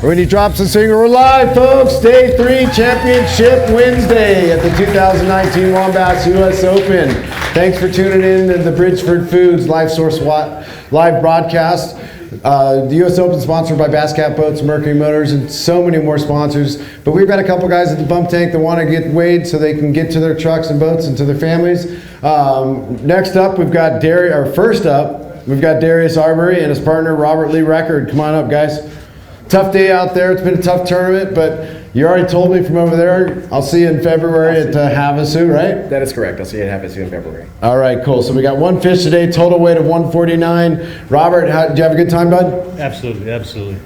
When he drops a single, we're live, folks. Day 3, Championship Wednesday at the 2019 WON BASS U.S. Open. Thanks for tuning in to the Bridgford Foods LifeSource Water live broadcast. The U.S. Open sponsored by Bass Cat Boats, Mercury Motors, and so many more sponsors. But we've got a couple guys at the bump tank that want to get weighed so they can get to their trucks and boats and to their families. Next up, we've got first up, we've got Darius Arbery and his partner Robert Lee Record. Come on up, guys. Tough day out there. It's been a tough tournament, but you already told me from over there. I'll see you in February at Havasu, right? That is correct. I'll see you at Havasu in February. All right, cool. So we got one fish today, total weight of 149. Robert, did you have a good time, bud? Absolutely, absolutely.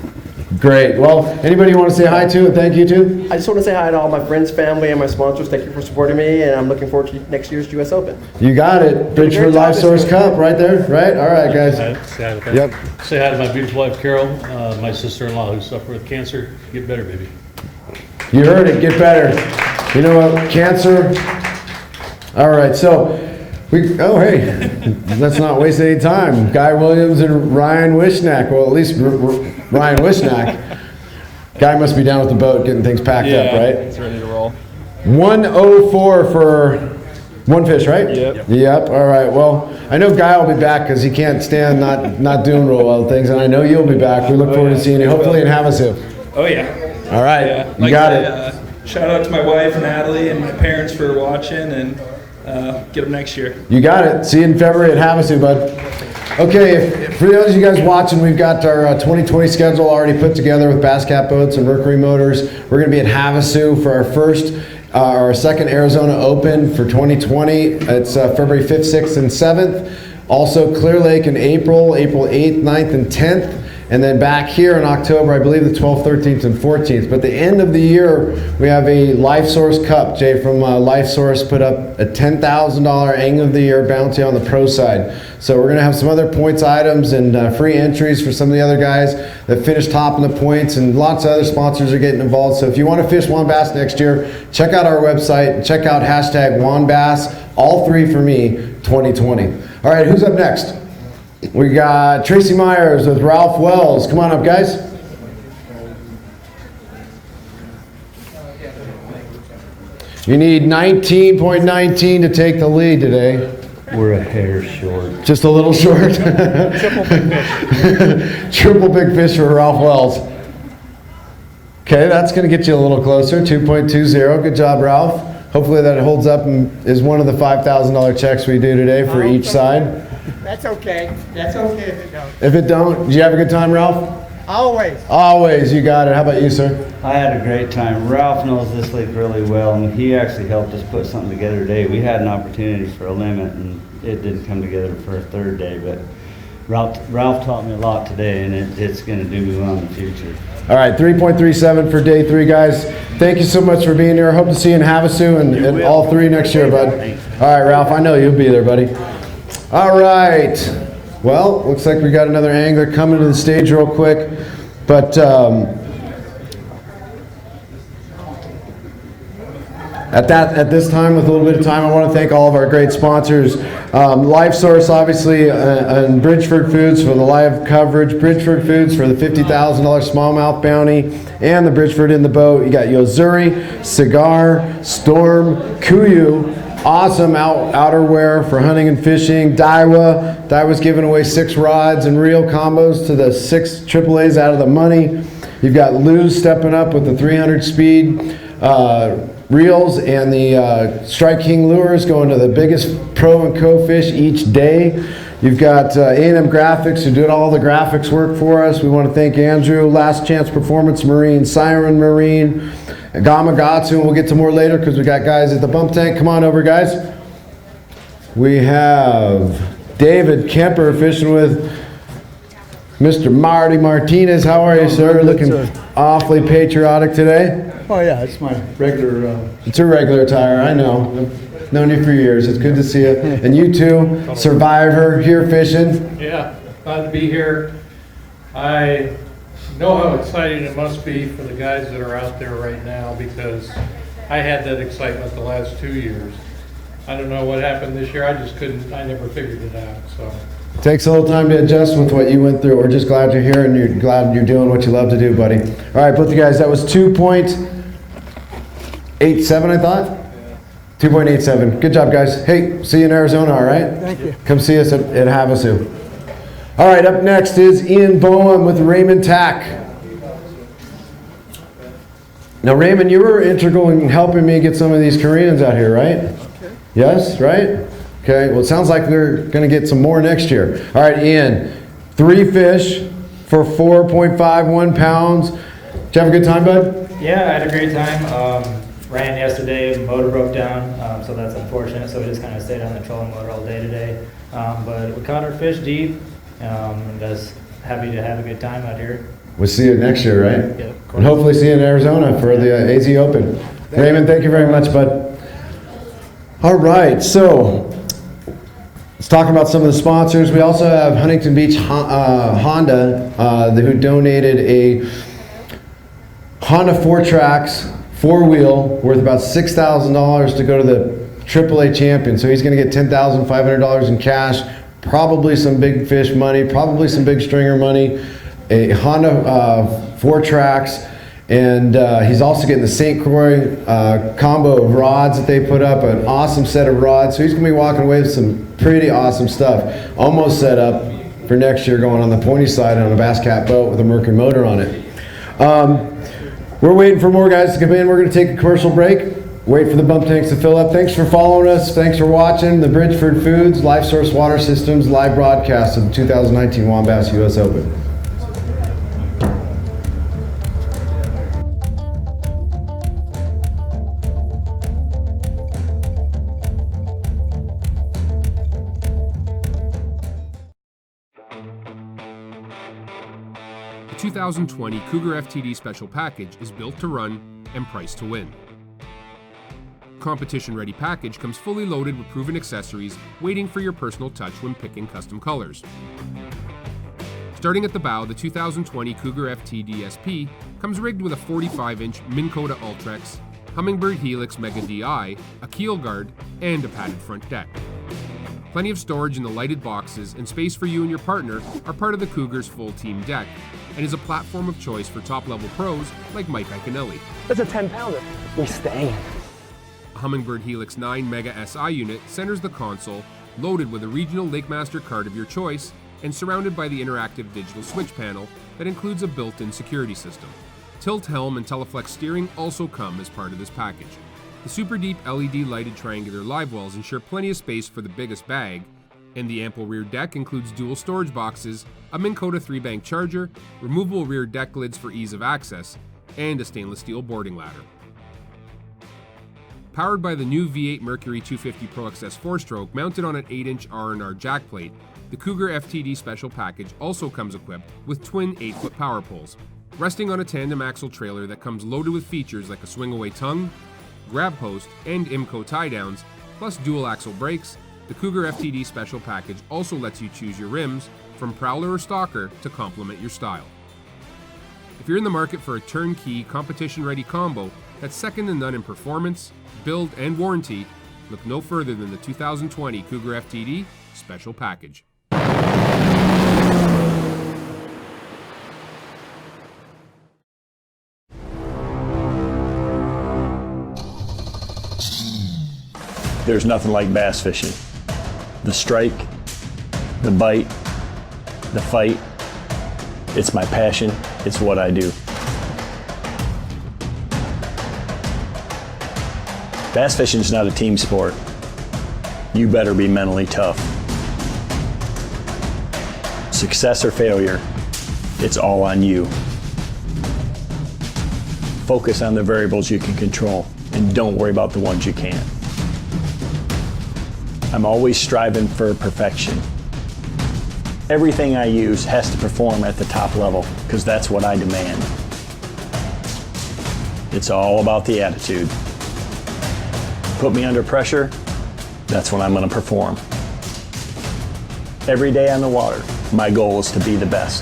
Great. Well, anybody you want to say hi to and thank you to? I just want to say hi to all my friends, family, and my sponsors. Thank you for supporting me, and I'm looking forward to next year's U.S. Open. You got it. Bridgford LifeSource Cup right there, right? All right, guys. Yep. Say hi to my beautiful wife, Carol, my sister-in-law who suffered with cancer. Get better, baby. You heard it. Get better. You know what? Cancer. All right, so hey, let's not waste any time. Guy Williams and Ryan Wishnack. Well, at least Ryan Wishnack. Guy must be down with the boat getting things packed up, right? He's ready to roll. 104 for one fish, right? Yep. All right. Well, I know Guy will be back because he can't stand not doing real well things, and I know you'll be back. We look forward to seeing you, hopefully in Havasu. Oh yeah. All right. Yeah. You got it. Shout out to my wife Natalie and my parents for watching, and get them next year. You got it. See you in February at Havasu, bud. Okay, for those of you guys watching, we've got our 2020 schedule already put together with Bass Cat Boats and Mercury Motors. We're going to be at Havasu for our second Arizona Open for 2020. It's February 5th, 6th, and 7th. Also Clear Lake in April 8th, 9th, and 10th. And then back here in October, I believe the 12th, 13th, and 14th. But the end of the year, we have a LifeSource Cup. Jay from LifeSource put up a $10,000 Ang of the Year bounty on the pro side. So we're going to have some other points items and free entries for some of the other guys that finished top in the points, and lots of other sponsors are getting involved. So if you want to fish WON Bass next year, check out our website. Check out hashtag WON Bass, all three for me, 2020. All right, who's up next? We got Tracy Myers with Ralph Wells. Come on up, guys. You need 19.19 to take the lead today. We're a hair short. Just a little short. Triple big fish. Triple big fish for Ralph Wells. Okay, that's going to get you a little closer. 2.20. Good job, Ralph. Hopefully that holds up and is one of the $5,000 checks we do today for each side. That's okay. That's okay if it don't. If it don't, did you have a good time, Ralph? Always. Always, you got it. How about you, sir? I had a great time. Ralph knows this lake really well, and he actually helped us put something together today. We had an opportunity for a limit, and it didn't come together for a third day, but Ralph taught me a lot today, and it's going to do me well in the future. All right, 3.37 for day 3, guys. Thank you so much for being here. I hope to see you in Havasu and all 3 next year, bud. All right, Ralph, I know you'll be there, buddy. All right. Well, looks like we got another angler coming to the stage real quick, but at this time, with a little bit of time, I want to thank all of our great sponsors. LifeSource, obviously, and Bridgford Foods for the live coverage. Bridgford Foods for the $50,000 smallmouth bounty, and the Bridgford in the boat. You got Yozuri, Cigar, Storm, Kuyu. Awesome outerwear for hunting and fishing. Daiwa's giving away 6 rods and reel combos to the 6 AAAs out of the money. You've got Luz stepping up with the 300 speed reels, and the Strike King lures going to the biggest pro and co fish each day. You've got A&M Graphics who did all the graphics work for us. We want to thank Andrew, Last Chance Performance Marine, Siren Marine, Gamagatsu, and we'll get to more later because we got guys at the bump tank. Come on over, guys. We have David Kemper fishing with Mr. Marty Martinez. How are you, sir? Looking awfully patriotic today. Oh yeah, it's my regular. It's a regular attire, I know. I've known you for years. It's good to see you. And you too, Survivor, here fishing. Yeah, glad to be here. I know how exciting it must be for the guys that are out there right now, because I had that excitement the last 2 years. I don't know what happened this year. I just couldn't, I never figured it out. So Takes a little time to adjust with what you went through. We're just glad you're here and you're glad you're doing what you love to do, buddy. All right, both you guys, that was 2.87, I thought? 2.87. Good job, guys. Hey, see you in Arizona, all right? Thank you. Come see us at Havasu. All right, up next is Ian Bowen with Raymond Tack. Now, Raymond, you were integral in helping me get some of these Koreans out here, right? Okay. Yes, right? Okay, well, it sounds like we're going to get some more next year. All right, Ian, 3 fish for 4.51 pounds. Did you have a good time, bud? Yeah, I had a great time. Ran yesterday, motor broke down, so that's unfortunate. So we just kind of stayed on the trolling motor all day today. But we caught our fish deep, and I was happy to have a good time out here. We'll see you next year, right? Yeah, of course. And hopefully see you in Arizona for the AZ Open. Raymond, thank you very much, bud. All right, so let's talk about some of the sponsors. We also have Huntington Beach Honda, who donated a Honda 4Trax 4-wheel worth about $6,000 to go to the AAA champion. So he's going to get $10,500 in cash, probably some big fish money, probably some big stringer money, a Honda 4Trax, and he's also getting the St. Croix combo of rods that they put up, an awesome set of rods. So he's going to be walking away with some pretty awesome stuff. Almost set up for next year going on the pointy side on a Bass Cat boat with a Mercury motor on it. We're waiting for more guys to come in. We're going to take a commercial break. Wait for the bump tanks to fill up. Thanks for following us. Thanks for watching the Bridgford Foods LifeSource Water Systems live broadcast of the 2019 WON BASS U.S. Open. The 2020 Cougar FTD Special Package is built to run and priced to win. Competition-ready package comes fully loaded with proven accessories waiting for your personal touch when picking custom colors. Starting at the bow, the 2020 Cougar FTD SP comes rigged with a 45-inch Minn Kota Ultrex, Humminbird Helix Mega DI, a keel guard, and a padded front deck. Plenty of storage in the lighted boxes and space for you and your partner are part of the Cougar's full team deck and is a platform of choice for top-level pros like Mike Iaconelli. That's a 10-pounder. We stay. A Humminbird Helix 9 Mega SI unit centers the console, loaded with a regional Lakemaster card of your choice and surrounded by the interactive digital switch panel that includes a built-in security system. Tilt helm and Teleflex steering also come as part of this package. The super deep LED lighted triangular live wells ensure plenty of space for the biggest bag, and the ample rear deck includes dual storage boxes, a Minn Kota 3-bank charger, removable rear deck lids for ease of access, and a stainless steel boarding ladder. Powered by the new V8 Mercury 250 Pro XS 4-stroke mounted on an 8-inch R&R jack plate, the Cougar FTD Special Package also comes equipped with twin 8-foot power poles, resting on a tandem axle trailer that comes loaded with features like a swing-away tongue, grab post, and IMCO tie-downs, plus dual axle brakes. The Cougar FTD Special Package also lets you choose your rims from Prowler or Stalker to complement your style. If you're in the market for a turnkey, competition-ready combo that's second to none in performance, build, and warranty, look no further than the 2020 Cougar FTD Special Package. There's nothing like bass fishing. The strike, the bite, the fight. It's my passion. It's what I do. Bass fishing is not a team sport. You better be mentally tough. Success or failure, it's all on you. Focus on the variables you can control and don't worry about the ones you can't. I'm always striving for perfection. Everything I use has to perform at the top level because that's what I demand. It's all about the attitude. Put me under pressure, that's when I'm going to perform. Every day on the water, my goal is to be the best.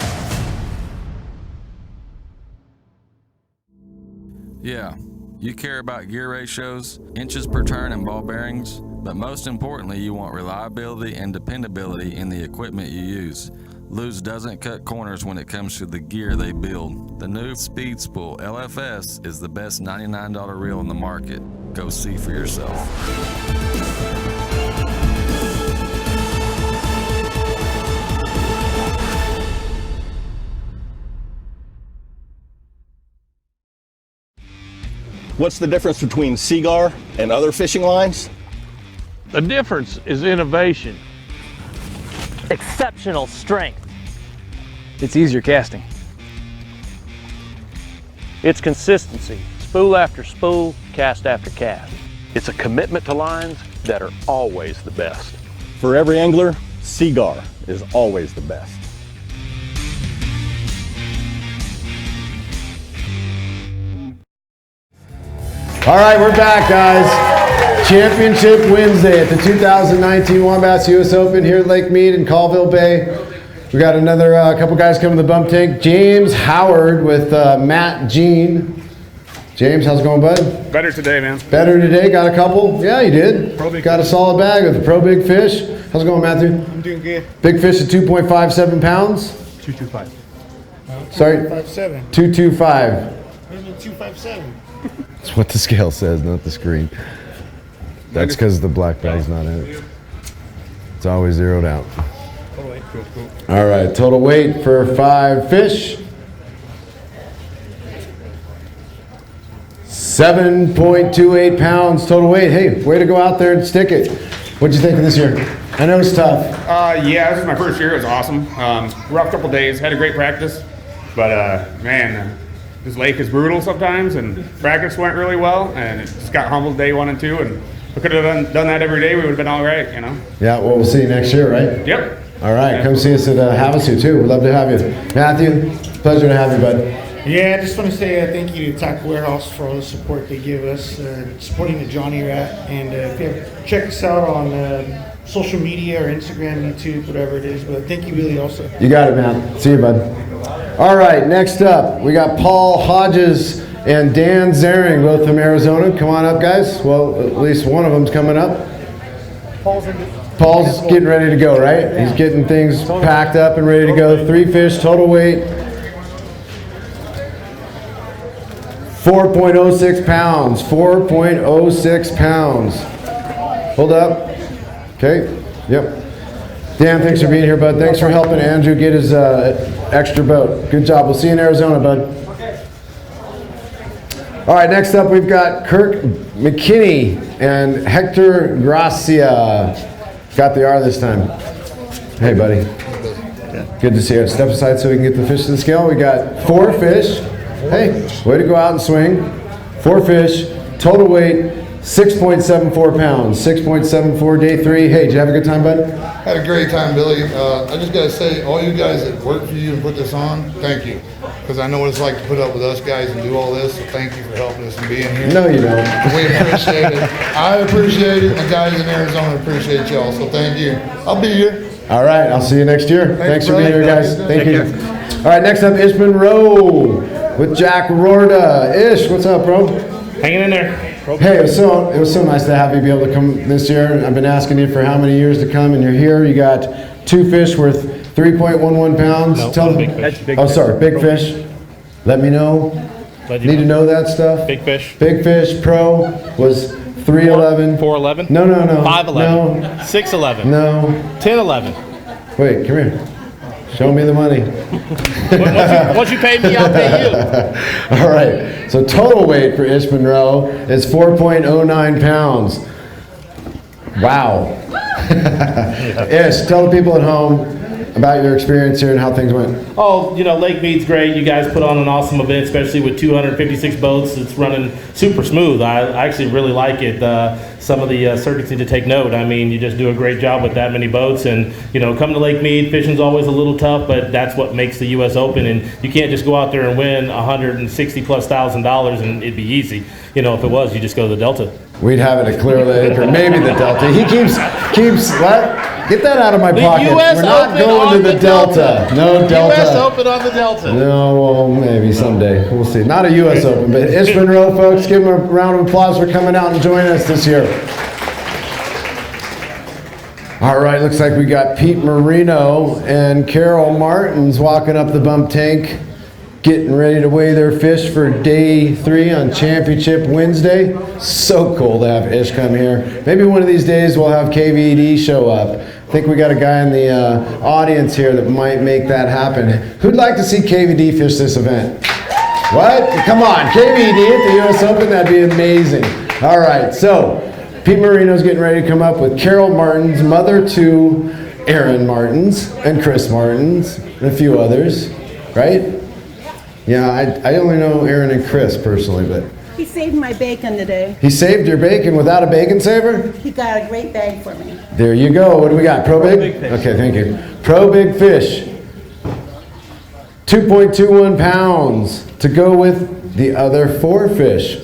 Yeah, You care about gear ratios, inches per turn, and ball bearings, but most importantly, you want reliability and dependability in the equipment you use. Lew's doesn't cut corners when it comes to the gear they build. The new Speed Spool LFS is the best $99 reel in the market. Go see for yourself. What's the difference between Seagar and other fishing lines? The difference is innovation. Exceptional strength. It's easier casting. It's consistency. Spool after spool, cast after cast. It's a commitment to lines that are always the best. For every angler, Seagar is always the best. All right, we're back, guys. Championship Wednesday at the 2019 WON BASS U.S. Open here at Lake Mead in Colville Bay. We got another couple guys coming to the bump tank. James Howard with Matt Jean. James, how's it going, bud? Better today, man. Better today? Got a couple? Yeah, you did. Got a solid bag with the Pro Big Fish. How's it going, Matthew? I'm doing good. Big fish at 2.57 pounds? 225. Sorry? 257. 225. 257. That's what the scale says, not the screen. That's because the black bag's not in it. It's always zeroed out. Cool. All right, total weight for 5 fish. 7.28 pounds total weight. Hey, way to go out there and stick it. What'd you think of this year? I know it's tough. Yeah, this is my first year. It was awesome. Rough couple days. Had a great practice. But, man, this lake is brutal sometimes, and practice went really well, and it just got humbled day 1 and 2, and if we could have done that every day, we would have been all right, you know? Yeah, well, we'll see you next year, right? Yep. All right, come see us at Havasu, too. We'd love to have you. Matthew, pleasure to have you, bud. Yeah, I just want to say thank you to Tackle Warehouse for all the support they give us, supporting the Johnny Rat, and if you have, check us out on social media or Instagram, YouTube, whatever it is, but thank you really also. You got it, man. See you, bud. All right, next up, we got Paul Hodges and Dan Zaring, both from Arizona. Come on up, guys. Well, at least one of them's coming up. Paul's getting ready to go, right? He's getting things packed up and ready to go. 3 fish, total weight. 4.06 pounds. 4.06 pounds. Hold up. Okay. Yep. Dan, thanks for being here, bud. Thanks for helping Andrew get his extra boat. Good job. We'll see you in Arizona, bud. Okay. All right, next up we've got Kirk McKinney and Hector Gracia. Got the R this time. Hey, buddy. Good to see you. Step aside so we can get the fish to the scale. We got 4 fish. Hey, way to go out and swing. 4 fish, total weight 6.74 pounds. 6.74 day 3. Hey, did you have a good time, bud? Had a great time, Billy. I just got to say, all you guys that work for you and put this on, thank you. Because I know what it's like to put up with us guys and do all this, so thank you for helping us and being here. No, you don't. We appreciate it. I appreciate it. The guys in Arizona appreciate y'all, so thank you. I'll be here. All right, I'll see you next year. Thanks for being here, guys. Thank you. All right, next up, Ish Monroe with Jack Rorda. Ish, what's up, bro? Hanging in there. Hey, it was so nice to have you be able to come this year. I've been asking you for how many years to come, and you're here. You got 2 fish worth 3.11 pounds. No, big fish. Oh, sorry, big fish. Let me know. Need to know that stuff. Big fish. Big fish pro was 311. 411? No. 511. No. 611. No. 1011. Wait, come here. Show me the money. Once you pay me, I'll pay you. All right. So total weight for Ish Monroe is 4.09 pounds. Wow. Ish, tell the people at home about your experience here and how things went. Oh, you know, Lake Mead's great. You guys put on an awesome event, especially with 256 boats. It's running super smooth. I actually really like it. Some of the circuits need to take note. I mean, you just do a great job with that many boats. And, you know, coming to Lake Mead, fishing's always a little tough, but that's what makes the U.S. Open. And you can't just go out there and win $160,000+ and it'd be easy. You know, if it was, you just go to the Delta. We'd have it at Clear Lake or maybe the Delta. He keeps what? Get that out of my pocket. US We're not Open going on to the Delta. No Delta. U.S. Open on the Delta. No, well, maybe someday. We'll see. Not a U.S. Open, but Ish Monroe, folks, give them a round of applause for coming out and joining us this year. All right, looks like we got Pete Marino and Carol Martins walking up the bump tank, getting ready to weigh their fish for day 3 on Championship Wednesday. So cool to have Ish come here. Maybe one of these days we'll have KVD show up. I think we got a guy in the audience here that might make that happen. Who'd like to see KVD fish this event? What? Come on, KVD at the U.S. Open? That'd be amazing. All right, so Pete Marino's getting ready to come up with Carol Martins, mother to Aaron Martins and Chris Martins and a few others, right? Yeah, I only know Aaron and Chris personally, but He saved my bacon today. he saved your bacon without a bacon saver? He got a great bag for me. There you go. What do we got? Pro Big? Okay, thank you. Pro Big Fish. 2.21 pounds to go with the other 4 fish.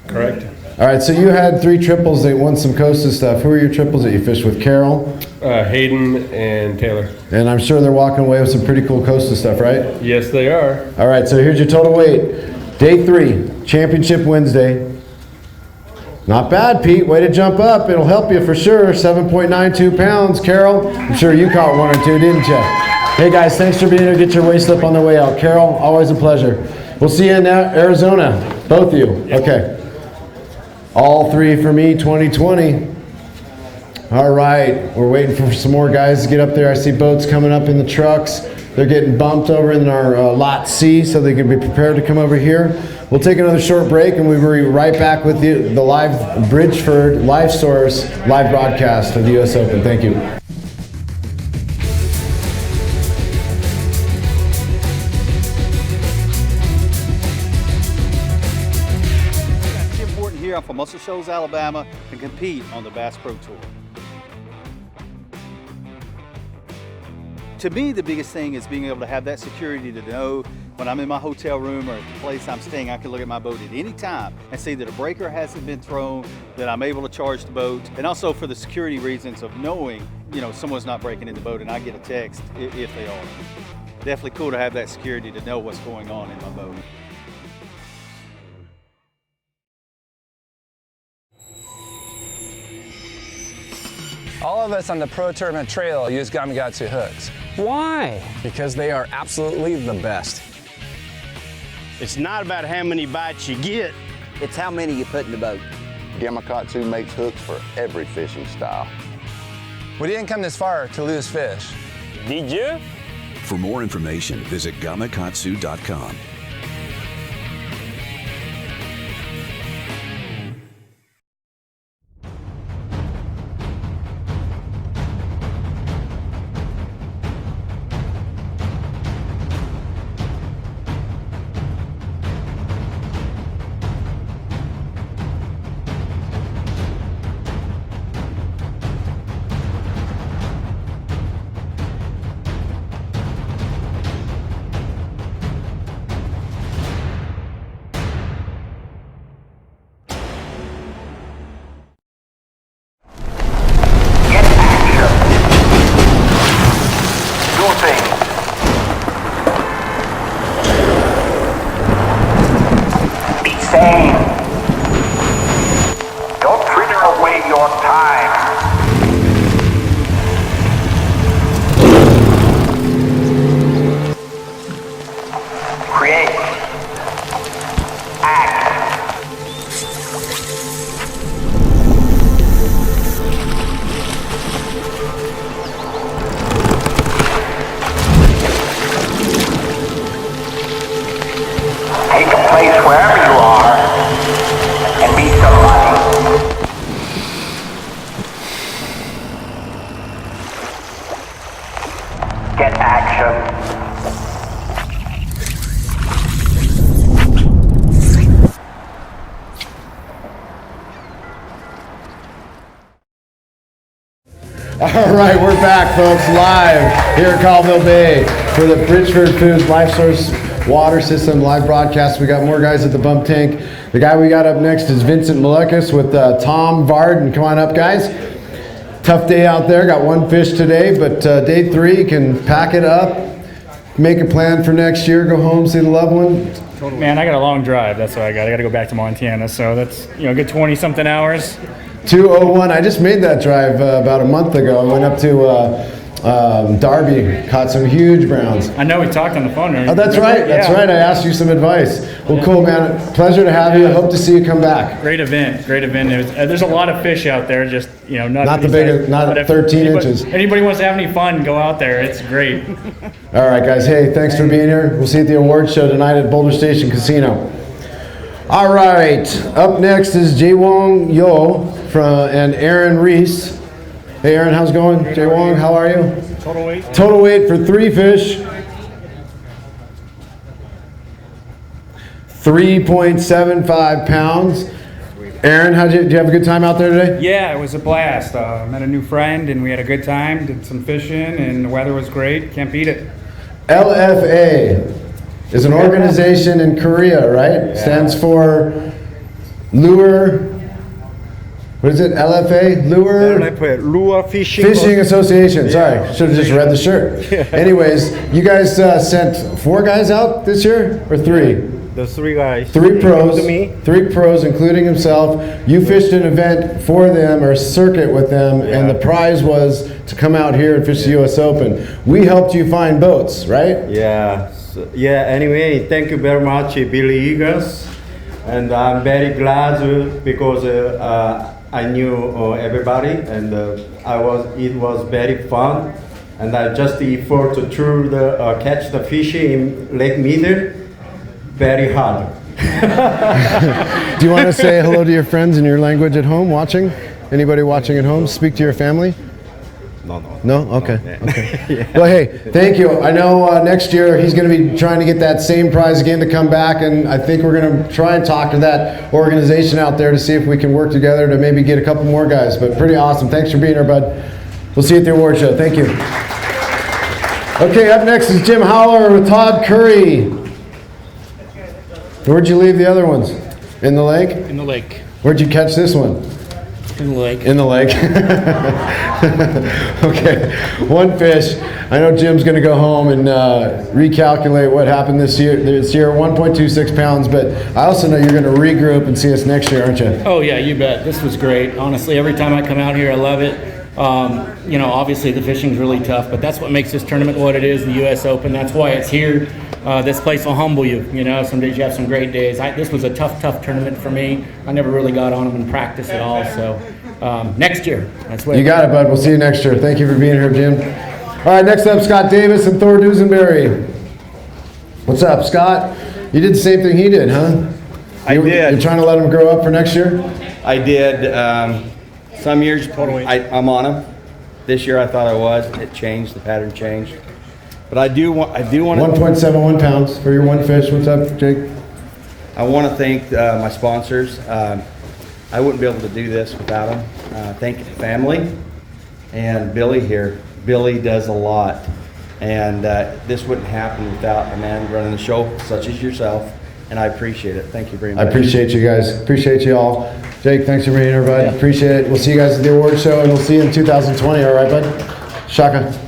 Correct. All right, so you had 3 triples that won some Costa stuff. Who are your triples that you fished with? Carol? Hayden and Taylor. And I'm sure they're walking away with some pretty cool Costa stuff, right? Yes, they are. All right, so here's your total weight. Day 3, Championship Wednesday. Not bad, Pete. Way to jump up. It'll help you for sure. 7.92 pounds. Carol, I'm sure you caught 1 or 2, didn't you? Hey, guys, thanks for being here. Get your waist up on the way out. Carol, always a pleasure. We'll see you in Arizona, both of you. Okay. All 3 for me, 2020. All right, we're waiting for some more guys to get up there. I see boats coming up in the trucks. They're getting bumped over in our Lot C so they can be prepared to come over here. We'll take another short break and we'll be right back with the live Bridgford LifeSource live broadcast of the U.S. Open. Thank you. I'm from Muscle Shoals, Alabama, and compete on the Bass Pro Tour. To me, the biggest thing is being able to have that security to know when I'm in my hotel room or at the place I'm staying, I can look at my boat at any time and see that a breaker hasn't been thrown, that I'm able to charge the boat, and also for the security reasons of knowing, you know, someone's not breaking in the boat and I get a text if they are. Definitely cool to have that security to know what's going on in my boat. All of us on the Pro Tournament Trail use Gamakatsu hooks. Why? Because they are absolutely the best. It's not about how many bites you get, it's how many you put in the boat. Gamakatsu makes hooks for every fishing style. We didn't come this far to lose fish. Did you? For more information, visit gamakatsu.com. Don't fritter away your time. Create. Act. Take a place wherever you are and be somebody. Get action. All right, we're back, folks, live here at Colville Bay for the Bridgford Foods LifeSource Water System live broadcast. We got more guys at the bump tank. The guy we got up next is Vincent Malekus with Tom Varden. Come on up, guys. Tough day out there. Got one fish today, but day 3 you can pack it up, make a plan for next year, go home, see the loved one. Man, I got a long drive. That's what I got. I got to go back to Montana. So that's, a good 20-something hours. 201. I just made that drive about a month ago. I went up to Darby, caught some huge browns. I know we talked on the phone. Oh, that's right. That's right. I asked you some advice. Well, cool, man. Pleasure to have you. I hope to see you come back. Great event. There's a lot of fish out there. Just not the big, not 13 inches. Anybody wants to have any fun, go out there. It's great. All right, guys. Hey, thanks for being here. We'll see you at the awards show tonight at Boulder Station Casino. All right. Up next is Jae-Wong Yo and Aaron Reese. Hey, Aaron, how's it going? Jae-Wong, how are you? Total weight. Total weight for 3 fish. 3.75 pounds. Aaron, did you have a good time out there today? Yeah, it was a blast. Met a new friend and we had a good time. Did some fishing and the weather was great. Can't beat it. LFA is an organization in Korea, right? Yeah. Stands for Lure. What is it? LFA? Lure Fishing Association. Sorry, should have just read the shirt. Anyways, you guys sent 4 guys out this year or 3? The 3 guys. 3 pros. To me. 3 pros, including himself. You fished an event for them or a circuit with them, and the prize was to come out here and fish the U.S. Open. We helped you find boats, right? Yeah. Anyway, thank you very much, Billy Eagles, and I'm very glad because I knew everybody, and it was very fun, and I just effort to catch the fish in Lake Meadow, very hard. Do you want to say hello to your friends in your language at home watching? Anybody watching at home? Speak to your family? No. No? Okay. Okay. Well, hey, thank you. I know next year he's going to be trying to get that same prize again to come back, and I think we're going to try and talk to that organization out there to see if we can work together to maybe get a couple more guys. But pretty awesome. Thanks for being here, bud. We'll see you at the award show. Thank you. Okay, up next is Jim Howler with Todd Curry. Where'd you leave the other ones? In the lake? In the lake. Where'd you catch this one? In the lake. In the lake. Okay, 1 fish. I know Jim's going to go home and recalculate what happened this year. 1.26 pounds, but I also know you're going to regroup and see us next year, aren't you? Oh yeah, you bet. This was great. Honestly, every time I come out here, I love it. Obviously the fishing's really tough, but that's what makes this tournament what it is, the U.S. Open. That's why it's here. This place will humble you. Some days you have some great days. This was a tough tournament for me. I never really got on them in practice at all. So next year, that's what. You got it, bud. We'll see you next year. Thank you for being here, Jim. All right, next up, Scott Davis and Thor Dusenberry. What's up, Scott? You did the same thing he did, huh? I did. You're trying to let him grow up for next year? I did. Some years I'm on them. This year I thought I was. It changed. The pattern changed. But I do want to. 1.71 pounds for your 1 fish. What's up, Jake? I want to thank my sponsors. I wouldn't be able to do this without them. Thank the family and Billy here. Billy does a lot, and this wouldn't happen without a man running the show such as yourself. And I appreciate it. Thank you very much. I appreciate you guys. Appreciate you all. Jake, thanks for being here, bud. Yeah. Appreciate it. We'll see you guys at the award show, and we'll see you in 2020. All right, bud? Shaka.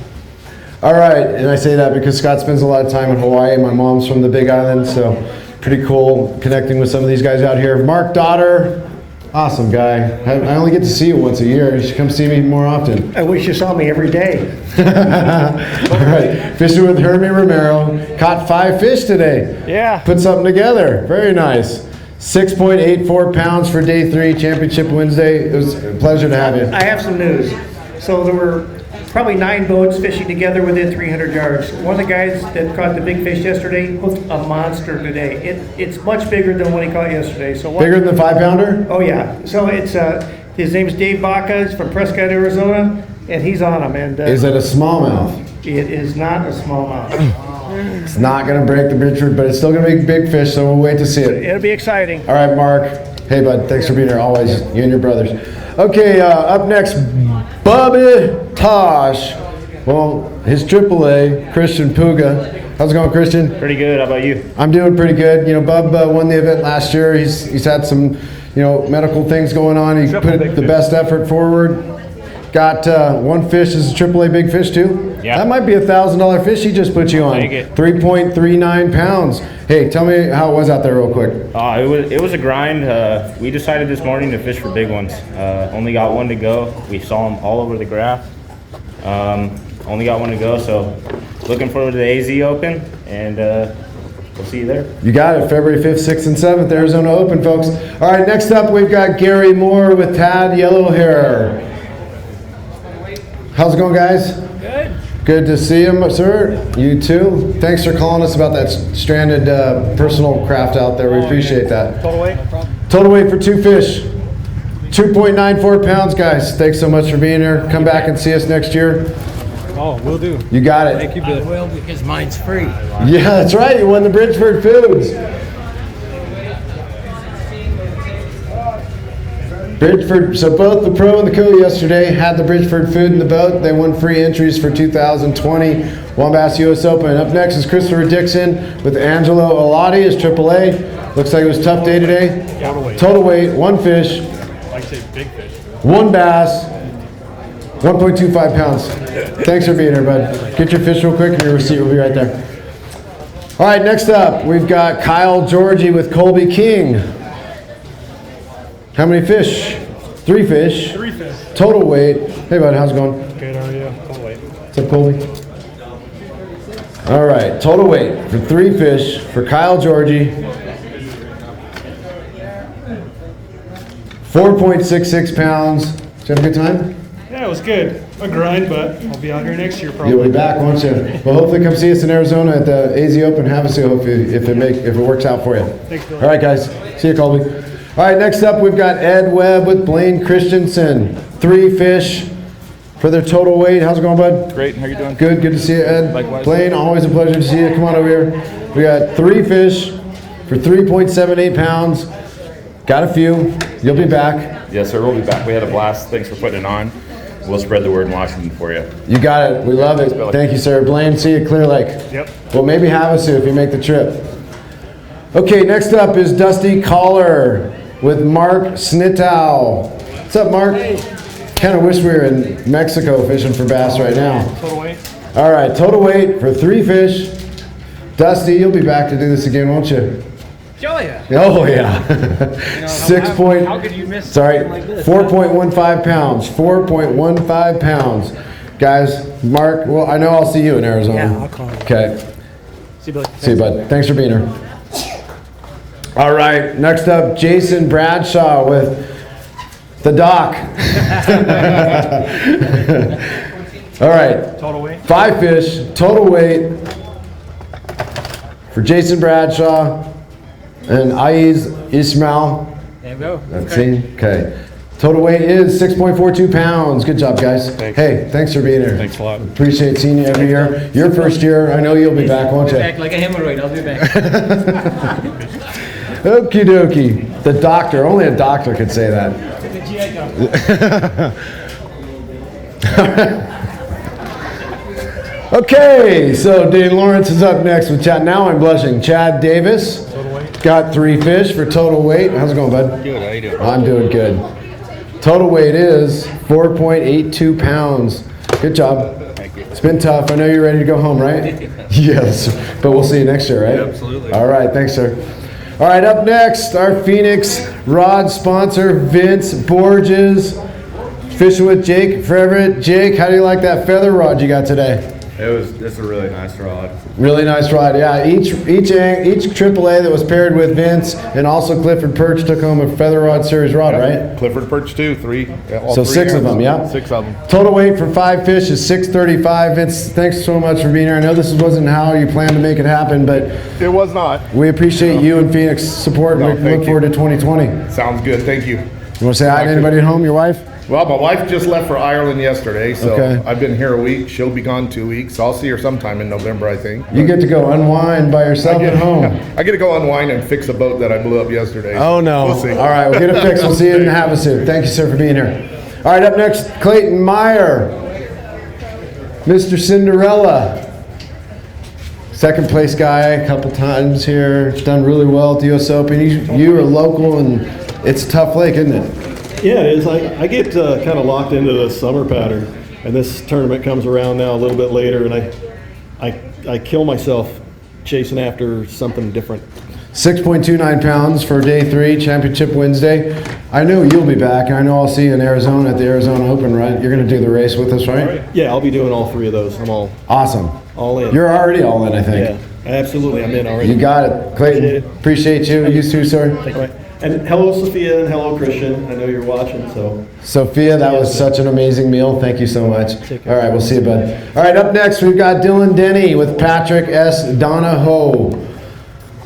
All right, and I say that because Scott spends a lot of time in Hawaii. My mom's from the Big Island, so pretty cool connecting with some of these guys out here. Mark Dotter, awesome guy. I only get to see you once a year. You should come see me more often. I wish you saw me every day. All right, fishing with Hermie Romero. Caught 5 fish today. Yeah. Put something together. Very nice. 6.84 pounds for day 3, Championship Wednesday. It was a pleasure to have you. I have some news. So there were probably 9 boats fishing together within 300 yards. One of the guys that caught the big fish yesterday hooked a monster today. It's much bigger than what he caught yesterday. So bigger than the 5-pounder? Oh yeah. So it's his name's Dave Baca. He's from Prescott, Arizona, and he's on him. And is it a smallmouth? It is not a smallmouth. It's not going to break the Bridgford, but it's still going to be big fish. So we'll wait to see it. It'll be exciting. All right, Mark. Hey, bud. Thanks for being here. Always, you and your brothers. Okay, up next, Bobby Tosh. Well, his AAA, Christian Puga. How's it going, Christian? Pretty good. How about you? I'm doing pretty good. Bub won the event last year. He's had some, medical things going on. He put the best effort forward. Got one fish is a AAA big fish too? Yeah. That might be $1,000 fish he just put you on. Take it. 3.39 pounds. Hey, tell me how it was out there real quick. It was a grind. We decided this morning to fish for big ones. Only got one to go. We saw them all over the graph. Only got one to go, so looking forward to the AZ Open, and we'll see you there. You got it. February 5th, 6th, and 7th, Arizona Open, folks. All right, next up, we've got Gary Moore with Tad Yellowhair. How's it going, guys? Good. Good to see you, sir. You too. Thanks for calling us about that stranded personal craft out there. We appreciate that. Total weight? Total weight for two fish. 2.94 pounds, guys. Thanks so much for being here. Come back and see us next year. Oh, will do. You got it. Thank you, Bill. I will, because mine's free. Yeah, that's right. You won the Bridgford Foods. Bridgford, so both the pro and the co yesterday had the Bridgford food in the boat. They won free entries for 2020 WON BASS U.S. Open. Up next is Christopher Dixon with Angelo Alati as AAA. Looks like it was a tough day today. Total weight, one fish. Like I say, big fish. One bass, 1.25 pounds. Thanks for being here, bud. Get your fish real quick and your receipt will be right there. All right, next up, we've got Kyle Georgie with Colby King. How many fish? 3 fish. 3 fish. Total weight. Hey, bud, how's it going? Good, how are you? Total weight. What's up, Colby? All right, total weight for 3 fish for Kyle Georgie. 4.66 pounds. Did you have a good time? Yeah, it was good. A grind, but I'll be out here next year probably. You'll be back, won't you? Well, hopefully come see us in Arizona at the AZ Open. Have us here if it works out for you. Thanks, Bill. All right, guys. See you, Colby. All right, next up we've got Ed Webb with Blaine Christensen. 3 fish for their total weight. How's it going, bud? Great. How you doing? Good. Good to see you, Ed. Likewise. Blaine, always a pleasure to see you. Come on over here. We got 3 fish for 3.78 pounds. Got a few. You'll be back. Yes, sir. We'll be back. We had a blast. Thanks for putting it on. We'll spread the word in Washington for you. You got it. We love it. Thank you, sir. Blaine, see you at Clear Lake. Yep. Well, maybe have us here if you make the trip. Okay, next up is Dusty Collar with Mark Snitow. What's up, Mark? Hey. Kind of wish we were in Mexico fishing for bass right now. Total weight? All right, total weight for 3 fish. Dusty, you'll be back to do this again, won't you? Oh, yeah. Oh, yeah. How could you miss Sorry, something like this? 4.15 pounds. 4.15 pounds. Guys, Mark, well, I know I'll see you in Arizona. Yeah, I'll call you. Okay. See you, Billy. See you, bud. Thanks for being here. All right, next up, Jason Bradshaw with the Doc. All right. Total weight? 5 fish, total weight for Jason Bradshaw and Aiz Ismail. There we go. That's it. Okay. Total weight is 6.42 pounds. Good job, guys. Hey, thanks for being here. Thanks a lot. Appreciate seeing you every year. Your first year, I know you'll be back, won't you? Back like a hemorrhoid. I'll be back. Okie dokie. The doctor. Only a doctor could say that. The GI doctor. Okay, so Dane Lawrence is up next with Chad. Now I'm blushing. Chad Davis. Got 3 fish for total weight. How's it going, bud? Good. How you doing? I'm doing good. Total weight is 4.82 pounds. Good job. Thank you. It's been tough. I know you're ready to go home, right? Yes. But we'll see you next year, right? Yeah, absolutely. All right. Thanks, sir. All right. Up next, our Phoenix rod sponsor, Vince Borges. Fishing with Jake Freverett. Jake, how do you like that feather rod you got today? It's a really nice rod. Really nice rod, yeah. Each AAA that was paired with Vince and also Clifford Perch took home a feather rod series rod, right? Clifford Perch too, 3. So 6 of them, yeah. 6 of them. Total weight for 5 fish is 635. Vince, thanks so much for being here. I know this wasn't how you planned to make it happen, but it was not. We appreciate you and Phoenix support. And we look forward to 2020. Sounds good. Thank you. You want to say hi to anybody at home? Your wife? Well, my wife just left for Ireland yesterday, so Okay. I've been here a week. She'll be gone 2 weeks. I'll see her sometime in November, I think. You get to go unwind by yourself at home. I get to go unwind and fix a boat that I blew up yesterday. Oh, no. We'll see. All right, we'll get it fixed. We'll see you in Havasu. Thank you, sir, for being here. All right, up next, Clayton Meyer. Mr. Cinderella. Second place guy a couple times here. Done really well at the U.S. Open. You are local, and it's a tough lake, isn't it? Yeah, it is. I get kind of locked into the summer pattern, and this tournament comes around now a little bit later, and I kill myself chasing after something different. 6.29 pounds for day 3, Championship Wednesday. I know you'll be back. I know I'll see you in Arizona at the Arizona Open, right? You're going to do the race with us, right? Yeah, I'll be doing all 3 of those. I'm all awesome. All in. You're already all in, I think. Yeah, absolutely. I'm in already. You got it. Clayton, appreciate you. You too, sir. Thank you. And hello, Sophia, and hello, Christian. I know you're watching, so. Sophia, that was such an amazing meal. Thank you so much. All right, we'll see you, bud. All right, up next, we've got Dylan Denny with Patrick S. Donahoe.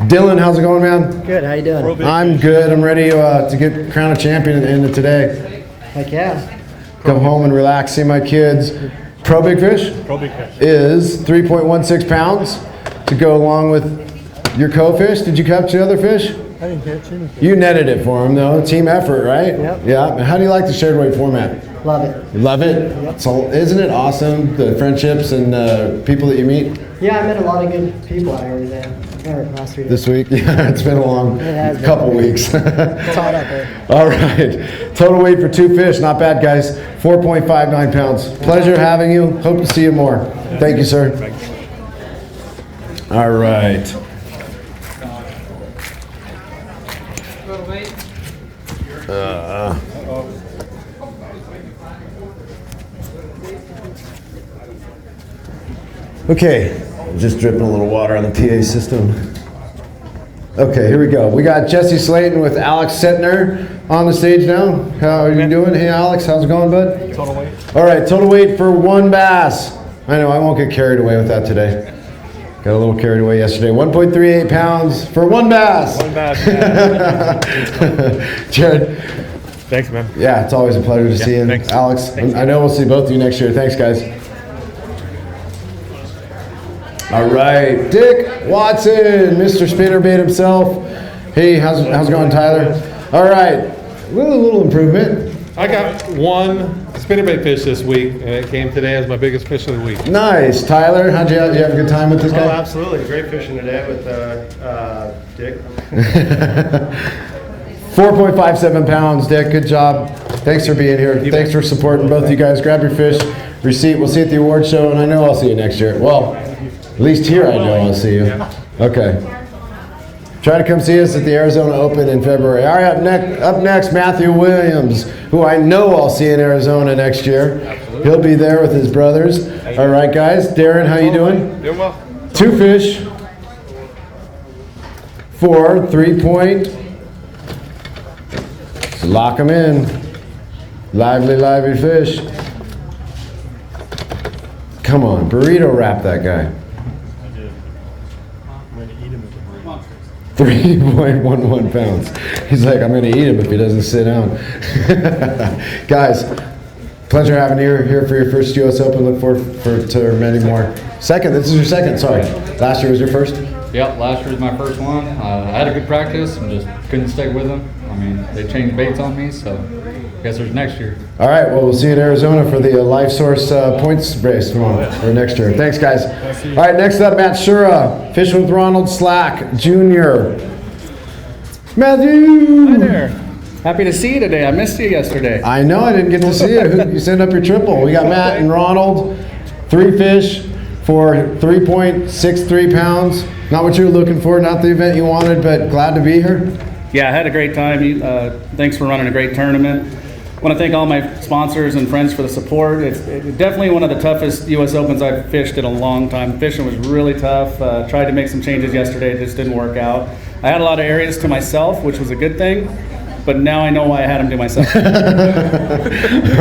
Dylan, how's it going, man? Good, how you doing? I'm good. I'm ready to get crown of champion at the end of today. Heck yeah. Come home and relax, see my kids. Pro Big Fish? Pro Big Fish. Is 3.16 pounds to go along with your co-fish. Did you catch the other fish? I didn't catch anything. You netted it for him, though. Team effort, right? Yep. Yeah. And how do you like the shared weight format? Love it. You love it? Yep. So isn't it awesome, the friendships and people that you meet Yeah, I met a lot of good people out here today. Or last 3 days. this week? Yeah, it's been a long It has been. couple weeks. It's hot out there. All right. Total weight for 2 fish. Not bad, guys. 4.59 pounds. Pleasure having you. Hope to see you more. Thank you, sir. All right. Okay, just dripping a little water on the PA system. Okay, here we go. We got Jesse Slayton with Alex Settner on the stage now. How are you doing? Hey, Alex, how's it going, bud? Total weight. All right, total weight for WON BASS. I know, I won't get carried away with that today. Got a little carried away yesterday. 1.38 pounds for WON BASS. WON BASS, yeah. Jared. Thanks, man. Yeah, it's always a pleasure to see you. thanks. Alex, Thanks. I know we'll see both of you next year. Thanks, guys. All right, Dick Watson, Mr. Spinnerbait himself. Hey, how's it going, Tyler? All right, a little improvement. I got one spinnerbait fish this week, and it came today as my biggest fish of the week. Nice, Tyler. Did you have a good time with this Oh, guy? absolutely. Great fishing today with Dick. 4.57 pounds, Dick. Good job. Thanks for being here. Thanks for supporting both you guys. Grab your fish receipt. We'll see you at the award show, and I know I'll see you next year. Well, at least here I know I'll see you. Okay. Try to come see us at the Arizona Open in February. All right, up next, Matthew Williams, who I know I'll see in Arizona next year. He'll be there with his brothers. All right, guys. Darren, how you doing? Doing well. 2 fish for 3 point. Lock them in. Lively, lively fish. Come on, burrito wrap that guy. 3.11 pounds. He's like, I'm going to eat him if he doesn't sit down. Guys, pleasure having you here for your first U.S. Open. Look forward to many more. Second, this is your second, sorry. Last year was your first? Yep, last year was my first one. I had a good practice and just couldn't stick with them. I mean, they changed baits on me, so I guess there's next year. All right, well, we'll see you in Arizona for the LifeSource points race tomorrow, or next year. Thanks, guys. All right, next up, Matt Shura, fishing with Ronald Slack Jr. Matthew! Hi there. Happy to see you today. I missed you yesterday. I know, I didn't get to see you. You sent up your triple. We got Matt and Ronald, 3 fish for 3.63 pounds. Not what you were looking for, not the event you wanted, but glad to be here. Yeah, I had a great time. Thanks for running a great tournament. I want to thank all my sponsors and friends for the support. It's definitely one of the toughest U.S. Opens I've fished in a long time. Fishing was really tough. Tried to make some changes yesterday. It just didn't work out. I had a lot of areas to myself, which was a good thing. But now I know why I had them to myself. All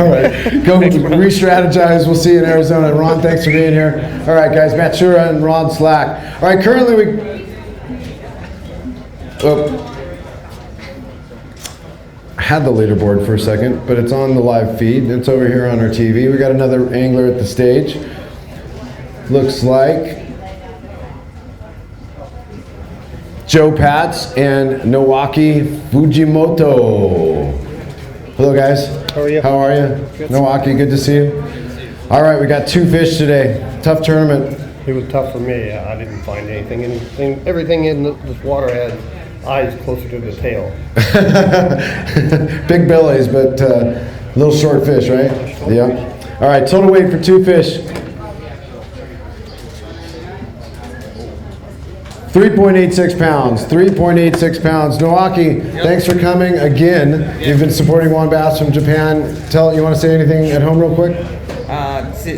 right, go re-strategize. We'll see you in Arizona. Ron, thanks for being here. All right, guys, Matt Shura and Ron Slack. All right, currently I had the leaderboard for a second, but it's on the live feed. It's over here on our TV. We got another angler at the stage. Looks like Joe Pats and Nowaki Fujimoto. Hello, guys. How are you? How are you? Good. Nowaki, good to see you. All right, we got 2 fish today. Tough tournament. It was tough for me. I didn't find anything. Everything in this water had eyes closer to the tail. Big bellies, but little short fish, right? Yeah. All right, total weight for 2 fish. 3.86 pounds. 3.86 pounds. Noaki, thanks for coming again. You've been supporting WON BASS from Japan. You want to say anything at home real quick?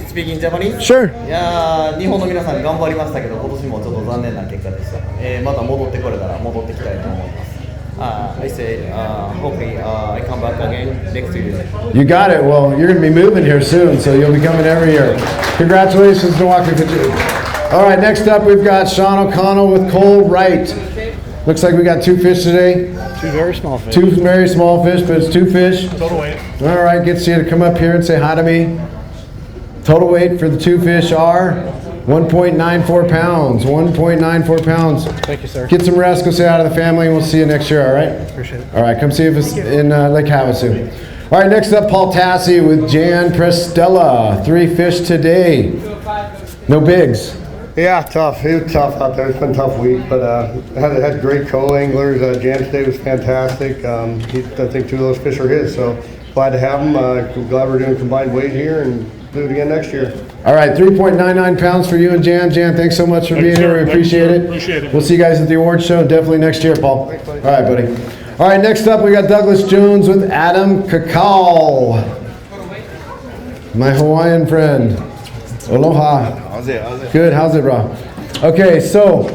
Speaking Japanese? Sure. いやー、日本の皆さん頑張りましたけど、今年もちょっと残念な結果でした。また戻ってこれたら戻ってきたいと思います。I say, hopefully I come back again next year. You got it. Well, you're going to be moving here soon, so you'll be coming every year. Congratulations, Milwaukee. All right, next up we've got Sean O'Connell with Cole Wright. Looks like we got 2 fish today. 2 very small fish. 2 very small fish, but it's 2 fish. Total weight. All right, gets you to come up here and say hi to me. Total weight for the 2 fish are 1.94 pounds. 1.94 pounds. Thank you, sir. Get some rest, go say hi to the family, and we'll see you next year, all right? Appreciate it. All right, come see us in Lake Havasu. All right, next up, Paul Tassi with Jan Prestella. 3 fish today. No bigs. Yeah, tough. It was tough out there. It's been a tough week, but had great co-anglers. Jan today was fantastic. I think 2 of those fish are his, so glad to have him. Glad we're doing combined weight here and do it again next year. All right, 3.99 pounds for you and Jan. Jan, thanks so much for being here. We appreciate it. Appreciate it. We'll see you guys at the awards show definitely next year, Paul. Thanks, buddy. All right, buddy. All right, next up we got Douglas Jones with Adam Kakal. My Hawaiian friend. Aloha. How's it? Good, how's it, bro? Okay, so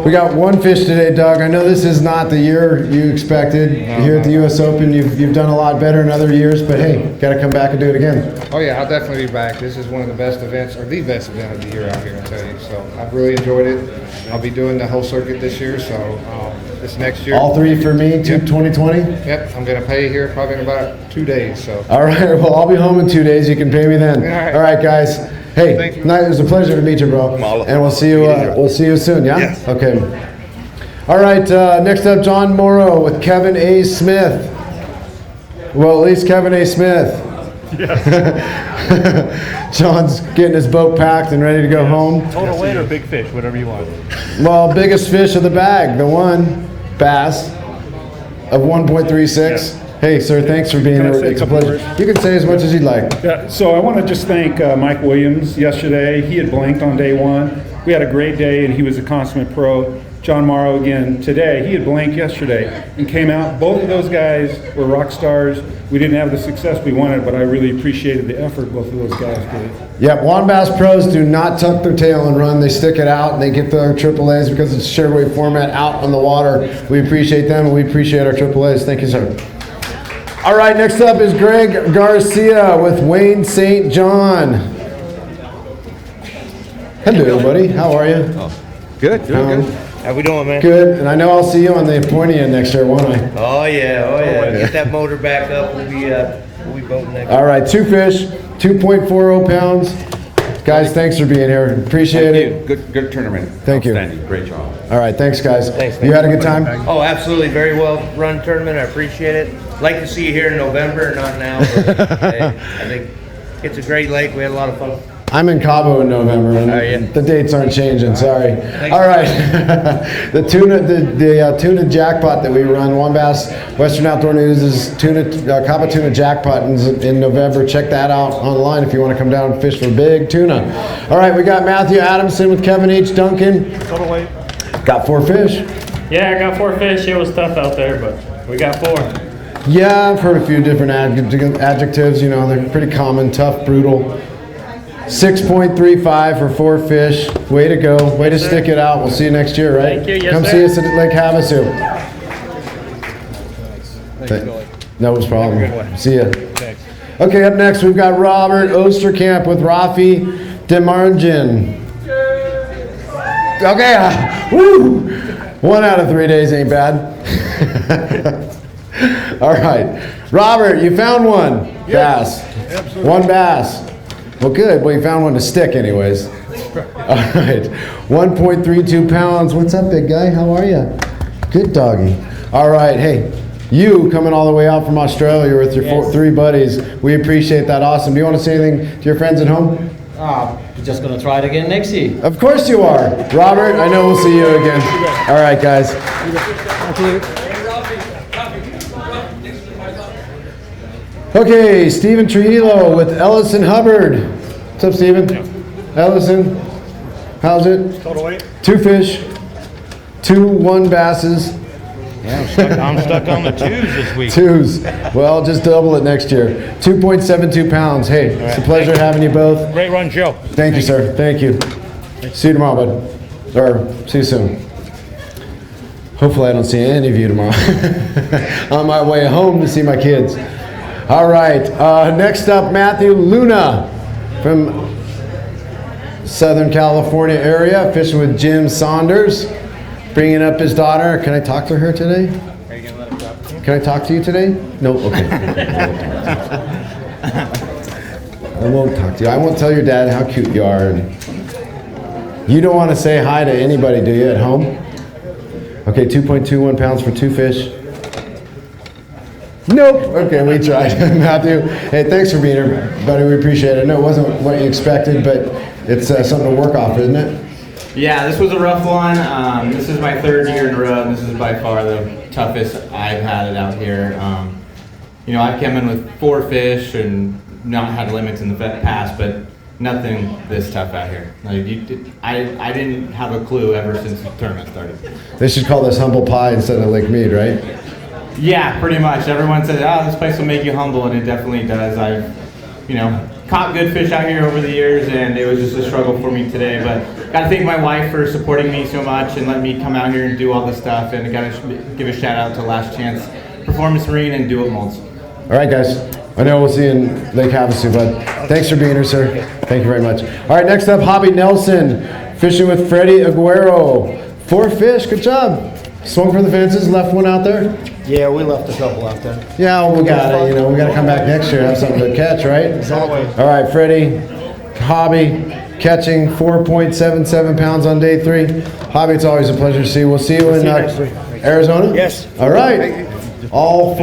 we got 1 fish today, Doug. I know this is not the year you expected here at the U.S. Open. You've done a lot better in other years, but hey, got to come back and do it again. Oh yeah, I'll definitely be back. This is one of the best events, or the best event of the year out here, I tell you. So I've really enjoyed it. I'll be doing the whole circuit this year, so this next year. All 3 for me, 2020? Yep, I'm going to pay here probably in about 2 days. So. All right, well, I'll be home in 2 days. You can pay me then. All All right, guys. Hey, it was a pleasure to meet you, bro. And we'll see you soon, yeah? Yes. Okay. All right, next up, John Morrow with Kevin A. Smith. Well, at least Kevin A. Smith. John's getting his boat packed and ready to go home. Total weight or big fish, whatever you want. Well, biggest fish of the bag, the WON BASS of 1.36. Hey, sir, thanks for being here. It's a pleasure. You can say as much as you'd like. Yeah, so I want to just thank Mike Williams yesterday. He had blanked on day 1. We had a great day, and he was a consummate pro. John Morrow again today. He had blanked yesterday and came out. Both of those guys were rock stars. We didn't have the success we wanted, but I really appreciated the effort both of those guys did. Yep, WON BASS pros do not tuck their tail and run. They stick it out and they get their AAAs because it's shared weight format out on the water. We appreciate them and we appreciate our AAAs. Thank you, sir. All right, next up is Greg Garcia with Wayne St. John. Hello, buddy. How are you? Good, good. How we doing, man? Good, and I know I'll see you on the pointy end next year, won't I? Oh yeah. Get that motor back up. We'll be boating next. All right, 2 fish, 2.40 pounds. Guys, thanks for being here. Appreciate it. Good tournament. Thank you. Outstanding. Great job. All right, thanks, guys. Thanks, You had a good time? Oh, absolutely. Very well run tournament. I appreciate it. Like to see you here in November, not now. But, I think it's a great lake. We had a lot of fun. I'm in Cabo in November, and the dates aren't changing. Sorry. All right, the tuna jackpot that we run, WON BASS Western Outdoor News' Cabo tuna jackpot in November. Check that out online if you want to come down and fish for big tuna. All right, we got Matthew Adamson with Kevin H. Duncan. Total weight. Got 4 fish. Yeah, I got 4 fish. It was tough out there, but we got 4. Yeah, I've heard a few different adjectives. You know, they're pretty common. Tough, brutal. 6.35 for 4 fish. Way to go. Way to stick it out. We'll see you next year, right? Thank you. Yes, Come sir. see us at Lake Havasu. No problem. See ya. Okay, up next we've got Robert Osterkamp with Rafi Demargin. Okay, woo! 1 out of 3 days ain't bad. All right, Robert, you found one bass. Absolutely. WON BASS. Well, good. Well, you found one to stick, anyways. All right, 1.32 pounds. What's up, big guy? How are you? Good doggy. All right, hey, you coming all the way out from Australia with your 3 buddies. We appreciate that. Awesome. Do you want to say anything to your friends at home? We're just going to try it again next year. Of course you are. Robert, I know we'll see you again. All right, guys. Okay, Stephen Trujillo with Ellison Hubbard. What's up, Stephen? Ellison, how's it? Total weight? 2 fish, 2 WON basses. Yeah, I'm stuck on the 2s this week. 2s. Well, just double it next year. 2.72 pounds. Hey, it's a pleasure having you both. Great run, Joe. Thank you, sir. Thank you. See you tomorrow, bud. Or see you soon. Hopefully I don't see any of you tomorrow. On my way home to see my kids. All right. Next up, Matthew Luna from Southern California area, fishing with Jim Saunders. Bringing up his daughter. Can I talk to her today? Are you gonna let him talk to you? Can I talk to you today? No? Okay. I won't talk to you. I won't tell your dad how cute you are. And you don't want to say hi to anybody, do you, at home? Okay, 2.21 pounds for 2 fish. Nope. Okay, we tried. Matthew, hey, thanks for being here, buddy. We appreciate it. I know it wasn't what you expected, but it's something to work off, isn't it? Yeah, this was a rough one. This is my 3rd year in a row, and this is by far the toughest I've had it out here. I've come in with 4 fish and not had limits in the past, but nothing this tough out here. I didn't have a clue ever since the tournament started. They should call this humble pie instead of Lake Mead, right? Yeah, pretty much. Everyone says, this place will make you humble, and it definitely does. I've, caught good fish out here over the years, and it was just a struggle for me today. But gotta thank my wife for supporting me so much and letting me come out here and do all this stuff. And gotta give a shout out to Last Chance Performance Marine and Do It Molds. All right, guys. I know we'll see you in Lake Havasu, bud. Thanks for being here, sir. Thank you very much. All right, next up, Hobby Nelson, fishing with Freddie Aguero. 4 fish, good job. Swung for the fences, left one out there. Yeah, we left a couple out there. Yeah, well, we got to, we got to come back next year and have something to catch, right? Exactly. All right, Freddie, Hobby, catching 4.77 pounds on day 3. Hobby, it's always a pleasure to see you. We'll see you in Arizona. Yes. All right. All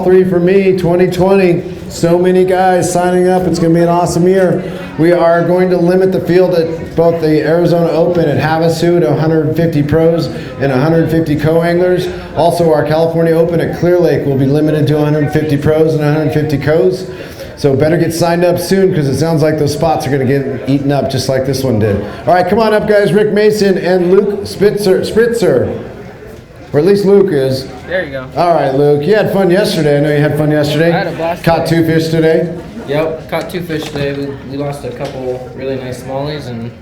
3 for me, 2020. So many guys signing up. It's going to be an awesome year. We are going to limit the field at both the Arizona Open at Havasu to 150 pros and 150 co-anglers. Also, our California Open at Clear Lake will be limited to 150 pros and 150 co's. So better get signed up soon because it sounds like those spots are going to get eaten up just like this one did. All right, come on up, guys. Rick Mason and Luke Spritzer. Or at least Luke is. There you go. All right, Luke. You had fun yesterday. I know you had fun yesterday. I had a blast. Caught 2 fish today. Yep, caught 2 fish today. We lost a couple really nice smallies, and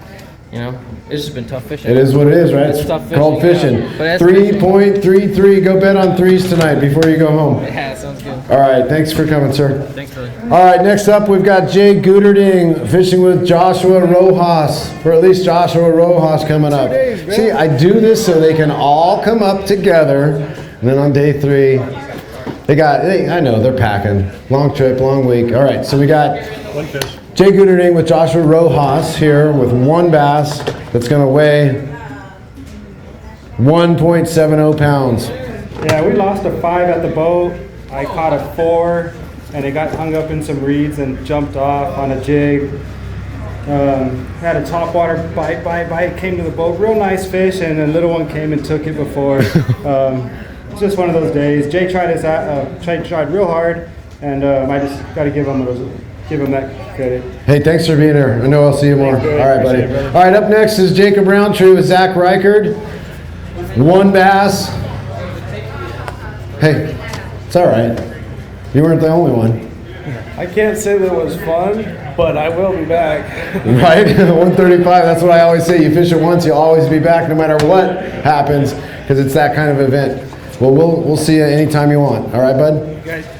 it's just been tough fishing. It is what it is, right? It's tough fishing. Called fishing. Yeah. 3.33. Go bet on 3s tonight before you go home. Yeah, sounds good. All right, thanks for coming, sir. Thanks, Billy. All right, next up we've got Jay Gooderding fishing with Joshua Rojas, or at least Joshua Rojas coming up. See, I do this so they can all come up together, and then on day 3, I know they're packing. Long trip, long week. All right, so we got 1 fish. Jay Gooderding with Joshua Rojas here with 1 bass that's going to weigh 1.70 pounds. Yeah, we lost a 5 at the boat. I caught a 4, and it got hung up in some reeds and jumped off on a jig. Had a topwater bite, came to the boat. Real nice fish, and a little one came and took it before. It's just one of those days. Jay tried real hard, and I just got to give him that credit. Hey, thanks for being here. I know I'll see you more. All right, buddy. All right, up next is Jacob Roundtree with Zach Reichard. 1 bass. Hey, it's all right. You weren't the only one. I can't say that it was fun, but I will be back. Right? 135, that's what I always say. You fish it once, you'll always be back no matter what happens because it's that kind of event. Well, we'll see you anytime you want. All right, bud?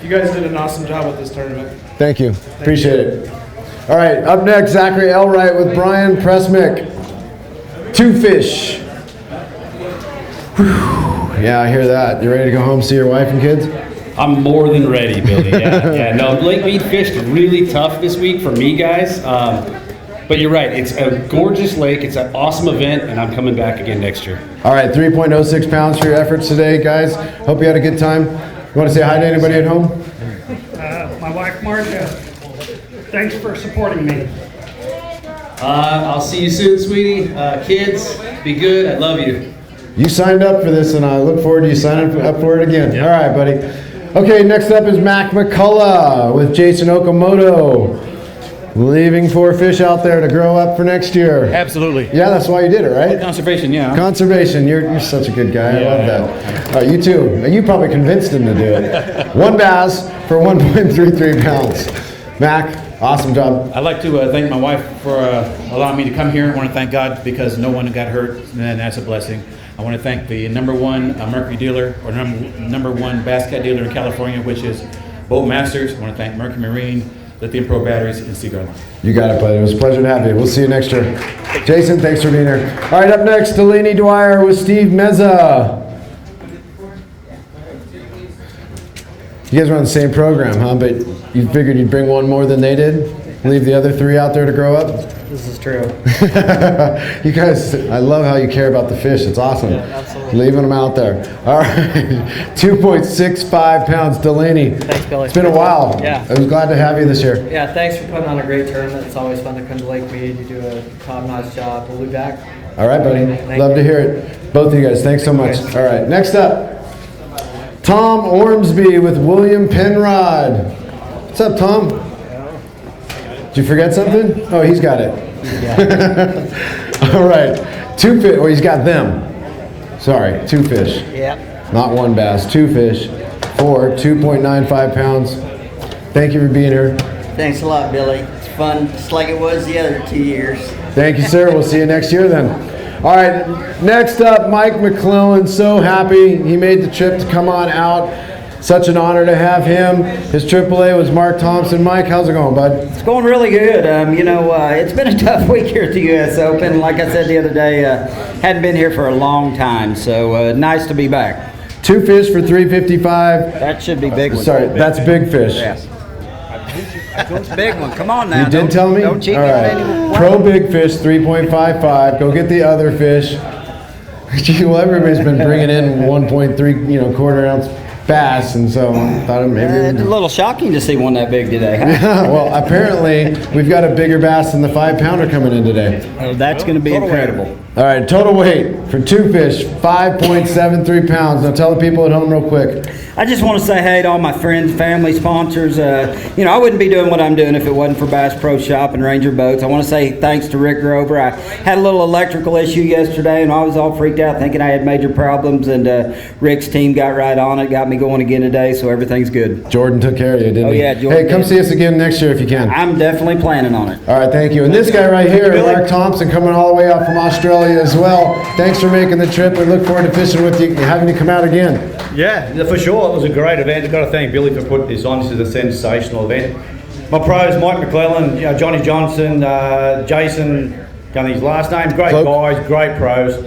You guys did an awesome job with this tournament. Thank you. Appreciate it. All right, up next, Zachary Elwright with Brian Pressmick. 2 fish. Whew. Yeah, I hear that. You ready to go home, see your wife and kids? I'm more than ready, Billy. Yeah. No, Lake Mead fished really tough this week for me, guys. But you're right. It's a gorgeous lake. It's an awesome event, and I'm coming back again next year. All right, 3.06 pounds for your efforts today, guys. Hope you had a good time. You want to say hi to anybody at home? My wife, Marcia. Thanks for supporting me. I'll see you soon, sweetie. Kids, be good. I love you. You signed up for this, and I look forward to you signing up for it again. All right, buddy. Okay, next up is Mac McCullough with Jason Okamoto. Leaving 4 fish out there to grow up for next year. Absolutely. Yeah, that's why you did it, right? Conservation, yeah. Conservation. You're such a good guy. I love that. All right, you too. And you probably convinced him to do it. 1 bass for 1.33 pounds. Mac, awesome job. I'd like to thank my wife for allowing me to come here. I want to thank God because no one got hurt, and that's a blessing. I want to thank the #1 Mercury dealer, or #1 bass cat dealer in California, which is Boat Masters. I want to thank Mercury Marine, Lithium Pro Batteries, and Seagull. You got it, buddy. It was a pleasure to have you. We'll see you next year. Jason, thanks for being here. All right, up next, Delaney Dwyer with Steve Meza. You guys are on the same program, huh? But you figured you'd bring one more than they did? Leave the other 3 out there to grow up? This is true. You guys, I love how you care about the fish. It's awesome. Yeah, absolutely. Leaving them out there. All right, 2.65 pounds, Delaney. Thanks, Billy. It's been a while. Yeah. I was glad to have you this year. Yeah, thanks for putting on a great tournament. It's always fun to come to Lake Mead. You do a top-notch job. We'll be back. All right, buddy. Thank Love you. to hear it. Both of you guys, thanks so much. All right, next up, Tom Ormsby with William Penrod. What's up, Tom? Did you forget something? Oh, he's got it. All right, 2 fish. Oh, he's got them. Sorry, 2 fish. Yep. Not 1 bass, 2 fish for 2.95 pounds. Thank you for being here. Thanks a lot, Billy. It's fun, just like it was the other 2 years. Thank you, sir. We'll see you next year then. All right, next up, Mike McClellan. So happy he made the trip to come on out. Such an honor to have him. His AAA was Mark Thompson. Mike, how's it going, bud? It's going really good. It's been a tough week here at the U.S. Open. Like I said the other day, hadn't been here for a long time, so nice to be back. 2 fish for 355. That should be big one. Sorry, that's big fish. Yes. It's a big one. Come on now. You did tell me? Don't cheat All me on right. anyone. Pro big fish, 3.55. Go get the other fish. Gee, well, everybody's been bringing in 1.3, quarter ounce bass, and so I thought maybe. It's a little shocking to see one that big today. Huh? Well, apparently we've got a bigger bass than the 5-pounder coming in today. Oh, that's going to be incredible. All right, total weight for 2 fish, 5.73 pounds. Now tell the people at home real quick. I just want to say hey to all my friends, family, sponsors. I wouldn't be doing what I'm doing if it wasn't for Bass Pro Shop and Ranger Boats. I want to say thanks to Rick Grover. I had a little electrical issue yesterday, and I was all freaked out thinking I had major problems, and Rick's team got right on it, got me going again today, so everything's good. Jordan took care of you, didn't he? Oh, yeah, Jordan Hey, come did. see us again next year if you can. I'm definitely planning on it. All right, thank you. And this guy right here, Mark Thompson, coming all the way out from Australia as well. Thanks for making the trip. We look forward to fishing with you and having you come out again. Yeah, for sure. It was a great event. I've got to thank Billy for putting this on. This is a sensational event. My pros, Mike McClellan, Johnny Johnson, Jason, done his last names. Great guys, great pros.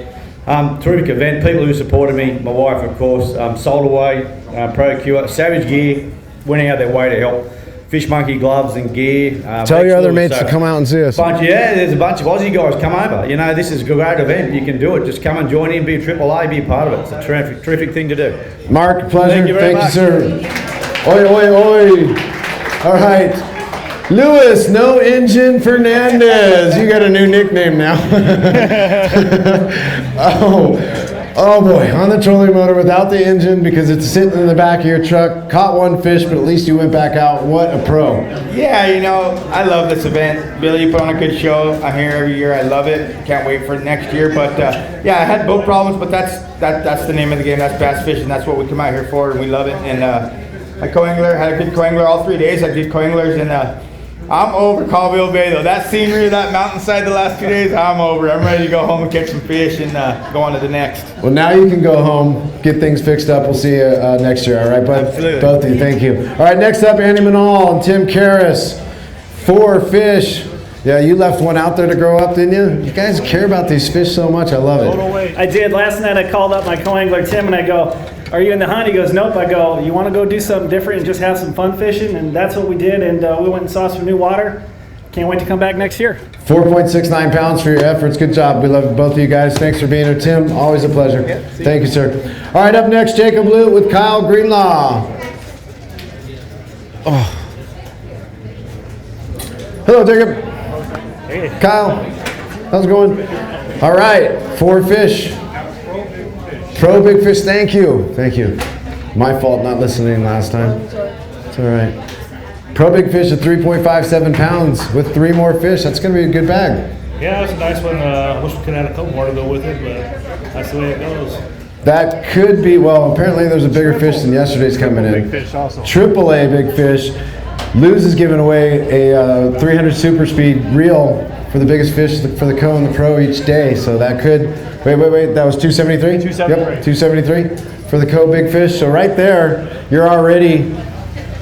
Terrific event. People who supported me. My wife, of course, Sold Away, Procure, Savage Gear, went out their way to help. Fish Monkey gloves and gear. Tell your other mates to come out and see us. There's a bunch of Aussie guys come over. This is a great event. You can do it. Just come and join in, be a AAA, be a part of it. It's a terrific thing to do. Mark, pleasure. Thank you very much. sir. Oi, oi, oi. All right. Luis, No Engine Fernandez. You got a new nickname now. Oh boy, on the trolling motor without the engine because it's sitting in the back of your truck. Caught 1 fish, but at least you went back out. What a pro. Yeah, I love this event. Billy, you put on a good show. I'm here every year. I love it. Can't wait for next year. But I had boat problems, but that's the name of the game. That's bass fishing. That's what we come out here for, and we love it. And my co-angler had a good co-angler all 3 days. I did co-anglers, and I'm over Colville Bay though. That scenery, that mountainside the last 2 days, I'm over. I'm ready to go home and catch some fish and go on to the next. Well, now you can go home, get things fixed up. We'll see you next year, all right, bud? Absolutely. Both of you, thank you. All right, next up, Andy Manal and Tim Karras. 4 fish. Yeah, you left one out there to grow up, didn't you? You guys care about these fish so much. I love it. I did. Last night I called up my co-angler Tim and I go, "Are you in the hunt?" He goes, "Nope." I go, "You want to go do something different and just have some fun fishing?" And that's what we did, and we went and saw some new water. Can't wait to come back next year. 4.69 pounds for your efforts. Good job. We love both of you guys. Thanks for being here. Tim, always a pleasure. Thank you, sir. All right, up next, Jacob Lute with Kyle Greenlaw. Oh. Hello, Jacob. Kyle, how's it going? All right, 4 fish. Pro Big Fish, thank you. Thank you. My fault not listening last time. It's all right. Pro Big Fish at 3.57 pounds with 3 more fish. That's going to be a good bag. Yeah, it's a nice one. Wish we could have had a couple more to go with it, but that's the way it goes. That could be, well, apparently there's a bigger fish than yesterday's coming in. Big fish also. AAA Big Fish. Luz is giving away a 300 Super Speed reel for the biggest fish for the Co and the Pro each day. So that could, wait, that was 273? 273. Yep, 273 for the Co Big Fish. So right there, you're already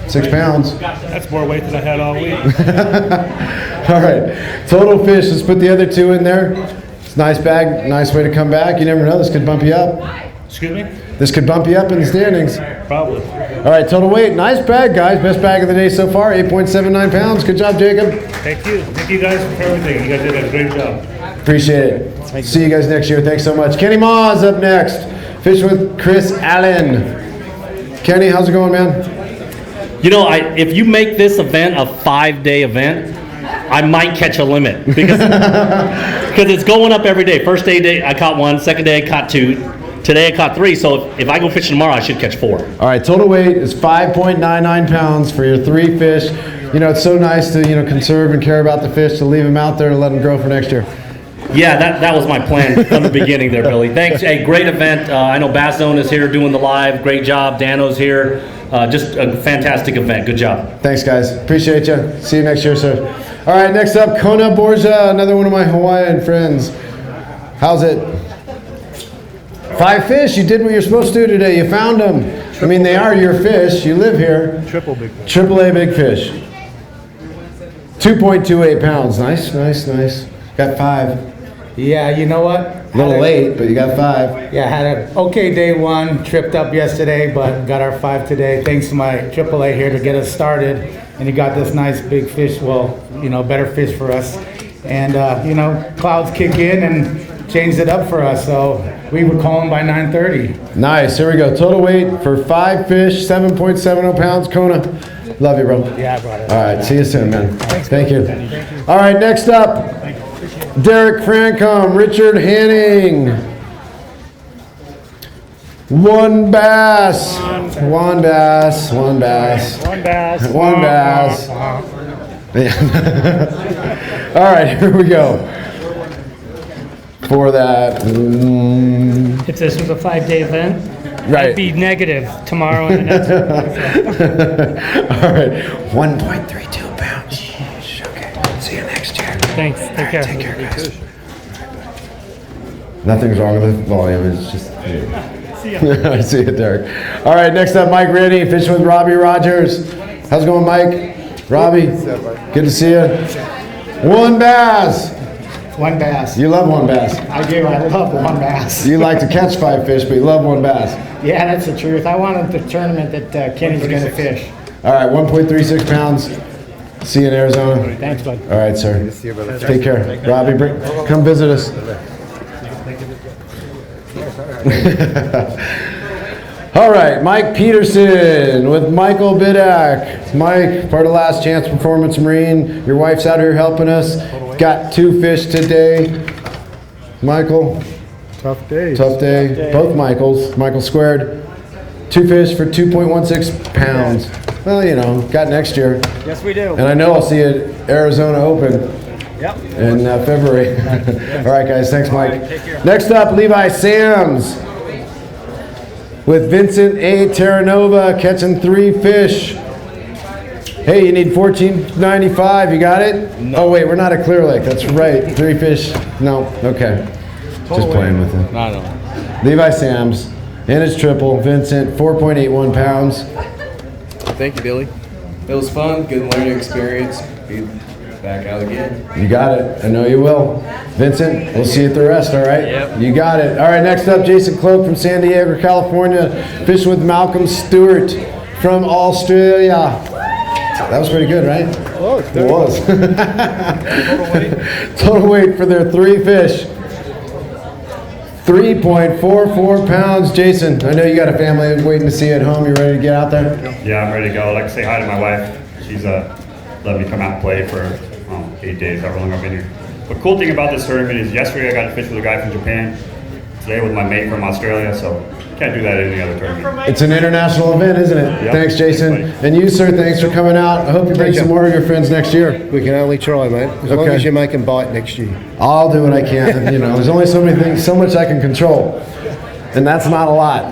6 pounds. That's more weight than I had all week. All right, total fish, let's put the other 2 in there. It's a nice bag, nice way to come back. You never know, this could bump you up. Excuse me? This could bump you up in the standings. Probably. All right, total weight, nice bag, guys. Best bag of the day so far, 8.79 pounds. Good job, Jacob. Thank you. Thank you guys for everything. You guys did a great job. Appreciate it. See you guys next year. Thanks so much. Kenny Ma's up next. Fish with Chris Allen. Kenny, how's it going, man? You know, if you make this event a 5-day event, I might catch a limit because it's going up every day. First day I caught 1, second day I caught 2. Today I caught 3, so if I go fishing tomorrow, I should catch 4. All right, total weight is 5.99 pounds for your 3 fish. You know, it's so nice to, conserve and care about the fish, to leave them out there and let them grow for next year. Yeah, that was my plan from the beginning there, Billy. Thanks. Hey, great event. I know Bass Zone is here doing the live. Great job. Dano's here. Just a fantastic event. Good job. Thanks, guys. Appreciate you. See you next year, sir. All right, next up, Kona Borja, another one of my Hawaiian friends. How's it? 5 fish. You did what you're supposed to do today. You found them. I mean, they are your fish. You live here. Triple Big Fish. AAA Big Fish. 2.28 pounds. Nice. Got 5. Yeah, you know what? A little late, but you got 5. Yeah, had an okay day 1, tripped up yesterday, but got our 5 today. Thanks to my AAA here to get us started. And he got this nice big fish, better fish for us. And, clouds kick in and changed it up for us. So we were calling by 9:30. Nice. Here we go. Total weight for 5 fish, 7.70 pounds. Kona, love you, bro. Yeah, I brought it. All right. See you soon, man. Thank you. All right. Next up, Derek Francom, Richard Hanning. WON BASS. WON BASS. WON BASS. One bass. WON BASS. All right. Here we go. For that. If this was a 5-day event, Right. I'd be negative tomorrow and the next one. All right. 1.32 pounds. Okay. See you next year. Thanks. Take care. Take care, guys. Nothing's wrong with the volume. It's just. See ya. I see it, Derek. All right. Next up, Mike Reddy, fishing with Robbie Rogers. How's it going, Mike? Robbie. Good to see you. WON BASS. WON BASS. You love WON BASS. I do. I love WON BASS. You like to catch 5 fish, but you love WON BASS. Yeah, that's the truth. I wanted the tournament that Kenny's going to fish. All right, 1.36 pounds. See you in Arizona. Thanks, bud. All right, sir. Good to see you, brother. Take care. Robbie, come visit us. All right, Mike Peterson with Michael Bidak. Mike, part of Last Chance Performance Marine. Your wife's out here helping us. Got 2 fish today. Michael. Tough day. Tough day. Both Michaels. Michael squared. 2 fish for 2.16 pounds. Well, got next year. Yes, we do. And I know I'll see you at Arizona Open in February. All right, guys. Thanks, Mike. Next up, Levi Sams with Vincent A. Terranova catching 3 fish. Hey, you need $14.95. You got it? No. Oh, wait, we're not at Clear Lake. That's right. 3 fish. No. Okay. Just playing with it. No. Levi Sams and his triple. Vincent, 4.81 pounds. Thank you, Billy. It was fun. Good learning experience. Be back out again. You got it. I know you will. Vincent, we'll see you at the rest, all right? Yep. You got it. All right, next up, Jason Cloak from San Diego, California. Fishing with Malcolm Stewart from Australia. That was pretty good, right? Oh, it was. Total weight for their 3 fish. 3.44 pounds. Jason, I know you got a family waiting to see you at home. You ready to get out there? Yeah, I'm ready to go. I'd like to say hi to my wife. She's let me come out and play for 8 days, however long I've been here. The cool thing about this tournament is yesterday I got to fish with a guy from Japan. today with my mate from Australia, so can't do that in any other tournament. It's an international event, isn't it? Yep. Thanks, Jason. And you, sir, thanks for coming out. I hope you bring some more of your friends next year. We can only try, mate. As long as you make them bite next year. I'll do what I can. You know, there's only so many things, so much I can control. And that's not a lot.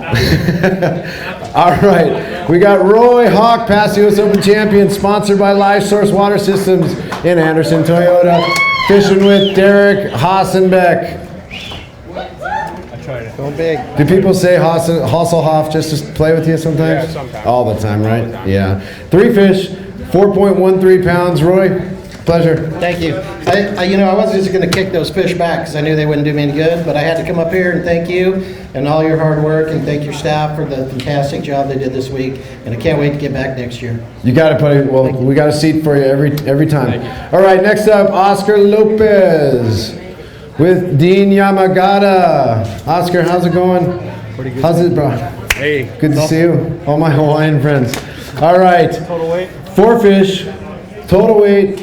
All right. We got Roy Hawk, past U.S. Open champion, sponsored by LifeSource Water Systems in Anderson, Toyota. Fishing with Derek Hassenbeck. Go big. Do people say Hasselhoff just to play with you sometimes? Yeah, sometimes. All the time, right? Yeah. 3 fish, 4.13 pounds. Roy, pleasure. Thank you. I wasn't just going to kick those fish back because I knew they wouldn't do me any good, but I had to come up here and thank you and all your hard work and thank your staff for the fantastic job they did this week. And I can't wait to get back next year. You got to put it. Well, we got a seat for you every time. All right. Next up, Oscar Lopez with Dean Yamagata. Oscar, how's it going? Pretty good. How's it, bro? Hey. Good to see you. All my Hawaiian friends. All right. Total weight? 4 fish. Total weight,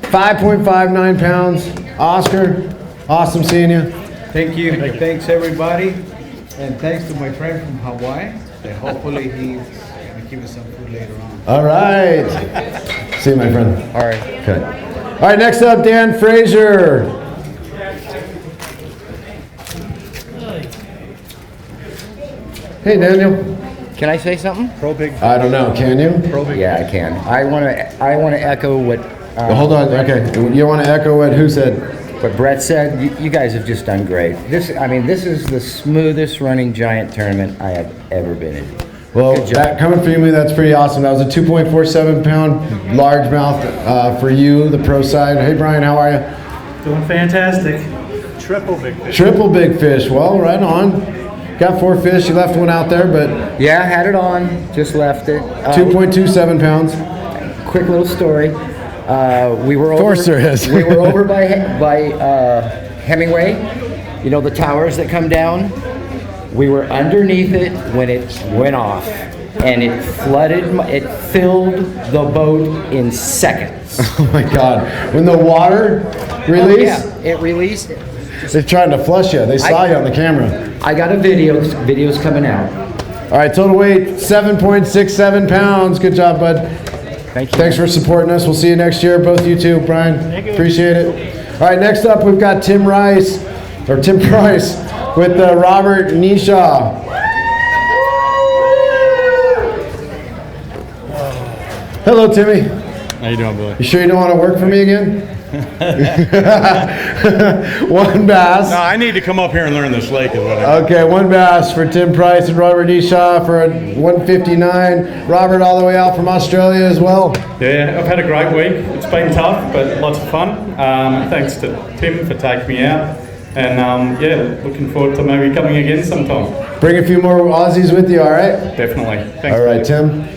5.59 pounds. Oscar, awesome seeing you. Thank you. Thanks, everybody. And thanks to my friend from Hawaii. And hopefully he's going to give us some food later on. All right. See you, my friend. All right. Okay. All right, next up, Dan Frazier. Hey, Daniel. Can I say something? Pro big. I don't know. Can you? Yeah, I can. I want to echo what. Hold on. Okay. You want to echo what who said? What Brett said. You guys have just done great. This is the smoothest running giant tournament I have ever been in. Well, that coming from you, that's pretty awesome. That was a 2.47 pound largemouth for you, the pro side. Hey, Brian, how are you? Doing fantastic. Triple big fish. Triple big fish. Well, right on. Got 4 fish. You left one out there, but yeah, I had it on. Just left it. 2.27 pounds. Quick little story. We were Of course there is. We were over by Hemingway. You know the towers that come down. We were underneath it when it went off, and it filled the boat in seconds. Oh my God! When the water released? Oh, yeah, it released. They're trying to flush you. They saw you on the camera. I got a video's coming out. All right, total weight 7.67 pounds. Good job, bud. Thank you. Thanks for supporting us. We'll see you next year. Both you two, Brian. Appreciate it. All right, next up we've got Tim Price with Robert Nisha. Hello, Timmy. How you doing, Billy? You sure you don't want to work for me again? One bass. No, I need to come up here and learn this lake is what I Okay, 1 bass for Tim Price and Robert Eshaw for a 159. Robert all the way out from Australia as well. Yeah, I've had a great week. It's been tough, but lots of fun. Thanks to Tim for taking me out. And yeah, looking forward to maybe coming again sometime. Bring a few more Aussies with you, all right? Definitely. Thanks. All right, Tim.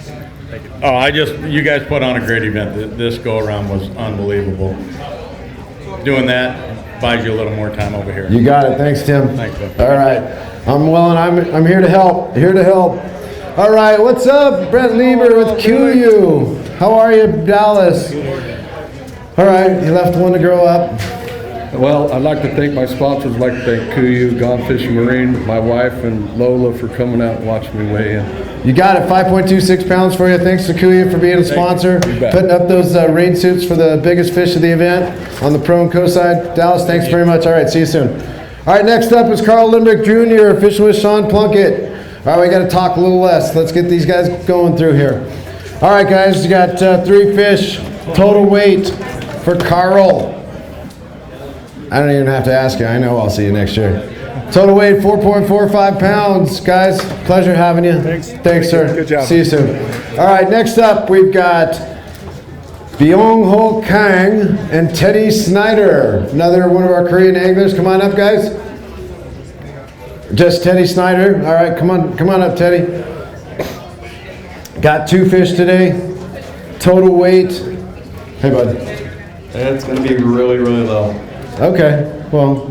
Oh, you guys put on a great event. This go around was unbelievable. Doing that buys you a little more time over here. You got it. Thanks, Tim. Thanks, bud. All right. I'm Will, and I'm here to help. Here to help. All right. What's up, Brett Lieber with QU? How are you, Dallas? All right. You left one to grow up. Well, I'd like to thank my sponsors. I'd like to thank KUU, Gone Fishing Marine, my wife, and Lola for coming out and watching me weigh in. You got it. 5.26 pounds for you. Thanks to KUU for being a sponsor. Putting up those rain suits for the biggest fish of the event on the pro and co side. Dallas, thanks very much. All right, see you soon. All right, next up is Carl Limbrick Jr., fishing with Sean Plunkett. All right, we got to talk a little less. Let's get these guys going through here. All right, guys, you got 3 fish. Total weight for Carl. I don't even have to ask you. I know I'll see you next year. Total weight 4.45 pounds. Guys, pleasure having you. Thanks, sir. Good job. See you soon. All right, next up we've got Byung Ho Kang and Teddy Snyder. Another one of our Korean anglers. Come on up, guys. Just Teddy Snyder. All right, come on up, Teddy. Got 2 fish today. Total weight. Hey, bud. It's going to be really, really low. Okay, well,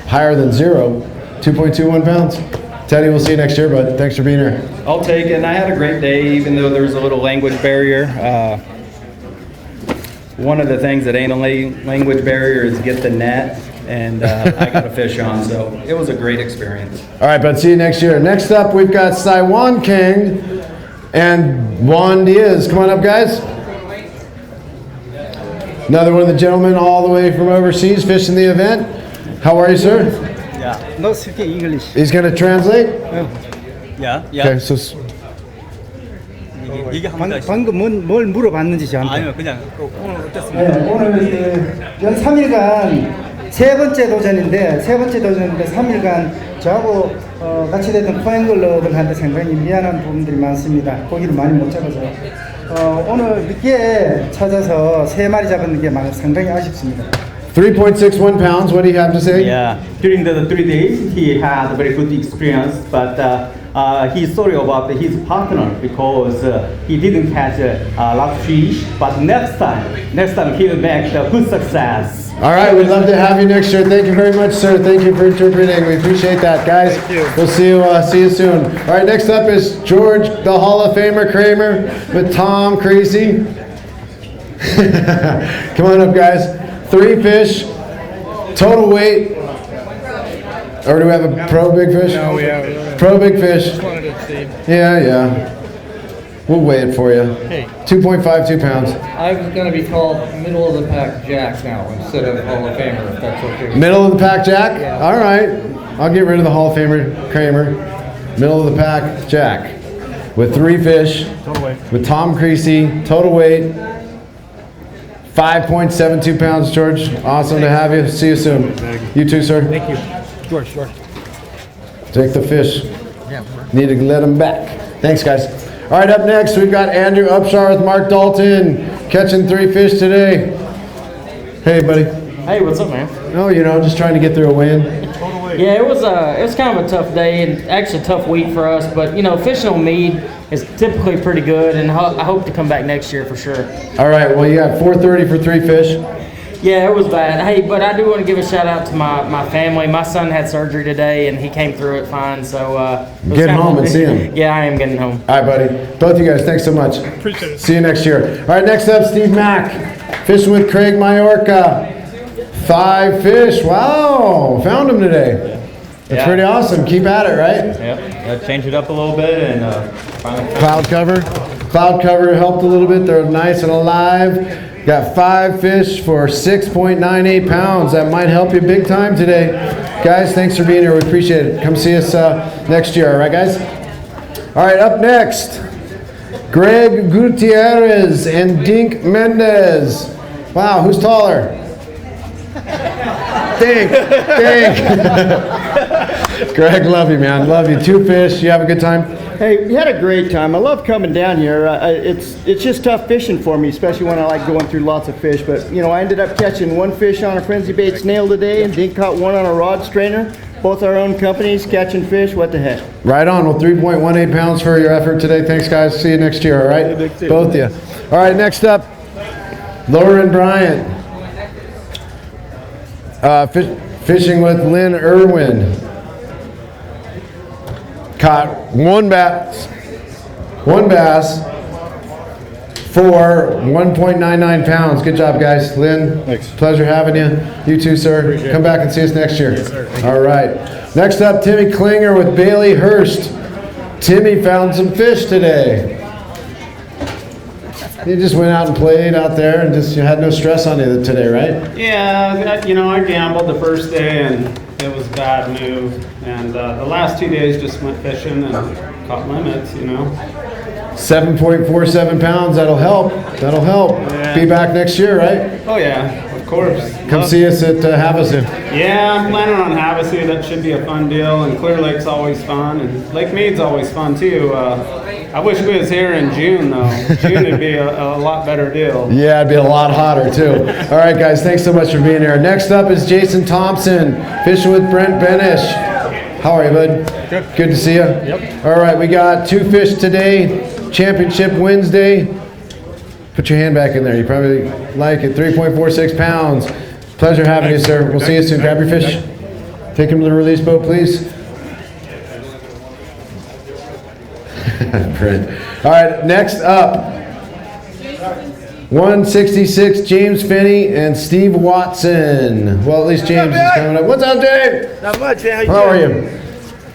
higher than 0, 2.21 pounds. Teddy, we'll see you next year, bud. Thanks for being here. I'll take it, and I had a great day, even though there was a little language barrier. One of the things that ain't a language barrier is get the net and I got a fish on, so it was a great experience. All right, bud. See you next year. Next up, we've got Saiwan King and Juan Diaz. Come on up, guys. Another one of the gentlemen all the way from overseas fishing the event. How are you, sir? Yeah. No speak English. He's going to translate? Yeah. Okay, so 방금 뭘 물어봤는지 저한테. 아니요, 그냥 오늘 네, 어땠습니까? 오늘 연 3일간 세 번째 도전인데 3일간 저하고 같이 됐던 포앵글러들한테 상당히 미안한 부분들이 많습니다. 고기를 많이 못 잡아서 오늘 늦게 찾아서 3마리 잡은 게 상당히 아쉽습니다. 3.61 pounds. What do you have to say? Yeah, during the 3 days, he had a very good experience, but he's sorry about his partner because he didn't catch a lot of fish. But next time he'll make the good success. All right, we'd love to have you next year. Thank you very much, sir. Thank you for interpreting. We appreciate that, guys. We'll see you soon. All right, next up is George, the Hall of Famer Kramer, with Tom Creasy. Come on up, guys. 3 fish, total weight. Or do we have a pro big fish? No, we have. Pro big fish. Just wanted to see. Yeah. We'll weigh it for you. Hey. 2.52 pounds. I'm going to be called middle of the pack Jack now instead of Hall of Famer, if that's okay. Middle of the pack Jack? Yeah. All right. I'll get rid of the Hall of Famer Kramer. Middle of the pack Jack. With 3 fish. Total weight. With Tom Creasy. Total weight 5.72 pounds, George. Awesome to have you. See you soon. You too, sir. Thank you. George. Take the fish. Yeah. Need to let them back. Thanks, guys. All right, up next, we've got Andrew Upshar with Mark Dalton catching 3 fish today. Hey, buddy. Hey, what's up, man? Oh, just trying to get through a win. Yeah, it was kind of a tough day and actually a tough week for us. But fishing on mead is typically pretty good, and I hope to come back next year for sure. All right, well, you got 430 for 3 fish. Yeah, it was bad. Hey, but I do want to give a shout out to my family. My son had surgery today, and he came through it fine. So Get home and see him. Yeah, I am getting home. All right, buddy. Both of you guys, thanks so much. Appreciate it. See you next year. All right, next up, Steve Mack, fishing with Craig Majorca. 5 fish. Wow, found them today. That's pretty awesome. Keep at it, right? Yep. Change it up a little bit and finally. Cloud cover helped a little bit. They're nice and alive. Got 5 fish for 6.98 pounds. That might help you big time today. Guys, thanks for being here. We appreciate it. Come see us next year. All right, guys? All right, up next, Greg Gutierrez and Dink Mendez. Wow, who's taller? Dink. Greg, love you, man. Love you. 2 fish. You have a good time? Hey, we had a great time. I love coming down here. It's just tough fishing for me, especially when I like going through lots of fish. But, I ended up catching 1 fish on a frenzy bait snail today, and Dink caught 1 on a rod strainer. Both our own companies catching fish. What the heck? Right on. Well, 3.18 pounds for your effort today. Thanks, guys. See you next year, all right? Both of you. All right, next up, Lauren Bryant. Fishing with Lynn Irwin. Caught 1 bass for 1.99 pounds. Good job, guys. Lynn, thanks. Pleasure having you. You too, sir. Appreciate Come back and see us next year. Yes, sir. All right. Next up, Timmy Klinger with Bailey Hurst. Timmy found some fish today. You just went out and played out there and you had no stress on you today, right? Yeah, I gambled the first day and it was a bad move. And the last 2 days just went fishing and caught limits, 7.47 pounds, that'll help. Yeah. Be back next year, right? Oh yeah, of course. Come see us at Havasu. Yeah, I'm planning on Havasu. That should be a fun deal. And Clear Lake's always fun. And Lake Mead's always fun too. I wish we was here in June though. June would be a lot better deal. Yeah, it'd be a lot hotter too. All right, guys, thanks so much for being here. Next up is Jason Thompson, fishing with Brent Benish. How are you, bud? Good to see you. Yep. All right, we got 2 fish today. Championship Wednesday. Put your hand back in there. You probably like it. 3.46 pounds. Pleasure having you, sir. We'll see you soon. Grab your fish. Take him to the release boat, please. Brent. All right, next up. 166, James Finney and Steve Watson. Well, at least James is coming up. What's up, Dave? Not much, man. How are you?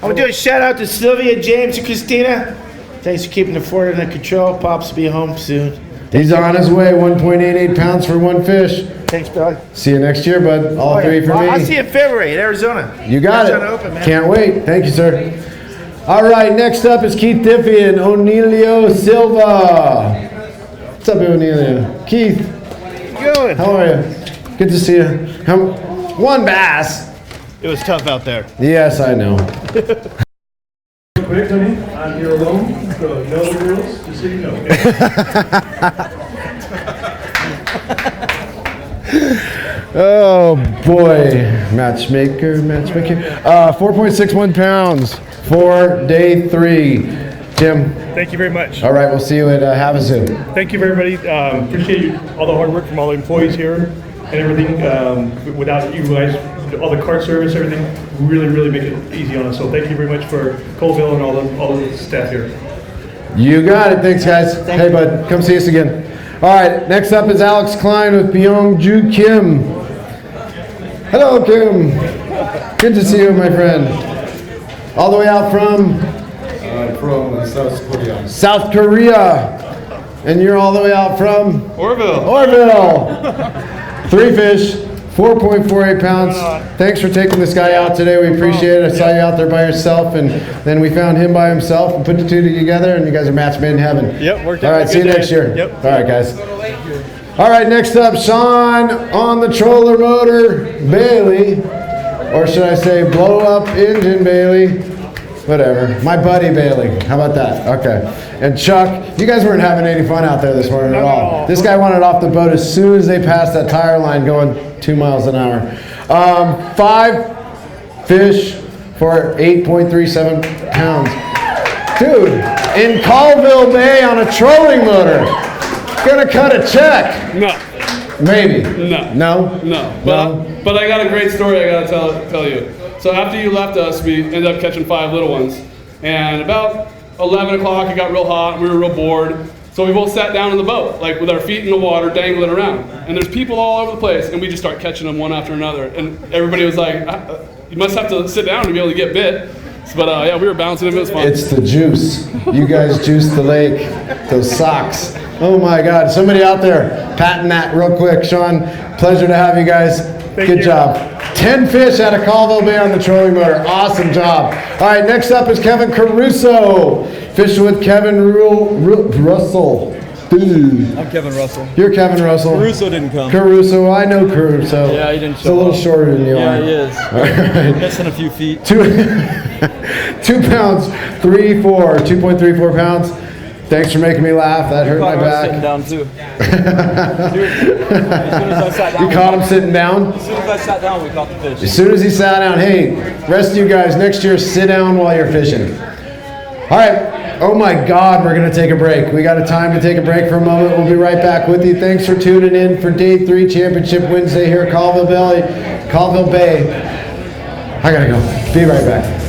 I want to do a shout out to Sylvia, James, and Christina. Thanks for keeping the fort under control. Pops will be home soon. He's on his way, 1.88 pounds for one fish. Thanks, Billy. See you next year, bud. All three for me. I'll see you in February in Arizona. You got Arizona it. Open, man. Can't wait. Thank you, sir. All right, next up is Keith Diffie and Onelio Silva. What's up, Onelio? Keith. Good. How are you? Good to see you. One bass. It was tough out there. Yes, I know. Quick, honey, I'm here alone, so know the rules, just so you know. Oh boy, matchmaker. 4.61 pounds for day 3. Jim. Thank you very much. All right, we'll see you at Havasu. Thank you, everybody. Appreciate all the hard work from all the employees here and everything. Without you guys, all the cart service, everything, really make it easy on us. So thank you very much for Colville and all the staff here. You got it. Thanks, guys. Hey, bud, come see us again. All right, next up is Alex Klein with Byung-Ju Kim. Hello, Kim. Good to see you, my friend. All the way out from? From South Korea. South Korea. And you're all the way out from? Orville. 3 fish, 4.48 pounds. Thanks for taking this guy out today. We appreciate it. I saw you out there by yourself, and then we found him by himself and put the two together, and you guys are match made in heaven. Yep, worked out. All right, see you next year. Yep. All right, guys. All right, next up, Sean on the troller motor, Bailey. Or should I say blow up engine Bailey? Whatever. My buddy Bailey. How about that? Okay. And Chuck, you guys weren't having any fun out there this morning at all. This guy wanted off the boat as soon as they passed that tire line going 2 miles an hour. 5 fish for 8.37 pounds. Dude, in Colville Bay on a trolling motor. Gonna cut a check. No. Maybe. No. No? But I got a great story I gotta tell you. So after you left us, we ended up catching 5 little ones. And about 11 o'clock, it got real hot, and we were real bored. So we both sat down in the boat, like with our feet in the water, dangling around. And there's people all over the place, and we just start catching them one after another. And everybody was like, you must have to sit down to be able to get bit. But yeah, we were bouncing them, it was fun. It's the juice. You guys juiced the lake. Those socks. Oh my God. Somebody out there, patent that real quick. Sean, pleasure to have you guys. Good job. 10 fish out of Colville Bay on the trolling motor. Awesome job. All right, next up is Kevin Caruso. Fishing with Kevin Russell. I'm Kevin Russell. You're Kevin Russell. Caruso didn't come. Caruso, I know Caruso. Yeah, he didn't show up. He's a little shorter than you are. Yeah, he is. All right. Missing a few feet. 2 pounds, 2.34 pounds. Thanks for making me laugh. That hurt my back. Sitting down too. You caught him sitting down? As soon as I sat down, we caught the fish. As soon as he sat down, hey, rest of you guys, next year, sit down while you're fishing. All right. Oh my God, we're going to take a break. We got a time to take a break for a moment. We'll be right back with you. Thanks for tuning in for Day 3 Championship Wednesday here at Colville Bay. I got to go. Be right back.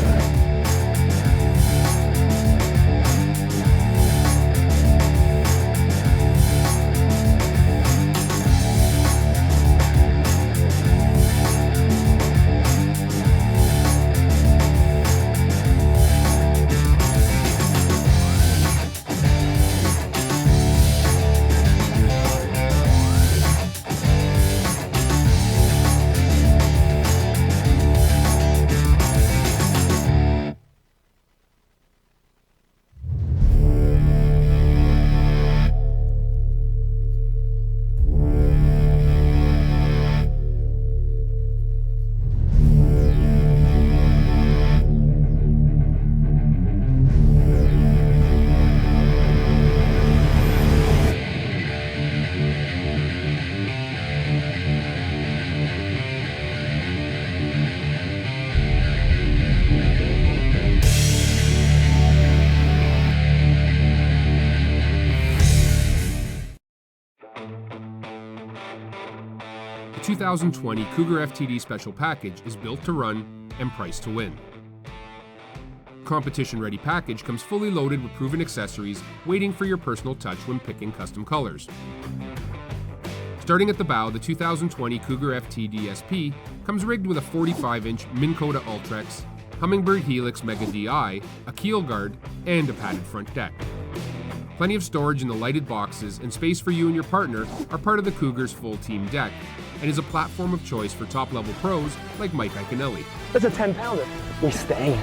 The 2020 Cougar FTD Special Package is built to run and priced to win. Competition-ready package comes fully loaded with proven accessories waiting for your personal touch when picking custom colors. Starting at the bow, the 2020 Cougar FT DSP comes rigged with a 45-inch Minn Kota Ultrex, Humminbird Helix Mega DI, a keel guard, and a padded front deck. Plenty of storage in the lighted boxes and space for you and your partner are part of the Cougar's full team deck and is a platform of choice for top-level pros like Mike Iaconelli. That's a 10-pounder. We stay.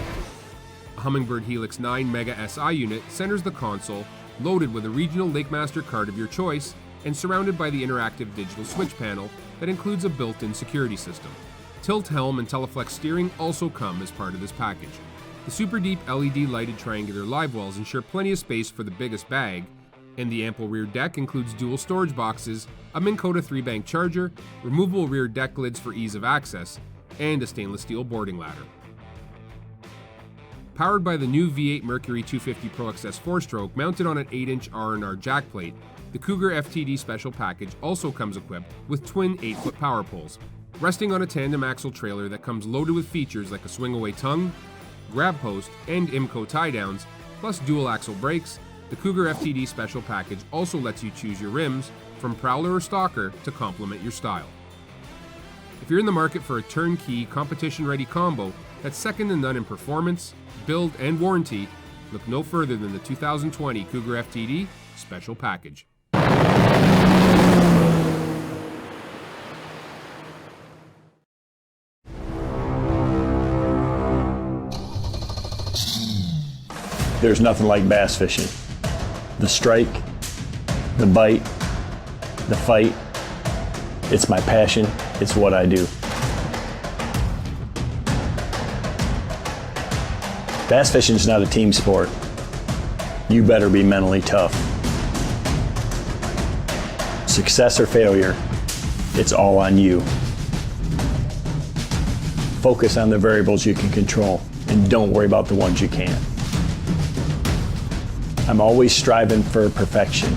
A Humminbird Helix 9 Mega SI unit centers the console, loaded with a regional Lakemaster card of your choice and surrounded by the interactive digital switch panel that includes a built-in security system. Tilt helm and Teleflex steering also come as part of this package. The super deep LED lighted triangular live wells ensure plenty of space for the biggest bag, and the ample rear deck includes dual storage boxes, a Minn Kota 3-bank charger, removable rear deck lids for ease of access, and a stainless steel boarding ladder. Powered by the new V8 Mercury 250 Pro XS 4-stroke mounted on an 8-inch R&R jack plate, the Cougar FTD Special Package also comes equipped with twin 8-foot power poles, resting on a tandem axle trailer that comes loaded with features like a swing-away tongue, grab post, and IMCO tie-downs, plus dual axle brakes. The Cougar FTD Special Package also lets you choose your rims from Prowler or Stalker to complement your style. If you're in the market for a turnkey, competition-ready combo that's second to none in performance, build, and warranty, look no further than the 2020 Cougar FTD Special Package. There's nothing like bass fishing. The strike, the bite, the fight. It's my passion. It's what I do. Bass fishing is not a team sport. You better be mentally tough. Success or failure, it's all on you. Focus on the variables you can control and don't worry about the ones you can't. I'm always striving for perfection.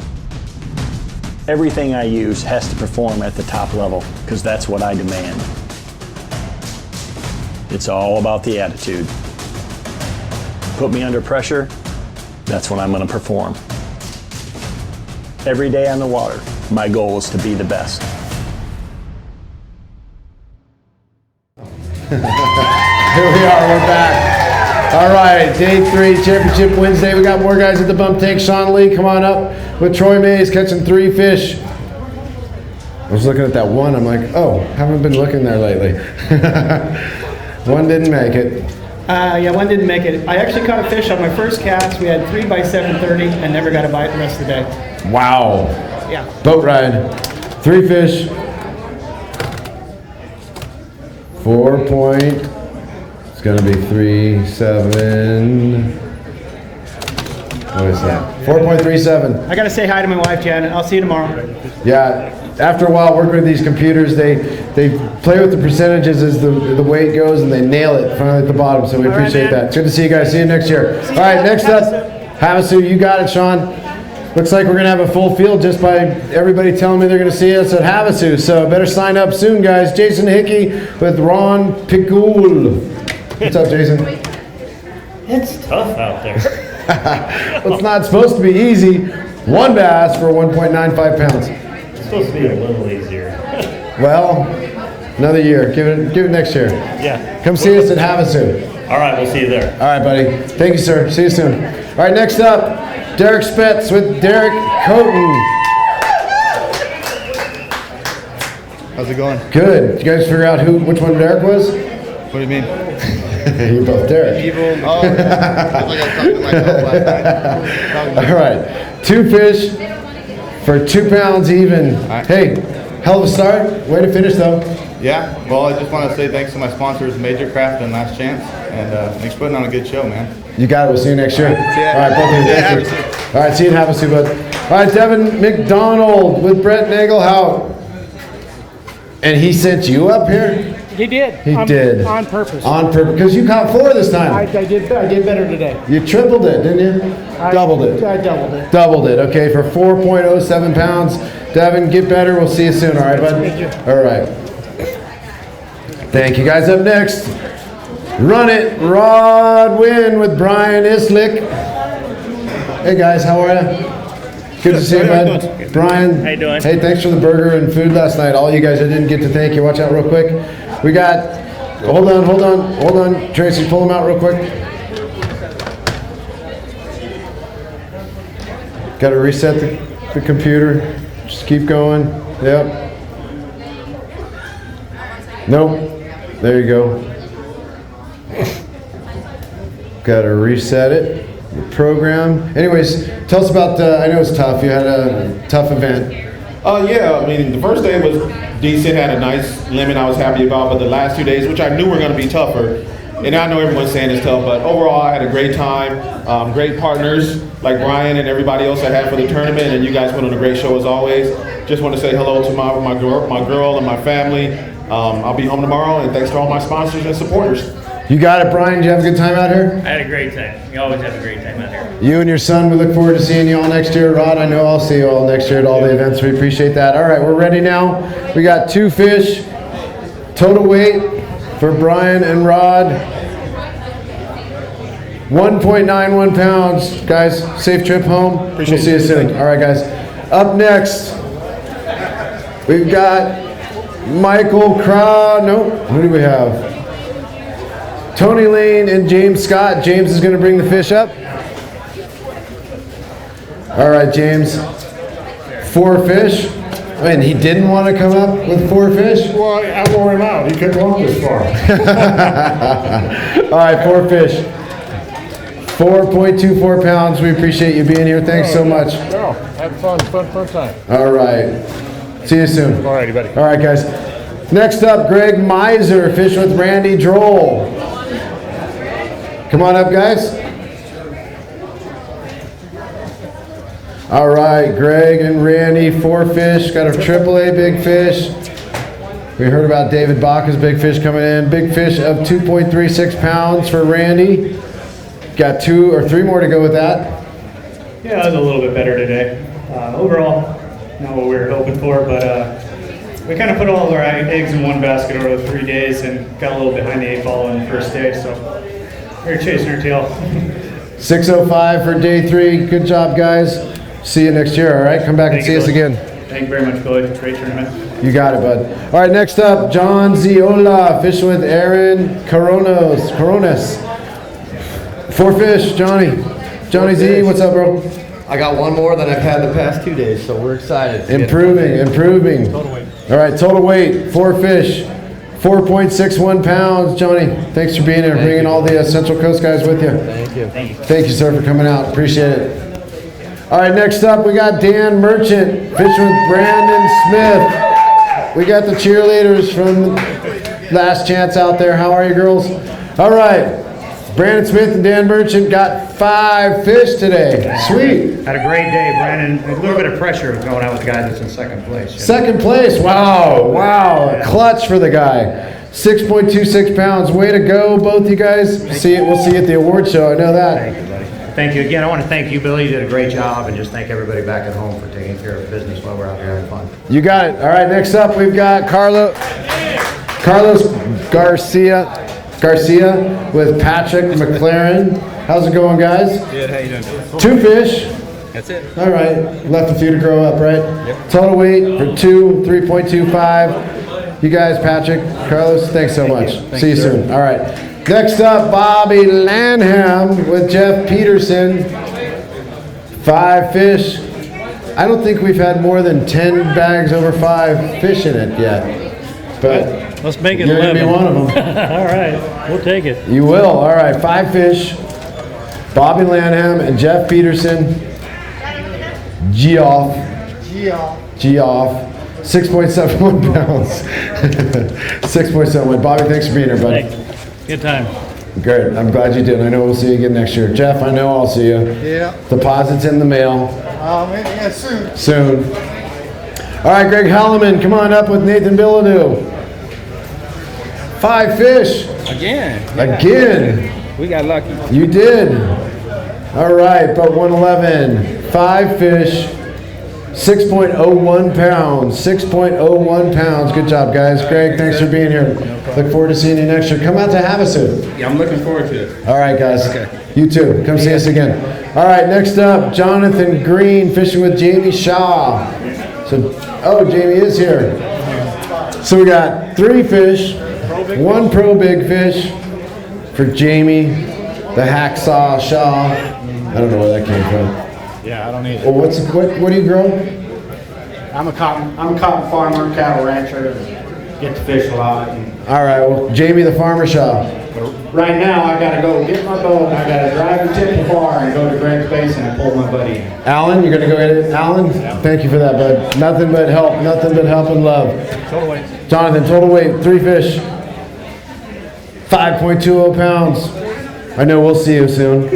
Everything I use has to perform at the top level because that's what I demand. It's all about the attitude. Put me under pressure, that's when I'm going to perform. Every day on the water, my goal is to be the best. Here we are, we're back. All right, day 3, Championship Wednesday. We got more guys at the bump tank. Sean Lee, come on up with Troy Mays catching 3 fish. I was looking at that one. I'm like, oh, haven't been looking there lately. One didn't make it. Yeah, one didn't make it. I actually caught a fish on my first cast. We had 3 by 7:30 and never got a bite the rest of the day. Wow. Yeah. Boat ride. 3 fish. 4 point. It's gonna be 3, 7. What is that? 4.37. I gotta say hi to my wife, Janet. I'll see you tomorrow. Yeah. After a while, working with these computers, they play with the percentages as the weight goes, and they nail it finally at the bottom. So we appreciate that. It's good to see you guys. See you next year. All right, next up, Havasu. You got it, Sean. Looks like we're going to have a full field just by everybody telling me they're going to see us at Havasu. So better sign up soon, guys. Jason Hickey with Ron Pickul. What's up, Jason? It's tough out there. Well, it's not supposed to be easy. 1 bass for 1.95 pounds. It's supposed to be a little easier. Well, another year. Give it next year. Yeah. Come see us at Havasu. All right, we'll see you there. All right, buddy. Thank you, sir. See you soon. All right, next up, Derek Spetz with Derek Coton. How's it going? Good. Did you guys figure out which one Derek was? What do you mean? You're both Derek. Evil. Oh, yeah. I feel like I was talking to myself last night. All right. 2 fish for 2 pounds even. Hey, hell of a start. Way to finish, though. Yeah. Well, I just want to say thanks to my sponsors, Major Craft and Last Chance. And thanks for putting on a good show, man. You got it. We'll see you next year. All right, see ya. All right, both of you. Thank you. All right, see you in Havasu, bud. All right, Devin McDonald with Brett Nagelhout. And he sent you up here? He did. He did. On purpose. On purpose. Because you caught 4 this time. I did better today. You tripled it, didn't you? Doubled it. I doubled it. Doubled it. Okay, for 4.07 pounds. Devin, get better. We'll see you soon. All right, bud? All right. Thank you, guys. Up next, Run It, Rod Win with Brian Islick. Hey, guys. How are you? Good to see you, bud. Brian. How you doing? Hey, thanks for the burger and food last night. All you guys I didn't get to thank you. Watch out real quick. We got, hold on. Tracy, pull them out real quick. Got to reset the computer. Just keep going. Yep. Nope. There you go. Got to reset it. The program. Anyways, tell us about, I know it's tough. You had a tough event. Yeah, I mean, the first day was decent, had a nice limit I was happy about, but the last 2 days, which I knew were going to be tougher, and I know everyone's saying it's tough, but overall I had a great time, great partners like Brian and everybody else I had for the tournament, and you guys put on a great show as always. Just want to say hello to my girl and my family. I'll be home tomorrow, and thanks to all my sponsors and supporters. You got it, Brian. Did you have a good time out here? I had a great time. We always have a great time out here. You and your son, we look forward to seeing you all next year. Rod, I know I'll see you all next year at all the events. We appreciate that. All right, we're ready now. We got 2 fish. Total weight for Brian and Rod, 1.91 pounds. Guys, safe trip home. We'll see you soon. All right, guys. Up next, we've got Michael Crow. No, who do we have? Tony Lane and James Scott. James is going to bring the fish up. All right, James. 4 fish. I mean, he didn't want to come up with 4 fish? Well, I wore him out. He couldn't walk this far. All right, 4 fish. 4.24 pounds. We appreciate you being here. Thanks so much. No, have fun time. All right. See you soon. All righty, buddy. All right, guys. Next up, Greg Miser, fish with Randy Droll. Come on up, guys. All right, Greg and Randy, 4 fish. Got a AAA big fish. We heard about David Baca's big fish coming in. Big fish of 2.36 pounds for Randy. Got 2 or 3 more to go with that. Yeah, it was a little bit better today. Overall, not what we were hoping for, but we kind of put all of our eggs in one basket over the 3 days and got a little behind the 8 ball on the first day, so we're chasing our tail. 6:05 for day 3. Good job, guys. See you next year, all right? Come back and see us again. Thank you very much, Billy. Great tournament. You got it, bud. All right, next up, John Ziola, fishing with Aaron Coronas. 4 fish, Johnny. Johnny Z, what's up, bro? I got 1 more than I've had the past 2 days, so we're excited. Improving. All right, total weight, 4 fish, 4.61 pounds. Johnny, thanks for being here, bringing all the Central Coast guys with you. Thank you. Thank you, sir, for coming out. Appreciate it. All right, next up, we got Dan Merchant, fishing with Brandon Smith. We got the cheerleaders from Last Chance out there. How are you, girls? All right. Brandon Smith and Dan Merchant got 5 fish today. Sweet. Had a great day, Brandon. A little bit of pressure going out with the guy that's in second place. Second place. Wow. Clutch for the guy. 6.26 pounds. Way to go, both you guys. We'll see you at the award show. I know that. Thank you, buddy. Thank you again. I want to thank you, Billy. You did a great job, and just thank everybody back at home for taking care of business while we're out here having fun. You got it. All right, next up we've got Carlos Garcia with Patrick McLaren. How's it going, guys? Good, how you doing? 2 fish. That's it. All right, left a few to grow up, right? Yep. Total weight for 2, 3.25. You guys, Patrick, Carlos, thanks so much. See you soon. All right. Next up, Bobby Lanham with Jeff Peterson. 5 fish. I don't think we've had more than 10 bags over 5 fish in it yet. But let's make it you're 11. Gonna be one of them. All right, we'll take it. You will. All right, 5 fish. Bobby Lanham and Jeff Peterson. Geoff. 6.71 pounds. 6.71. Bobby, thanks for being here, buddy. Good time. Great. I'm glad you did. I know we'll see you again next year. Jeff, I know I'll see you. Yeah. Deposits in the mail. Yeah, soon. Soon. All right, Greg Holloman, come on up with Nathan Bilodeau. 5 fish. Again. We got lucky. You did. All right, but 111. 5 fish. 6.01 pounds. 6.01 pounds. Good job, guys. Greg, thanks for being here. Look forward to seeing you next year. Come out to Havasu. Yeah, I'm looking forward to it. All right, guys. Okay. You too. Come see us again. All right, next up, Jonathan Green fishing with Jamie Shaw. So, Jamie is here. So we got 3 fish, 1 pro big fish for Jamie, the hacksaw Shaw. I don't know where that came from. Yeah, I don't either. Well, what do you grow? I'm a cotton farmer, cattle rancher, get to fish a lot. All right, well, Jamie the farmer Shaw. Right now, I gotta go get my boat, I gotta drive to Tip Bar and go to Greg's Basin and pull my buddy in. Alan, you're gonna go get it? Alan? Thank you for that, bud. Nothing but help and love. Total weight. Jonathan, total weight, 3 fish, 5.20 pounds. I know we'll see you soon.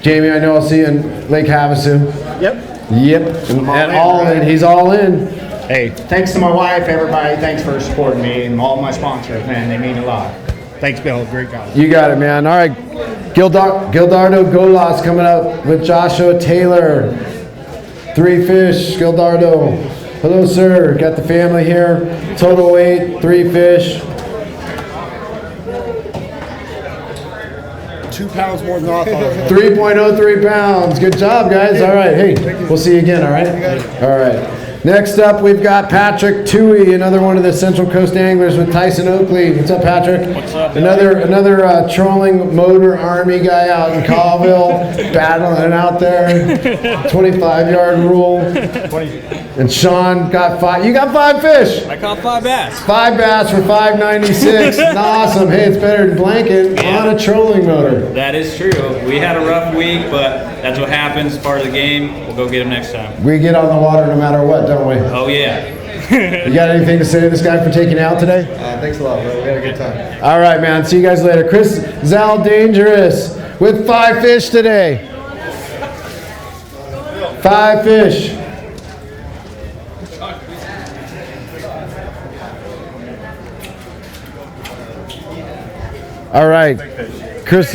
Jamie, I know I'll see you in Lake Havasu. Yep. And all in. He's all in. Hey, thanks to my wife, everybody, thanks for supporting me, and all my sponsors, man, they mean a lot. Thanks, Bill, great job. You got it, man. All right, Gildardo Golas coming up with Joshua Taylor. 3 fish, Gildardo. Hello, sir. Got the family here. Total weight, 3 fish. 2 pounds more than I thought. 3.03 pounds. Good job, guys. All right. Hey, we'll see you again, all right? All right. Next up, we've got Patrick Toohey, another one of the Central Coast anglers with Tyson Oakley. What's up, Patrick? What's up? Another trolling motor army guy out in Colville, battling out there. 25-yard rule. And Sean got 5. You got 5 fish. I caught 5 bass. 5 bass for $5.96. Awesome. Hey, it's better than blanket on a trolling motor. That is true. We had a rough week, but that's what happens. Part of the game. We'll go get him next time. We get on the water no matter what, don't we? Oh yeah. You got anything to say to this guy for taking out today? Thanks a lot, bro. We had a good time. All right, man. See you guys later. Chris Zal Dangerous with 5 fish today. 5 fish. All right. Chris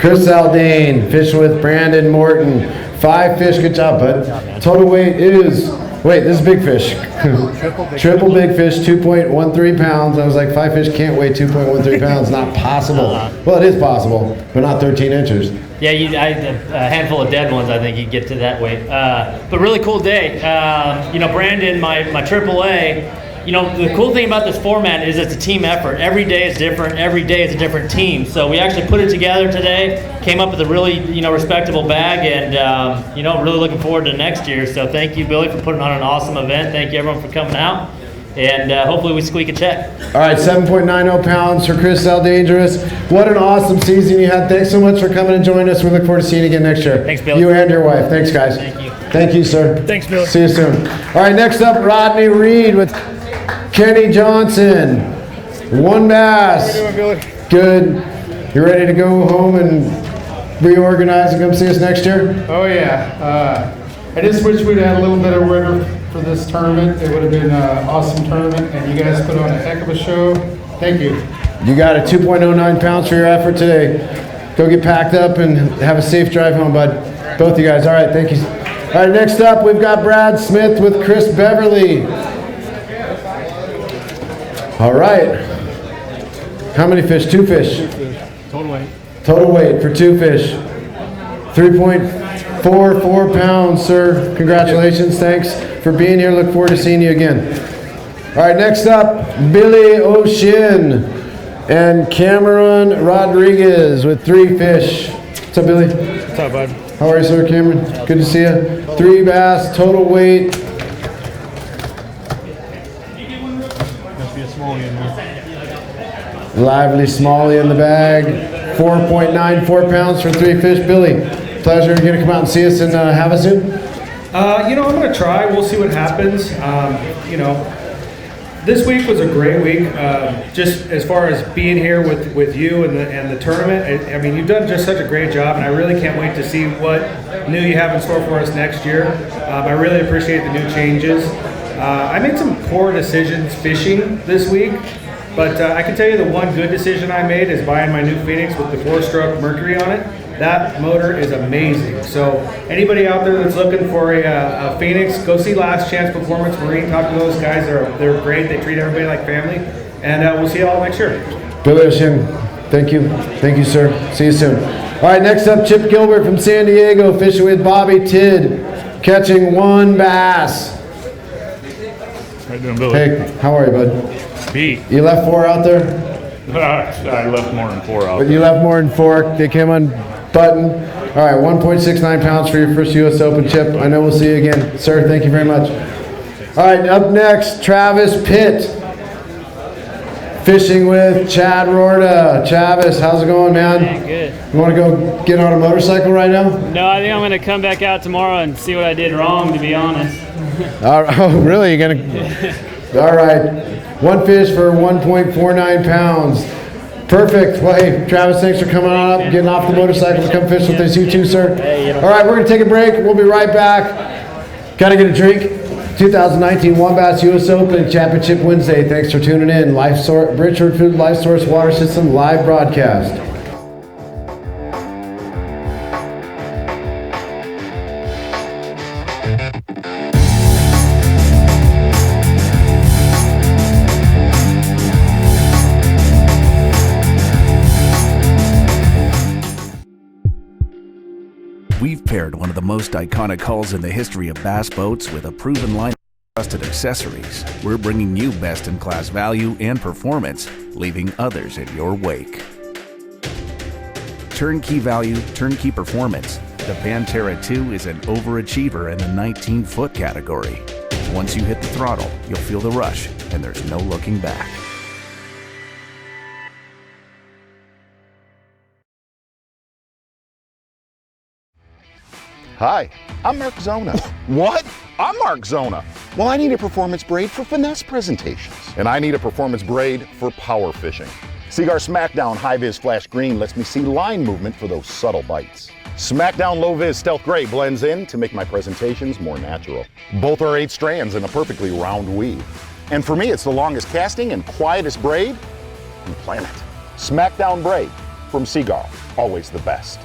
Zaldane fishing with Brandon Morton. 5 fish. Good job, bud. Total weight is, wait, this is big fish. Triple big fish, 2.13 pounds. I was like, 5 fish can't weigh 2.13 pounds. Not possible. Well, it is possible, but not 13 inches. Yeah, a handful of dead ones, I think you get to that weight. But really cool day. Brandon, my AAA, the cool thing about this format is it's a team effort. Every day is different. Every day is a different team. So we actually put it together today, came up with a really, respectable bag, and, really looking forward to next year. So thank you, Billy, for putting on an awesome event. Thank you, everyone, for coming out. And hopefully we squeak a check. All right, 7.90 pounds for Chris Zal Dangerous. What an awesome season you had. Thanks so much for coming and joining us. We look forward to seeing you again next year. Thanks, Billy. You and your wife. Thanks, guys. Thank you. Thank you, sir. Thanks, Billy. See you soon. All right, next up, Rodney Reed with Kenny Johnson. WON Bass. How you doing, Billy? Good. You ready to go home and reorganize and come see us next year? Oh yeah. I just wish we'd had a little bit of weather for this tournament. It would have been an awesome tournament, and you guys put on a heck of a show. Thank you. You got it. 2.09 pounds for your effort today. Go get packed up and have a safe drive home, bud. Both of you guys. All right, thank you. All right, next up, we've got Brad Smith with Chris Beverly. All right. How many fish? 2 fish. Total weight. Total weight for 2 fish. 3.44 pounds, sir. Congratulations. Thanks for being here. Look forward to seeing you again. All right, next up, Billy O'Shin and Cameron Rodriguez with 3 fish. What's up, Billy? What's up, bud? How are you, sir, Cameron? Good to see you. 3 bass, total weight. Must be a small one. Lively Smalley in the bag. 4.94 pounds for 3 fish. Billy, pleasure. You're going to come out and see us in Havasu? I'm going to try. We'll see what happens. This week was a great week. Just as far as being here with you and the tournament. I mean, you've done just such a great job, and I really can't wait to see what new you have in store for us next year. I really appreciate the new changes. I made some poor decisions fishing this week, but I can tell you the one good decision I made is buying my new Phoenix with the 4-stroke Mercury on it. That motor is amazing. So anybody out there that's looking for a Phoenix, go see Last Chance Performance Marine. Talk to those guys. They're great. They treat everybody like family. And we'll see you all next year. Billy O'Shin, thank you. Thank you, sir. See you soon. All right, next up, Chip Gilbert from San Diego, fishing with Bobby Tidd, catching 1 bass. How you doing, Billy? Hey, how are you, bud? Beat. You left 4 out there? I left more than 4 out. But you left more than 4. They came unbuttoned. All right, 1.69 pounds for your first U.S. Open, Chip. I know we'll see you again. Sir, thank you very much. All right, up next, Travis Pitt, fishing with Chad Rorda. Travis, how's it going, man? Good. You want to go get on a motorcycle right now? No, I think I'm going to come back out tomorrow and see what I did wrong, to be honest. Oh, really? You're going to? All right. 1 fish for 1.49 pounds. Perfect. Well, hey, Travis, thanks for coming on up, getting off the motorcycle to come fish with us. You too, sir. All right, we're going to take a break. We'll be right back. Got to get a drink. 2019 WON BASS U.S. Open Championship Wednesday. Thanks for tuning in. Bridgford Foods LifeSource Water System live broadcast. We've paired one of the most iconic hulls in the history of bass boats with a proven line of trusted accessories. We're bringing you best-in-class value and performance, leaving others in your wake. Turnkey value, turnkey performance. The Pantera 2 is an overachiever in the 19-foot category. Once you hit the throttle, you'll feel the rush, and there's no looking back. Hi, I'm Mark Zona. What? I'm Mark Zona. Well, I need a performance braid for finesse presentations. And I need a performance braid for power fishing. Seaguar Smackdown High-Vis Flash Green lets me see line movement for those subtle bites. Smackdown Low-Vis Stealth Gray blends in to make my presentations more natural. Both are 8 strands in a perfectly round weave. And for me, it's the longest casting and quietest braid on the planet. Smackdown Braid from Seaguar, always the best.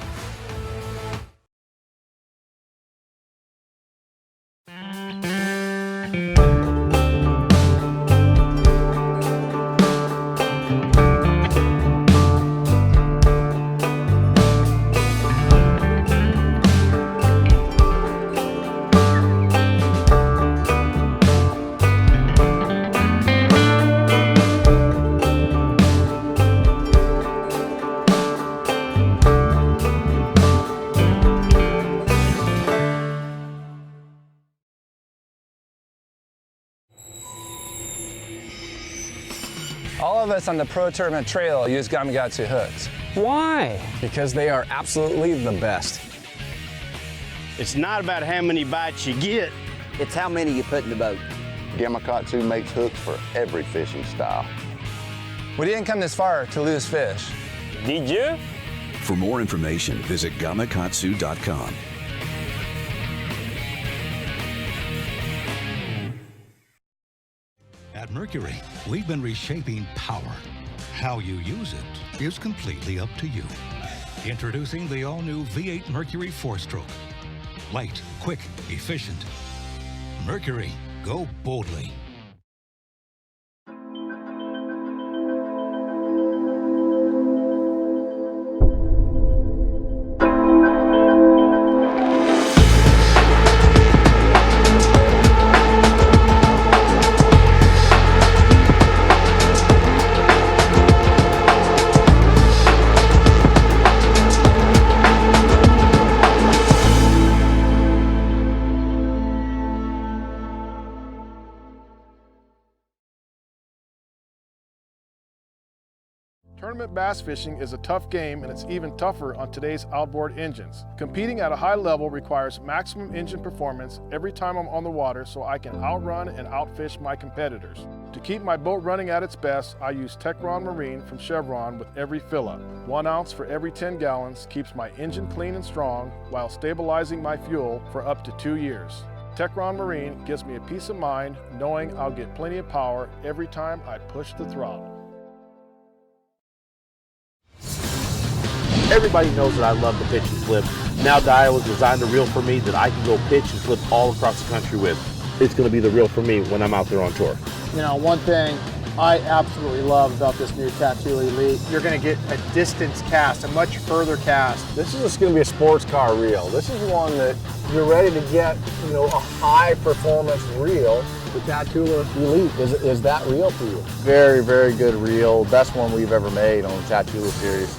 All of us on the Pro Tournament Trail use Gamakatsu hooks. Why? Because they are absolutely the best. It's not about how many bites you get. It's how many you put in the boat. Gamakatsu makes hooks for every fishing style. We didn't come this far to lose fish. Did you? For more information, visit gamakatsu.com. At Mercury, we've been reshaping power. How you use it is completely up to you. Introducing the all-new V8 Mercury 4-stroke. Light, quick, efficient. Mercury, go boldly. Tournament bass fishing is a tough game, and it's even tougher on today's outboard engines. Competing at a high level requires maximum engine performance every time I'm on the water so I can outrun and outfish my competitors. To keep my boat running at its best, I use Techron Marine from Chevron with every fill-up. 1 ounce for every 10 gallons keeps my engine clean and strong while stabilizing my fuel for up to 2 years. Techron Marine gives me a peace of mind knowing I'll get plenty of power every time I push the throttle. Everybody knows that I love to pitch and slip. Now Dia was designed a reel for me that I can go pitch and slip all across the country with. It's going to be the reel for me when I'm out there on tour. You know, one thing I absolutely love about this new Tattoo Elite. You're going to get a distance cast, a much further cast. This is just going to be a sports car reel. This is one that you're ready to get, a high performance reel. The Tattoo Elite, is that reel for you? Very, very good reel. Best one we've ever made on the Tattoo series.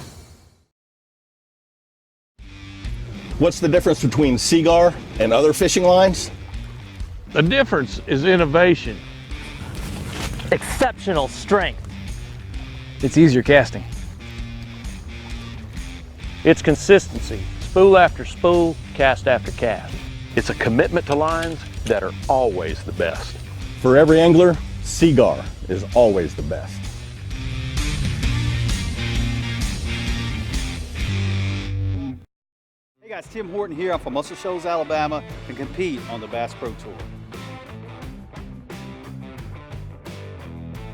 What's the difference between Seagar and other fishing lines? The difference is innovation. Exceptional strength. It's easier casting. It's consistency. Spool after spool, cast after cast. It's a commitment to lines that are always the best. For every angler, Seagar is always the best. Hey guys, Tim Horton here. I'm from Muscle Shoals, Alabama, and compete on the Bass Pro Tour.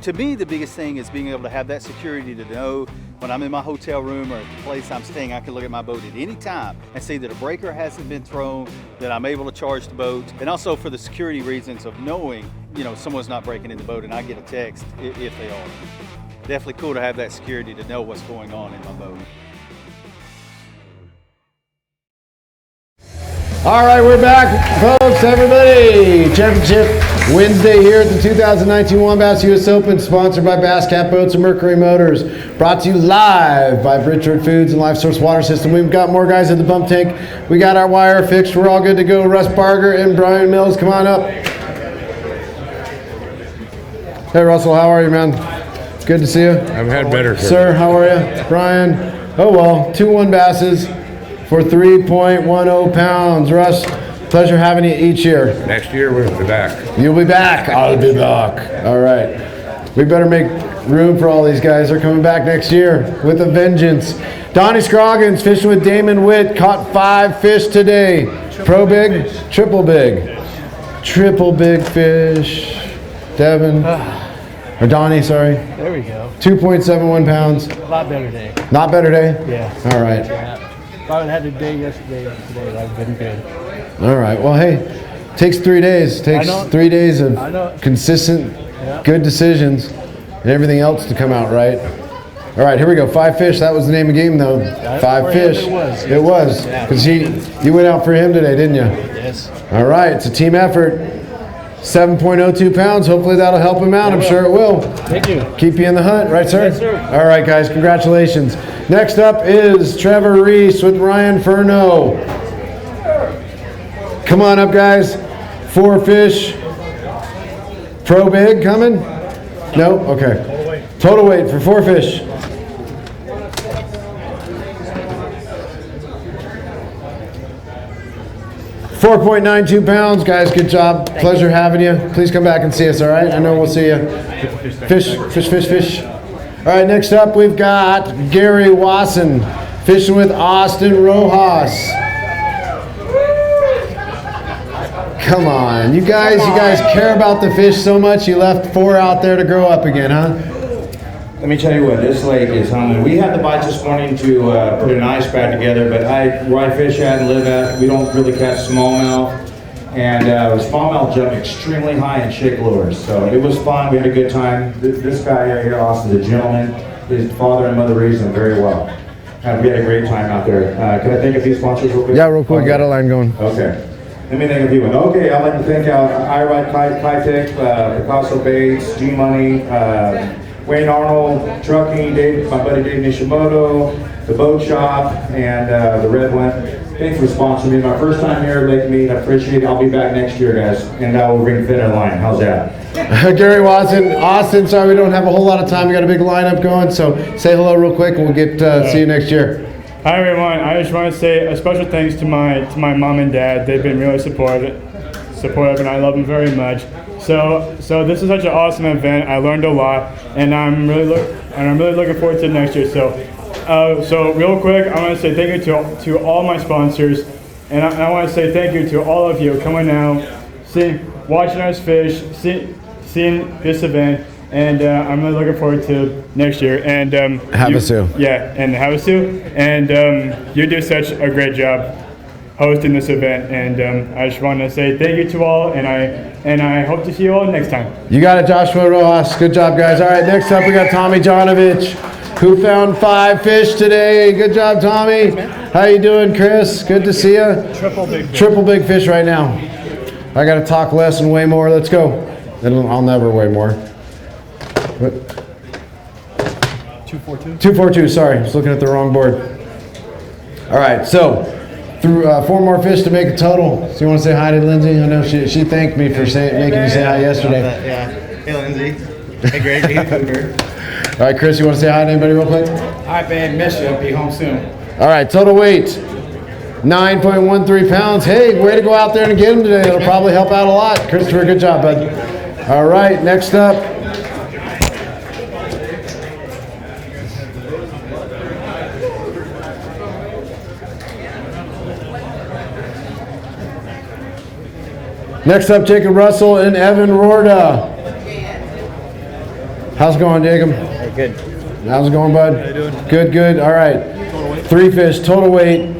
To me, the biggest thing is being able to have that security to know when I'm in my hotel room or at the place I'm staying, I can look at my boat at any time and see that a breaker hasn't been thrown, that I'm able to charge the boat, and also for the security reasons of knowing, someone's not breaking in the boat and I get a text if they are. Definitely cool to have that security to know what's going on in my boat. All right, we're back, folks, everybody. Championship Wednesday here at the 2019 WON BASS U.S. Open, sponsored by Bass Cat Boats and Mercury Motors. Brought to you live by Bridgford Foods and LifeSource Water System. We've got more guys at the bump tank. We got our wire fixed. We're all good to go. Russ Barger and Brian Mills, come on up. Hey, Russell, how are you, man? Good to see you. I've had better. Sir, how are you? Brian? Oh, well, 2 WON Basses for 3.10 pounds. Russ, pleasure having you each year. Next year we'll be back. You'll be back. I'll be back. All right. We better make room for all these guys. They're coming back next year with a vengeance. Donnie Scroggins fishing with Damon Witt. Caught 5 fish today. Pro big, triple big. Triple big fish. Devin. Or Donnie, sorry. There we go. 2.71 pounds. A lot better day. Not better day? Yeah. All right. Yeah. If I would have had a day yesterday and today, that would have been good. All right. Well, hey, takes 3 days. Takes 3 days of consistent, good decisions, and everything else to come out right. All right, here we go. 5 fish. That was the name of the game, though. 5 fish. It was. Because you went out for him today, didn't you? Yes. All right. It's a team effort. 7.02 pounds. Hopefully that'll help him out. I'm sure it will. Thank you. Keep you in the hunt, right, sir? Yes, sir. All right, guys. Congratulations. Next up is Trevor Reese with Ryan Furno. Come on up, guys. 4 fish. Pro big coming? No? Okay. Total weight for 4 fish. $4.92 pounds, guys. Good job. Pleasure having you. Please come back and see us, all right? I know we'll see you. Fish, fish, fish, fish. All right, next up we've got Gary Wasson fishing with Austin Rojas. Come on, you guys care about the fish so much you left 4 out there to grow up again, huh? Let me tell you what, this lake is hungry. We had the bites this morning to put an ice pack together, but where I fish at and live at, we don't really catch smallmouth. And smallmouth jump extremely high in shake lures. So it was fun, we had a good time. This guy right here, Austin's a gentleman. His father and mother raised him very well. We had a great time out there. Can I thank a few sponsors real quick? Yeah, real quick, got a line going. Okay. Let me thank a few. Okay, I'd like to thank I Ride Kitech, Picasso Baits, G-Money, Wayne Arnold, Trucking, my buddy Dave Nishimoto, the Boat Shop, and the Red One. Thanks for sponsoring me. My first time here at Lake Mead. I appreciate it. I'll be back next year, guys, and I will bring thinner line. How's that? Gary Watson, Austin, sorry we don't have a whole lot of time. We got a big lineup going, so say hello real quick and we'll get see you next year. Hi everyone, I just want to say a special thanks to my mom and dad. They've been really supportive and I love them very much. So this is such an awesome event. I learned a lot and I'm really looking forward to next year. So real quick, I want to say thank you to all my sponsors, and I want to say thank you to all of you coming out, watching us fish, seeing this event, and I'm really looking forward to next year. And Havasu. Yeah, and Havasu, and you do such a great job. hosting this event. And I just want to say thank you to all, and I hope to see you all next time. You got it, Joshua Rojas. Good job, guys. All right, next up we got Tommy Jonovich, who found 5 fish today. Good job, Tommy. How you doing, Chris? Good to see you. Triple big fish. Triple big fish right now. I got to talk less and weigh more. Let's go. Then I'll never weigh more. 242. 242, sorry. I was looking at the wrong board. All right, so through 4 more fish to make a total. So you want to say hi to Lindsay? I know she thanked me for making me say hi yesterday. Yeah. Hey, Lindsay. Hey, Greg. Hey, Cooper. All right, Chris, you want to say hi to anybody real quick? Hi, babe. Miss you. I'll be home soon. All right, total weight, 9.13 pounds. Hey, way to go out there and get them today. It'll probably help out a lot. Christopher, good job, bud. All right, next up. Next up, Jacob Russell and Evan Rorda. How's it going, Jacob? Hey, good. How's it going, bud? How you doing? Good, good. All right. 3 fish, total weight.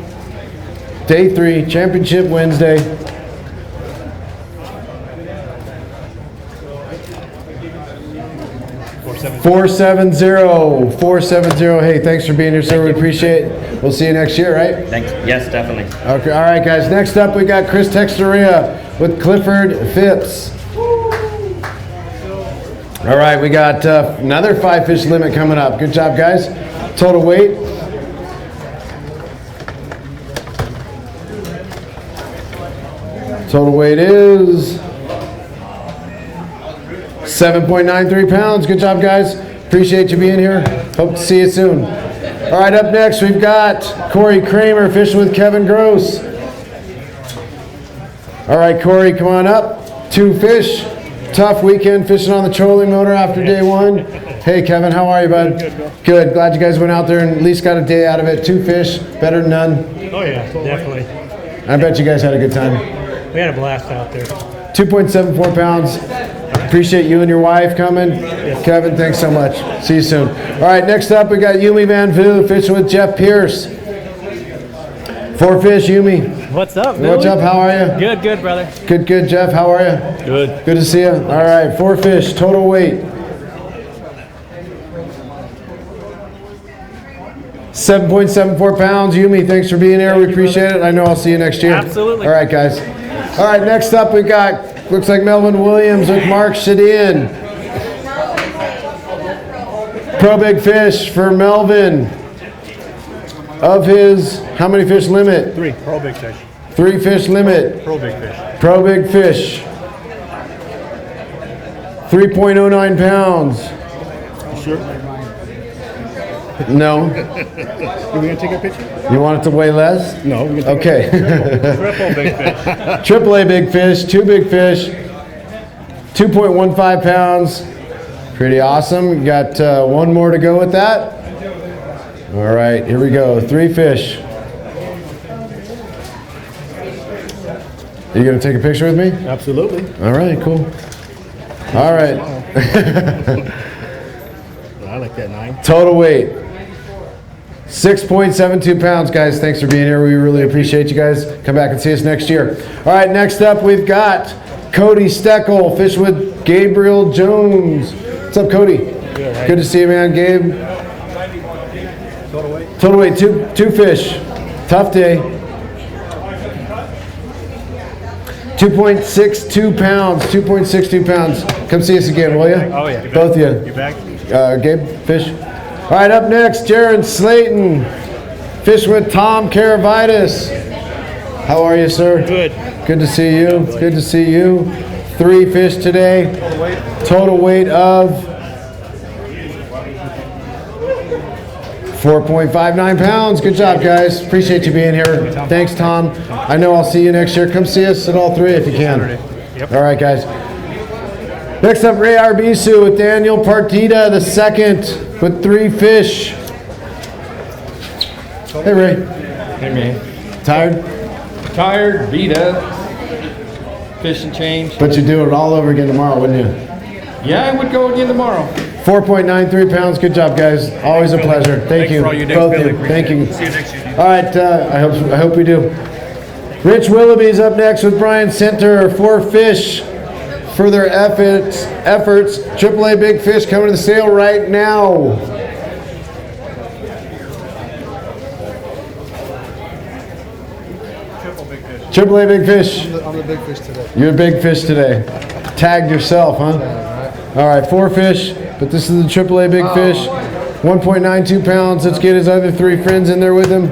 Day 3, Championship Wednesday. $470. Hey, thanks for being here, sir. We appreciate it. We'll see you next year, right? Thanks. Yes, definitely. Okay. All right, guys. Next up, we got Chris Texteria with Clifford Phipps. All right, we got another 5 fish limit coming up. Good job, guys. Total weight. Total weight is 7.93 pounds. Good job, guys. Appreciate you being here. Hope to see you soon. All right, up next, we've got Corey Kramer fishing with Kevin Gross. All right, Corey, come on up. 2 fish. Tough weekend fishing on the trolling motor after day 1. Hey, Kevin, how are you, bud? Good. Glad you guys went out there and at least got a day out of it. 2 fish, better than none. Oh yeah, definitely. I bet you guys had a good time. We had a blast out there. 2.74 pounds. Appreciate you and your wife coming. Kevin, thanks so much. See you soon. All right, next up, we got Yumi Van Vu fishing with Jeff Pierce. 4 fish, Yumi. What's up, Billy? What's up? How are you? Good, good, brother. Good, good. Jeff, how are you? Good. Good to see you. All right, 4 fish, total weight. 7.74 pounds. Yumi, thanks for being here. We appreciate it. I know I'll see you next year. Absolutely. All right, guys. All right, next up, we got, looks like Melvin Williams with Mark Shadin. Pro Big Fish for Melvin. Of his, how many fish limit? 3. Pro big fish. 3 fish limit. Pro big fish. Pro Big Fish. 3.09 pounds. Sure. No. Are we gonna take a picture? You want it to weigh less? No. We're gonna Okay. Triple big fish. Triple A big fish, 2 big fish, 2.15 pounds. Pretty awesome. You got 1 more to go with that. All right, here we go. 3 fish. Are you gonna take a picture with me? Absolutely. All right, cool. All right. I like that 9. Total weight. 6.72 pounds, guys. Thanks for being here. We really appreciate you guys. Come back and see us next year. All right, next up we've got Cody Steckel, fish with Gabriel Jones. What's up, Cody? Good to see you, man. Gabe. Total weight, 2 fish. Tough day. 2.62 pounds. 2.62 pounds. Come see us again, will you? Oh yeah. Both of you. You back? Gabe, fish. All right, up next, Jaron Slayton, fish with Tom Caravitis. How are you, sir? Good. Good to see you. Good to see you. 3 fish today. Total weight of 4.59 pounds. Good job, guys. Appreciate you being here. Thanks, Tom. I know I'll see you next year. Come see us at all 3 if you can. All right, guys. Next up, Ray Arbisu with Daniel Partida, the 2nd, with 3 fish. Hey, Ray. Hey, man. Tired? Tired, beat up, fish and change. But you'd do it all over again tomorrow, wouldn't you? Yeah, I would go again tomorrow. 4.93 pounds. Good job, guys. Always a pleasure. Thank you. for all you do, Both of Billy. you. Thank you. See you next year. All right. I hope we do. Rich Willoughby's up next with Brian Center. 4 fish for their efforts. AAA Big Fish coming to the sale right now. AAA Big Fish. I'm the big fish today. You're a big fish today. Tagged yourself, huh? All right, 4 fish, but this is the AAA Big Fish. 1.92 pounds. Let's get his other 3 friends in there with him.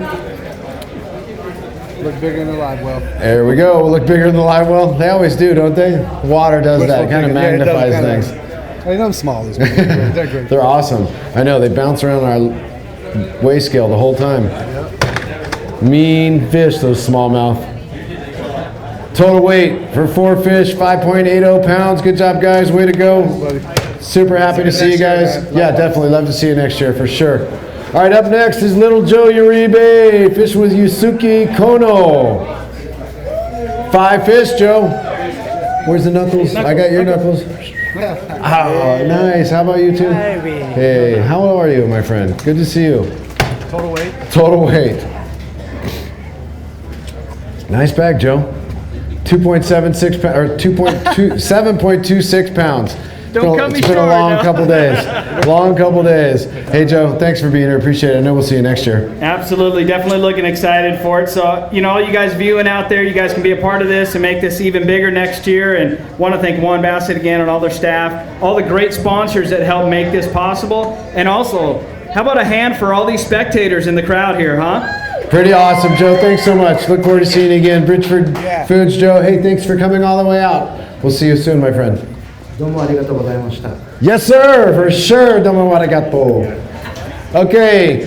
Look bigger than the live well. There we go. Look bigger than the live well. They always do, don't they? Water does that. Kind of magnifies things. I know I'm small. They're great. They're awesome. I know. They bounce around our weigh scale the whole time. Mean fish, those smallmouth. Total weight for 4 fish, 5.80 pounds. Good job, guys. Way to go. Super happy to see you guys. Yeah, definitely. Love to see you next year for sure. All right, up next is Little Joe Uribe, fishing with Yusuke Kono. 5 fish, Joe. Where's the knuckles? I got your knuckles. Oh, nice. How about you two? Hey, how old are you, my friend? Good to see you. Total weight? Total weight. Nice bag, Joe. 2.76 pounds, or 7.26 pounds. Don't cut me It's been a short, long no. couple days. Long couple days. Hey, Joe, thanks for being here. Appreciate it. I know we'll see you next year. Absolutely, definitely looking excited for it. So, you know, all you guys viewing out there, you guys can be a part of this and make this even bigger next year. And want to thank WON BASS again and all their staff, all the great sponsors that help make this possible. And also, how about a hand for all these spectators in the crowd here, huh? Pretty awesome, Joe. Thanks so much. Look forward to seeing you again. Bridgford Foods, Joe. Hey, thanks for coming all the way out. We'll see you soon, my friend. Yes, sir, for sure. Domo arigato. Okay,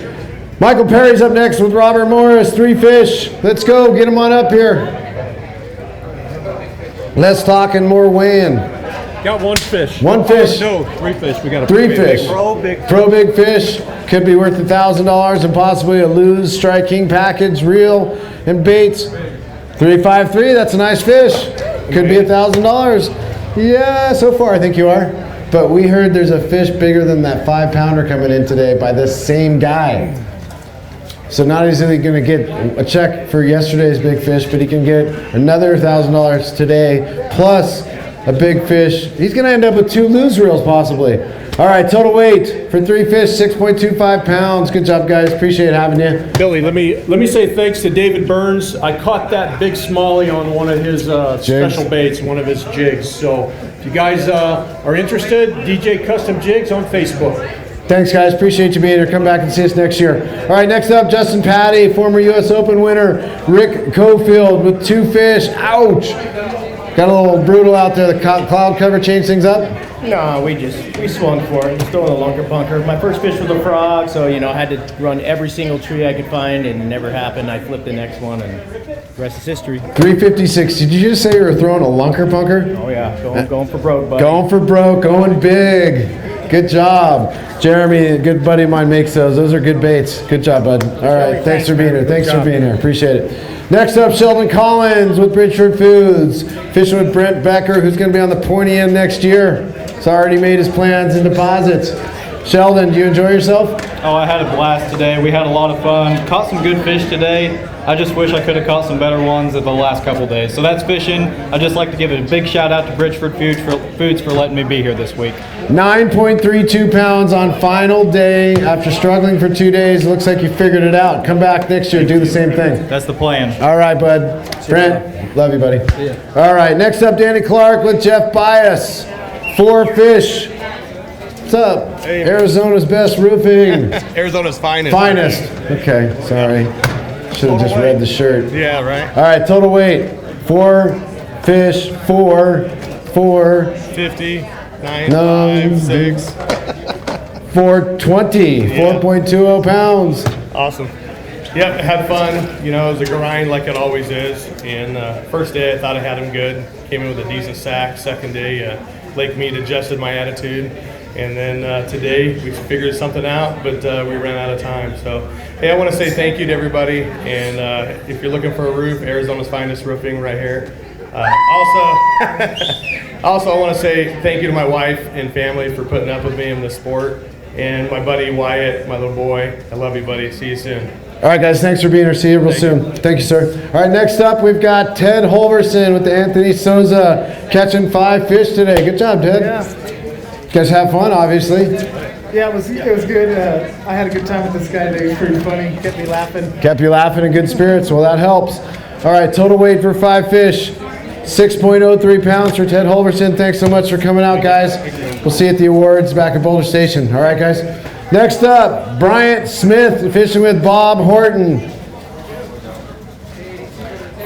Michael Perry's up next with Robert Morris. 3 fish. Let's go. Get them on up here. Less talk and more weighing. Got 1 fish. 1 fish. No, 3 fish. We got a 3 fish. Pro Big Fish. Could be worth $1,000 and possibly a Lose Strike King package, reel and baits. 353. That's a nice fish. Could be $1,000. Yeah, so far I think you are. But we heard there's a fish bigger than that 5-pounder coming in today by this same guy. So not only going to get a check for yesterday's big fish, but he can get another $1,000 today, plus a big fish. He's going to end up with 2 lose reels possibly. All right, total weight for 3 fish, 6.25 pounds. Good job, guys. Appreciate having you. Billy, let me say thanks to David Burns. I caught that big smallie on one of his special baits, one of his jigs. So if you guys are interested, DJ Custom Jigs on Facebook. Thanks, guys. Appreciate you being here. Come back and see us next year. All right, next up, Justin Patty, former U.S. Open winner, Rick Cofield with 2 fish. Ouch! Got a little brutal out there. The cloud cover changed things up? No, we swung for it. Just throwing a lunker bunker. My first fish was a frog, so I had to run every single tree I could find, and it never happened. I flipped the next one, and the rest is history. 356. Did you just say you were throwing a lunker bunker? Oh yeah, going for broke, buddy. Going for broke, going big. Good job. Jeremy, a good buddy of mine, makes those. Those are good baits. Good job, bud. All right, thanks for being here. Thanks for being here. Appreciate it. Next up, Sheldon Collins with Bridgford Foods. Fishing with Brent Becker, who's going to be on the pointy end next year. He's already made his plans and deposits. Sheldon, do you enjoy yourself? Oh, I had a blast today. We had a lot of fun. Caught some good fish today. I just wish I could have caught some better ones in the last couple days. So that's fishing. I'd just like to give a big shout out to Bridgford Foods for letting me be here this week. 9.32 pounds on final day. After struggling for 2 days, looks like you figured it out. Come back next year, do the same thing. That's the plan. All right, bud. Brent, love you, buddy. All right, next up, Danny Clark with Jeff Bias. 4 fish. What's up? Hey. Arizona's best roofing. Arizona's finest. Finest. Okay, sorry. Should have just read the shirt. Yeah, right. All right, total weight. 4 fish, 4, 50, 9, No. 5, 6. 420, 4.20 pounds. Awesome. Yep, had fun. It was a grind like it always is. And first day I thought I had him good. Came in with a decent sack. Second day, Lake Mead adjusted my attitude. And then today we figured something out, but we ran out of time. So, hey, I want to say thank you to everybody. And if you're looking for a roof, Arizona's finest roofing right here. Also, I want to say thank you to my wife and family for putting up with me in this sport. And my buddy Wyatt, my little boy. I love you, buddy. See you soon. All right, guys, thanks for being here. See you real soon. Thank you, sir. All right, next up, we've got Ted Holverson with the Anthony Souza catching 5 fish today. Good job, Ted. Yeah. You guys have fun, obviously. Yeah, it was good. I had a good time with this guy today. It was pretty funny. Kept me laughing. Kept you laughing in good spirits. Well, that helps. All right, total weight for 5 fish, 6.03 pounds for Ted Holverson. Thanks so much for coming out, guys. We'll see you at the awards back at Boulder Station. All right, guys. Next up, Bryant Smith fishing with Bob Horton.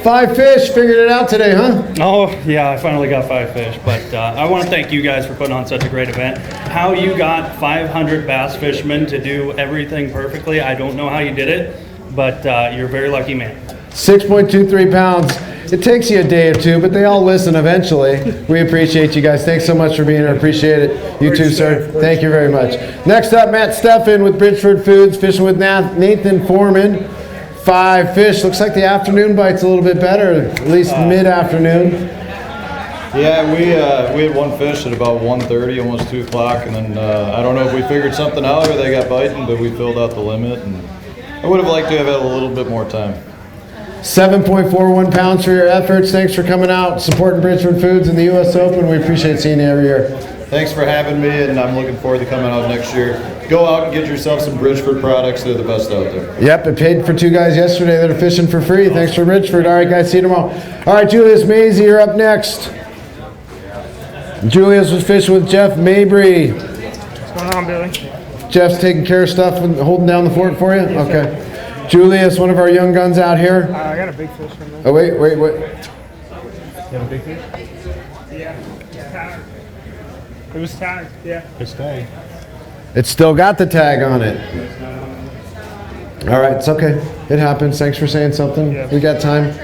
5 fish, figured it out today, huh? Oh, yeah, I finally got 5 fish, but I want to thank you guys for putting on such a great event. How you got 500 bass fishermen to do everything perfectly, I don't know how you did it, but you're a very lucky man. 6.23 pounds. It takes you a day or two, but they all listen eventually. We appreciate you guys. Thanks so much for being here. Appreciate it. You too, sir. Thank you very much. Next up, Matt Steffen with Bridgford Foods, fishing with Nathan Foreman. 5 fish. Looks like the afternoon bite's a little bit better, at least mid-afternoon. Yeah, we had one fish at about 1:30, almost 2 o'clock, and then I don't know if we figured something out or they got biting, but we filled out the limit, and I would have liked to have had a little bit more time. 7.41 pounds for your efforts. Thanks for coming out, supporting Bridgford Foods in the U.S. Open. We appreciate seeing you every year. Thanks for having me, and I'm looking forward to coming out next year. Go out and get yourself some Bridgford products. They're the best out there. Yep, it paid for 2 guys yesterday that are fishing for free. Thanks for Bridgford. All right, guys, see you tomorrow. All right, Julius Maisie, you're up next. Julius was fishing with Jeff Mabry. What's going on, Billy? Jeff's taking care of stuff and holding down the fort for you? Yes, okay. Julius, one of our young guns out here. I got a big fish from there. Oh, wait. You have a big fish? Yeah. It was tagged, yeah. It's tagged. It's still got the tag on it. All right, it's okay. It happens. Thanks for saying something. Yeah. We got time.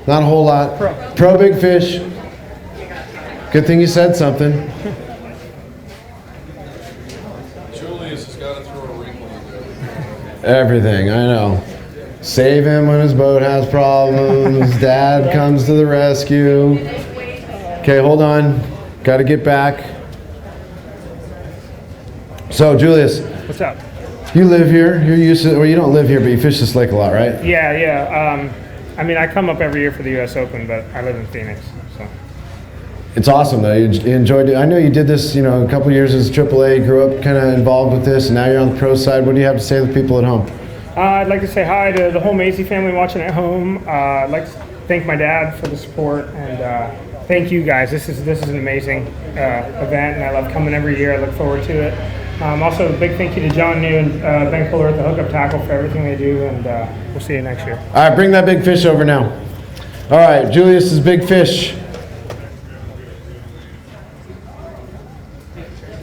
Not a whole lot. Pro. Pro big fish. Good thing you said something. Julius has got to throw a ring when Everything, I know. Save him when his boat has problems. Dad comes to the rescue. Okay, hold on. Got to get back. So, Julius. What's up? You live here. You're used to, well, you don't live here, but you fish this lake a lot, right? Yeah. I mean, I come up every year for the U.S. Open, but I live in Phoenix, so. It's awesome, though. You enjoyed it. I know you did this, a couple years as AAA, grew up kind of involved with this, and now you're on the pro side. What do you have to say to the people at home? I'd like to say hi to the whole Maisie family watching at home. I'd like to thank my dad for the support, and thank you guys. This is an amazing event, and I love coming every year. I look forward to it. Also, a big thank you to John New and Ben Fuller at the Hookup Tackle for everything they do, and we'll see you next year. All right, bring that big fish over now. All right, Julius's big fish.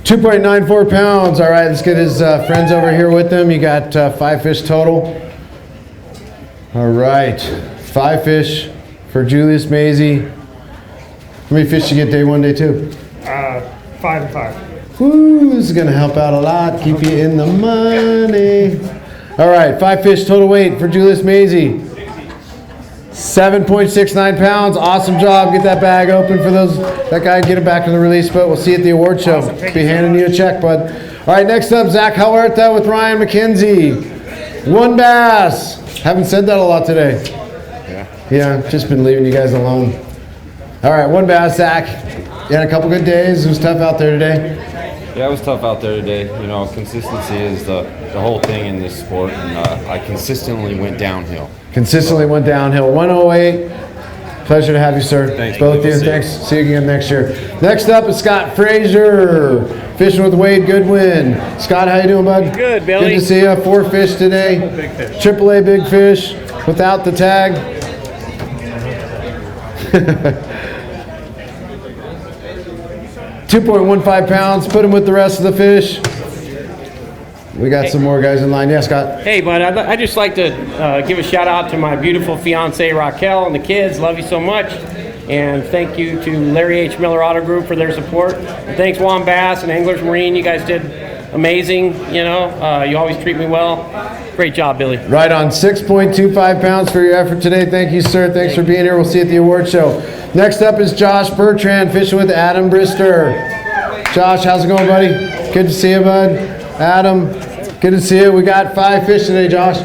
2.94 pounds. All right, let's get his friends over here with him. You got 5 fish total. All right, 5 fish for Julius Maisie. How many fish did you get day 1, day 2? 5 and 5. Woo, this is going to help out a lot. Keep you in the money. All right, 5 fish total weight for Julius Maisie. 7.69 pounds. Awesome job. Get that bag open for that guy. Get it back in the release boat. We'll see you at the award show. Awesome. Be handing you a check, bud. All right, next up, Zach Huerta with Ryan McKenzie. WON Bass. Haven't said that a lot today. Yeah, just been leaving you guys alone. All right, WON Bass, Zach. You had a couple good days. It was tough out there today. Yeah, it was tough out there today. Consistency is the whole thing in this sport, and I consistently went downhill. Consistently went downhill. 108. Pleasure to have you, sir. Thanks. Both of you. Thanks. See you again next year. Next up is Scott Frazier, fishing with Wade Goodwin. Scott, how you doing, bud? Good, Billy. Good to see you. 4 fish today. AAA big fish without the tag. 2.15 pounds. Put him with the rest of the fish. We got some more guys in line. Yeah, Scott. Hey, bud, I'd just like to give a shout out to my beautiful fiance Raquel and the kids. Love you so much. And thank you to Larry H. Miller Auto Group for their support. And thanks WON Bass and Anglers Marine. You guys did amazing. You always treat me well. Great job, Billy. Right on. 6.25 pounds for your effort today. Thank you, sir. Thanks for being here. We'll see you at the award show. Next up is Josh Bertrand fishing with Adam Brister. Josh, how's it going, buddy? Good to see you, bud. Adam, good to see you. We got 5 fish today, Josh.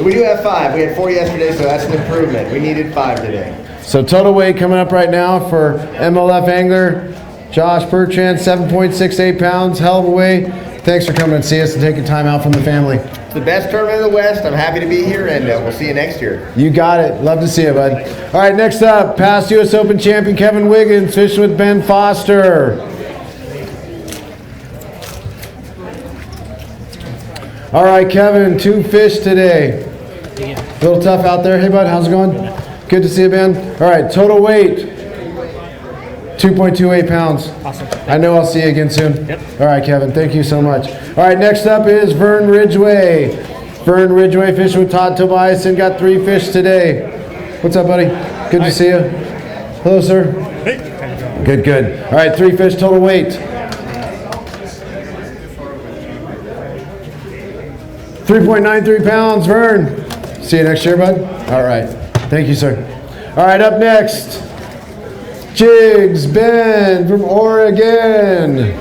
We do have 5. We had 4 yesterday, so that's an improvement. We needed 5 today. So total weight coming up right now for MLF angler Josh Bertrand, 7.68 pounds, hell of a weigh. Thanks for coming and see us and taking time out from the family. It's the best tournament in the West. I'm happy to be here, and we'll see you next year. You got it. Love to see you, bud. All right, next up, past U.S. Open champion Kevin Wiggins, fishing with Ben Foster. All right, Kevin, 2 fish today. A little tough out there. Hey, bud, how's it going? Good to see you, Ben. All right, total weight, 2.28 pounds. Awesome. I know I'll see you again soon. Yep. All right, Kevin, thank you so much. All right, next up is Vern Ridgway. Vern Ridgway fishing with Todd Tobias and got 3 fish today. What's up, buddy? Good to see you. Hello, sir. Hey. Good, good. All right, 3 fish, total weight. 3.93 pounds, Vern. See you next year, bud. All right. Thank you, sir. All right, up next, Jigs Ben from Oregon.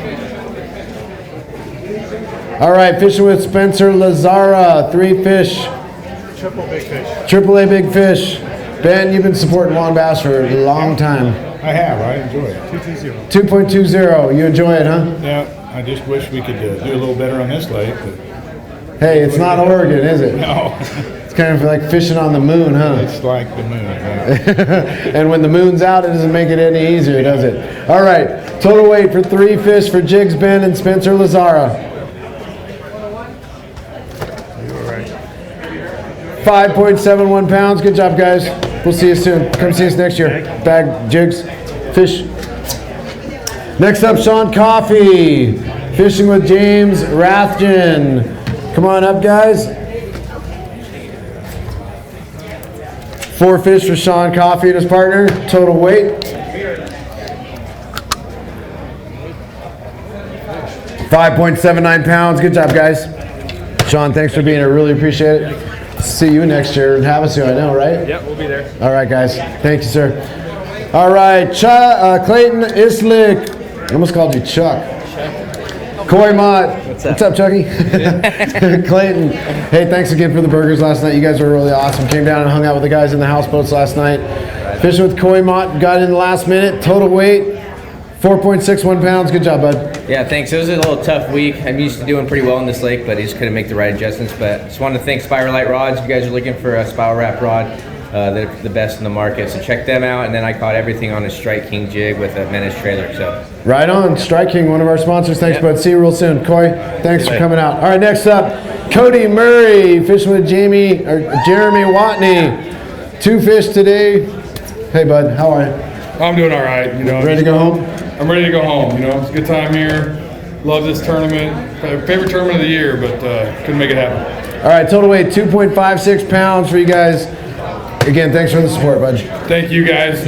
All right, fishing with Spencer Lazara, 3 fish. Triple big fish. Triple A big fish. Ben, you've been supporting WON Bass for a long time. I have. I enjoy it. 220. 2.20. You enjoy it, huh? Yeah. I just wish we could do a little better on this lake. But hey, it's not Oregon, is it? No. It's kind of like fishing on the moon, huh? It's like the moon. And when the moon's out, it doesn't make it any easier, does it? All right, total weight for 3 fish for Jigs Ben and Spencer Lazara. You were right. 5.71 pounds. Good job, guys. We'll see you soon. Come see us next year. Bag, jigs, fish. Next up, Sean Coffey, fishing with James Rathjen. Come on up, guys. 4 fish for Sean Coffey and his partner. Total weight, 5.79 pounds. Good job, guys. Sean, thanks for being here. Really appreciate it. See you next year in Havasu, I know, right? Yep, we'll be there. All right, guys. Thank you, sir. All right, Clayton Islick. I almost called you Chuck. Coy Mott. What's up, Chucky? Clayton. Hey, thanks again for the burgers last night. You guys were really awesome. Came down and hung out with the guys in the houseboats last night. Fishing with Coy Mott. Got in the last minute. Total weight, 4.61 pounds. Good job, bud. Yeah, thanks. It was a little tough week. I'm used to doing pretty well in this lake, but I just couldn't make the right adjustments. But just wanted to thank Spiralite Rods. You guys are looking for a spiral wrap rod. They're the best in the market, so check them out. And then I caught everything on a Strike King jig with a Menace trailer. So right on, Strike King, one of our sponsors. Thanks, bud. See you real soon. Coy, thanks for coming out. All right, next up, Cody Murray, fishing with Jeremy Watney. 2 fish today. Hey, bud, how are you? I'm doing all right. You know, ready to go home? I'm ready to go home. You know, it's a good time here. Love this tournament. Favorite tournament of the year, but couldn't make it happen. All right, total weight 2.56 pounds for you guys. Again, thanks for the support, bud. Thank you guys.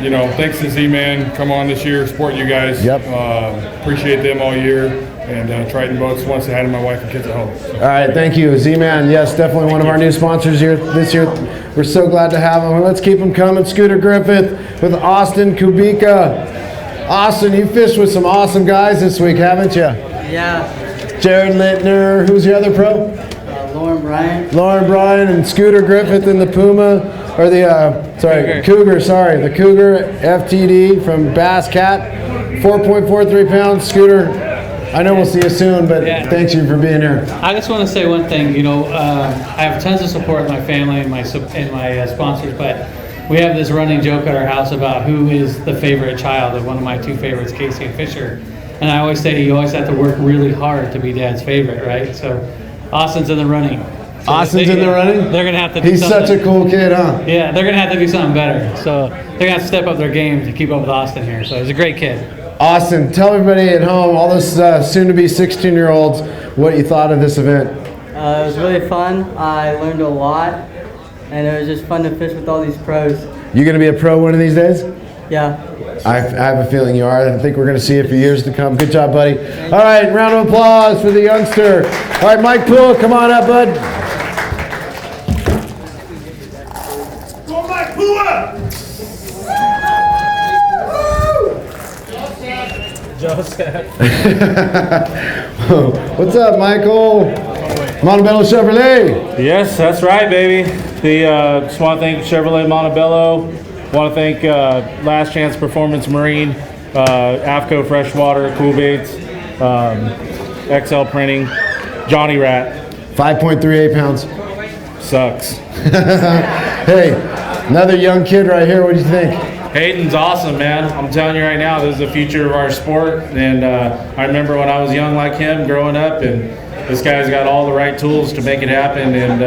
You know, thanks to Z-Man. Come on this year, support you guys. Yep. Appreciate them all year. And Triton Boats once I had my wife and kids at home. So. All right, thank you. Z-Man, yes, definitely one of our new sponsors here this year. We're so glad to have him. Let's keep him coming. Scooter Griffith with Austin Kubica. Austin, you fished with some awesome guys this week, haven't you? Yeah. Jared Littner. Who's your other pro? Lauren Bryant. Lauren Bryant and Scooter Griffith in the Puma, or the, Cougar, the Cougar FTD from Bass Cat. 4.43 pounds. Scooter, I know we'll see you soon, but thanks you for being here. I just want to say one thing. You know, I have tons of support in my family and my sponsors, but we have this running joke at our house about who is the favorite child, and one of my 2 favorites, Casey and Fisher. And I always say you always have to work really hard to be Dad's favorite, right? So Austin's in the running. So Austin's in the running? They're going to have to do He's something. such a cool kid, huh? Yeah, they're going to have to do something better. So they're going to have to step up their game to keep up with Austin here. So he's a great kid. Austin, tell everybody at home, all those soon-to-be 16-year-olds, what you thought of this event. It was really fun. I learned a lot, and it was just fun to fish with all these pros. You going to be a pro one of these days? Yeah. I have a feeling you are. I think we're going to see it for years to come. Good job, buddy. All right, round of applause for the youngster. All right, Mike Poole, come on up, bud. Go Mike Pua! What's up, Michael? Montebello Chevrolet. Yes, that's right, baby. Just want to thank Chevrolet Montebello. Want to thank Last Chance Performance Marine, AFCO Freshwater, Cool Baits, XL Printing, Johnny Rat. 5.38 pounds. Sucks. Hey, another young kid right here. What do you think? Hayden's awesome, man. I'm telling you right now, this is the future of our sport. And I remember when I was young like him, growing up, and this guy's got all the right tools to make it happen. And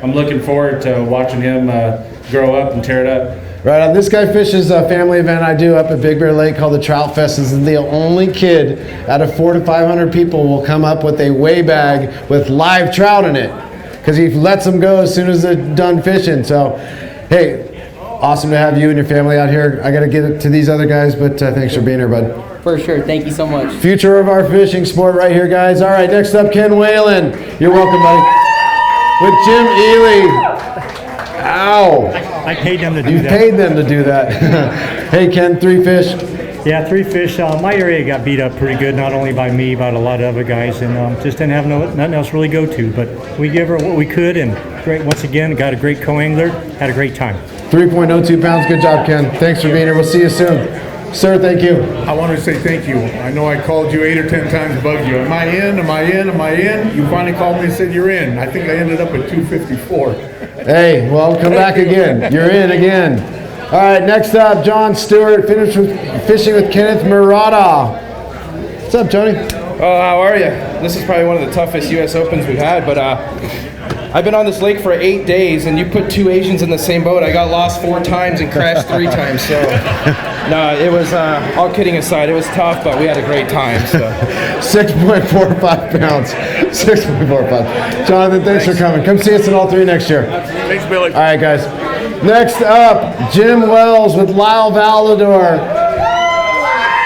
I'm looking forward to watching him grow up and tear it up. Right on. This guy fishes a family event I do up at Big Bear Lake called the Trout Fest. This is the only kid out of 400 to 500 people will come up with a weigh bag with live trout in it, because he lets them go as soon as they're done fishing. So, hey, awesome to have you and your family out here. I got to get it to these other guys, but thanks for being here, bud. For sure. Thank you so much. Future of our fishing sport right here, guys. All right, next up, Ken Whalen. You're welcome, buddy. With Jim Ely. Ow. I paid them to do You that. paid them to do that. Hey, Ken, 3 fish. Yeah, 3 fish. My area got beat up pretty good, not only by me, but a lot of other guys, and just didn't have nothing else really go to. But we gave her what we could, and great. Once again, got a great co-angler. Had a great time. 3.02 pounds. Good job, Ken. Thanks for being here. We'll see you soon. Sir, thank you. I want to say thank you. I know I called you 8 or 10 times, bugged you. Am I in? Am I in? Am I in? You finally called me and said you're in. I think I ended up at 254. Hey, well, come back again. You're in again. All right, next up, John Stewart, fishing with Kenneth Murata. What's up, Tony? How are you? This is probably one of the toughest U.S. Opens we've had, but I've been on this lake for 8 days, and you put 2 Asians in the same boat. I got lost 4 times and crashed 3 times. So, no, it was, all kidding aside, it was tough, but we had a great time. So. 6.45 pounds. 6.45. Jonathan, thanks for coming. Come see us at all 3 next year. Thanks, Billy. All right, guys. Next up, Jim Wells with Lyle Valador.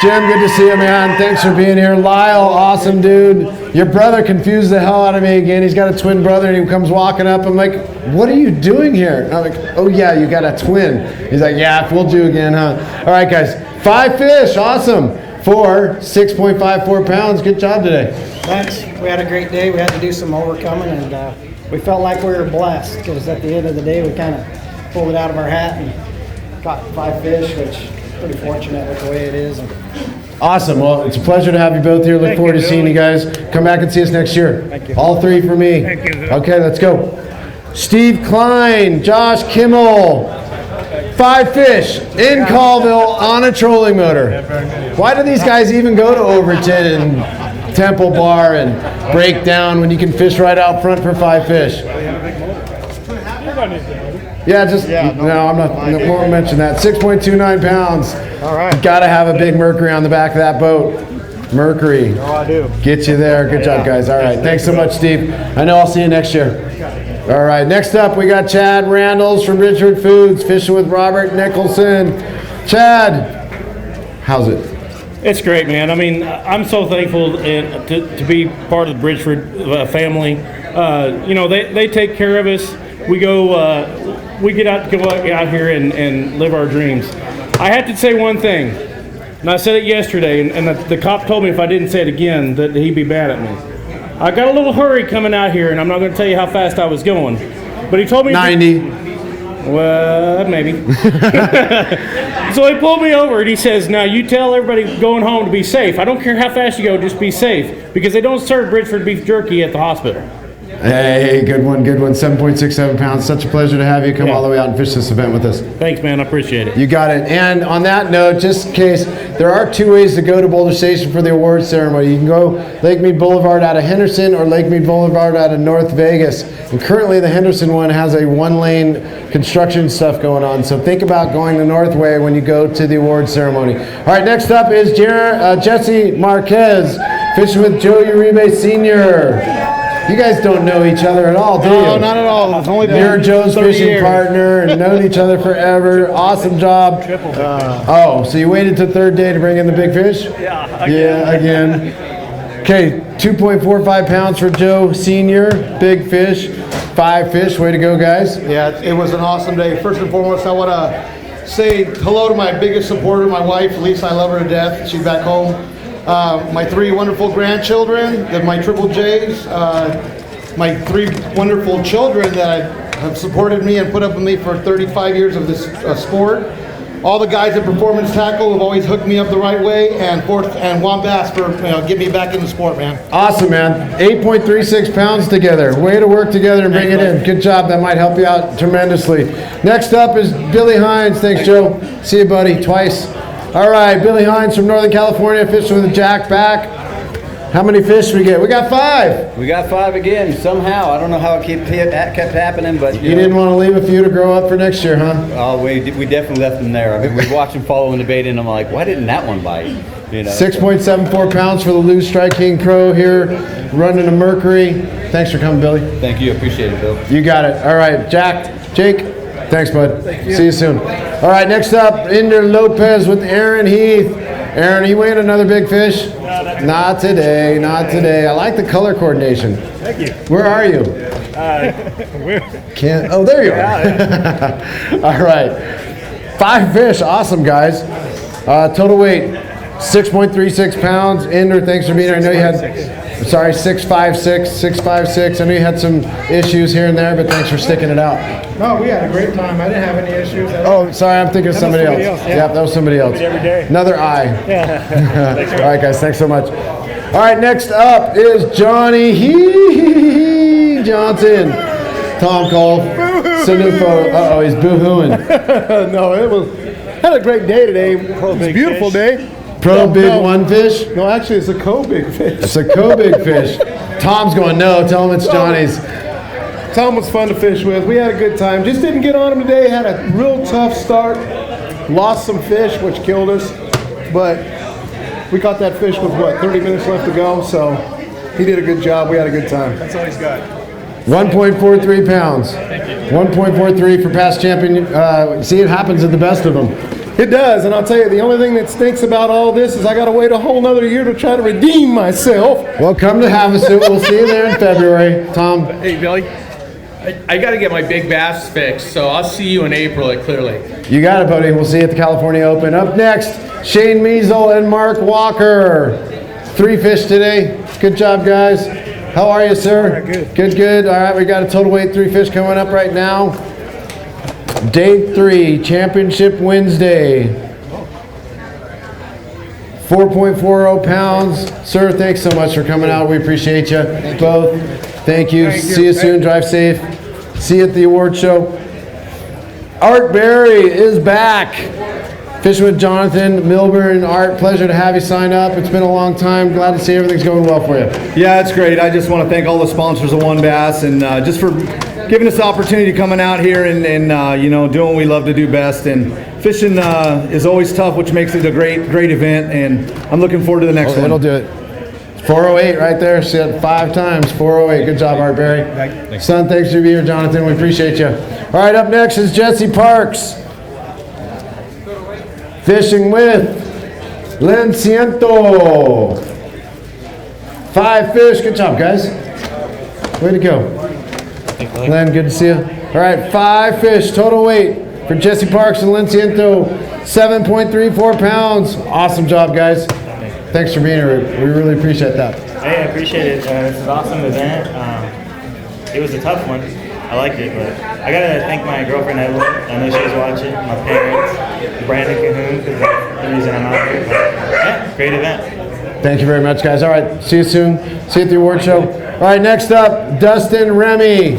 Jim, good to see you, man. Thanks for being here. Lyle, awesome dude. Your brother confused the hell out of me again. He's got a twin brother, and he comes walking up. I'm like, what are you doing here? And I'm like, oh, yeah, you got a twin. He's like, yeah, fooled you again, huh? All right, guys. 5 fish. Awesome. For 6.54 pounds. Good job today. Thanks. We had a great day. We had to do some overcoming, and we felt like we were blessed, because at the end of the day, we kind of pulled it out of our hat and caught 5 fish, which pretty fortunate with the way it is. Awesome. Well, it's a pleasure to have you both here. Look forward to seeing you guys. Come back and see us next year. Thank you. All 3 for me. Thank you. Okay, let's go. Steve Klein, Josh Kimmel. 5 fish in Colville on a trolling motor. Why do these guys even go to Overton and Temple Bar and break down when you can fish right out front for 5 fish? Yeah, just, no, I'm not, I won't mention that. 6.29 pounds. All right. Got to have a big Mercury on the back of that boat. Mercury. Oh, I do. Get you there. Good job, guys. All right. Thanks so much, Steve. I know I'll see you next year. All right. Next up, we got Chad Randalls from Bridgford Foods, fishing with Robert Nicholson. Chad, how's it? It's great, man. I mean, I'm so thankful to be part of the Bridgford family. They take care of us. We go, we get out here and live our dreams. I have to say one thing, and I said it yesterday, and the cop told me if I didn't say it again that he'd be mad at me. I got a little hurry coming out here, and I'm not going to tell you how fast I was going, but he told me 90. Well, maybe. So he pulled me over and he says, now you tell everybody going home to be safe. I don't care how fast you go, just be safe, because they don't serve Bridgford beef jerky at the hospital. Hey, good one, good one. 7.67 pounds. Such a pleasure to have you come all the way out and fish this event with us. Thanks, man. I appreciate it. You got it. And on that note, just in case, there are 2 ways to go to Boulder Station for the awards ceremony. You can go Lake Mead Boulevard out of Henderson or Lake Mead Boulevard out of North Vegas. And currently the Henderson one has a 1-lane construction stuff going on. So think about going the North Way when you go to the awards ceremony. All right, next up is Jesse Marquez, fishing with Joe Uribe Sr. You guys don't know each other at all, do you? No, not at all. It's only been You're Joe's 30 fishing years. partner and known each other forever. Awesome job. So you waited till 3rd day to bring in the big fish? Yeah, again. Okay, 2.45 pounds for Joe Sr. Big fish. 5 fish. Way to go, guys. Yeah, it was an awesome day. First and foremost, I want to say hello to my biggest supporter, my wife, Lisa. I love her to death. She's back home. my 3 wonderful grandchildren, my Triple J's, my 3 wonderful children that have supported me and put up with me for 35 years of this sport. All the guys at Performance Tackle have always hooked me up the right way, and WON BASS for getting me back in the sport, man. Awesome, man. 8.36 pounds together. Way to work together and bring it in. Good job. That might help you out tremendously. Next up is Billy Hines. Thanks, Joe. See you, buddy. Twice. All right, Billy Hines from Northern California, fishing with a jack back. How many fish we get? We got 5. We got 5 again, somehow. I don't know how it kept happening, but... You didn't want to leave a few to grow up for next year, huh? Oh, we definitely left them there. I mean, we watched them following the bait, and I'm like, why didn't that one bite? You know, 6.74 pounds for the loose Strike King Crow here, running a Mercury. Thanks for coming, Billy. Thank you. Appreciate it, Bill. You got it. All right, Jake. Thanks, bud. Thank you. See you soon. All right, next up, Ender Lopez with Aaron Heath. Aaron, you weighing another big fish? Not today, not today. I like the color coordination. Thank you. Where are you? Can't. Oh, there you are. All right. 5 fish. Awesome, guys. Total weight, 6.36 pounds. Ender, thanks for being here. I know you had... Sorry, 656. I know you had some issues here and there, but thanks for sticking it out. No, we had a great time. I didn't have any issues at all. Oh, sorry, I'm thinking of somebody else. Yeah, that was somebody else. Every day. Another eye. Yeah. All right, guys, thanks so much. All right, next up is Johnny Hee Johnson. Tom called. Sanufo. Uh-oh, he's boo-hooing. No, had a great day today. It's a beautiful day. Pro Big One fish? No, actually, it's a co-big fish. It's a co-big fish. Tom's going, no, tell him it's Johnny's. Tom was fun to fish with. We had a good time. Just didn't get on him today. Had a real tough start. Lost some fish, which killed us. But we caught that fish with, 30 minutes left to go. So he did a good job. We had a good time. That's all he's got. 1.43 pounds. 1.43 for past champion. See, it happens at the best of them. It does, and I'll tell you, the only thing that stinks about all this is I got to wait a whole nother year to try to redeem myself. Well, come to Havasu. We'll see you there in February. Tom. Hey, Billy. I got to get my big bass fixed, so I'll see you in April at Clear Lake. You got it, buddy. We'll see you at the California Open. Up next, Shane Measle and Mark Walker. 3 fish today. Good job, guys. How are you, sir? Good. All right, we got a total weight 3 fish coming up right now. Day 3, Championship Wednesday. 4.40 pounds. Sir, thanks so much for coming out. We appreciate you both. Thank you. See you soon. Drive safe. See you at the award show. Art Berry is back. Fishing with Jonathan, Milburn, Art. Pleasure to have you sign up. It's been a long time. Glad to see everything's going well for you. Yeah, it's great. I just want to thank all the sponsors of WON BASS and just for giving us the opportunity coming out here and doing what we love to do best. And fishing is always tough, which makes it a great event. And I'm looking forward to the next one. It'll do it. 408 right there. See it 5 times. 408. Good job, Art Berry. Thanks. Son, thanks for being here, Jonathan. We appreciate you. All right, up next is Jesse Parks. Fishing with Lenciento. 5 fish. Good job, guys. Way to go. Len, good to see you. All right, 5 fish. Total weight for Jesse Parks and Lenciento, 7.34 pounds. Awesome job, guys. Thanks for being here. We really appreciate that. Hey, I appreciate it. This is an awesome event. It was a tough one. I liked it, but I gotta thank my girlfriend Evelyn. I know she was watching. My parents, Brandon Cahoon, because that's the reason I'm out here. But yeah, great event. Thank you very much, guys. All right, see you soon. See you at the award show. All right, next up, Dustin Remy.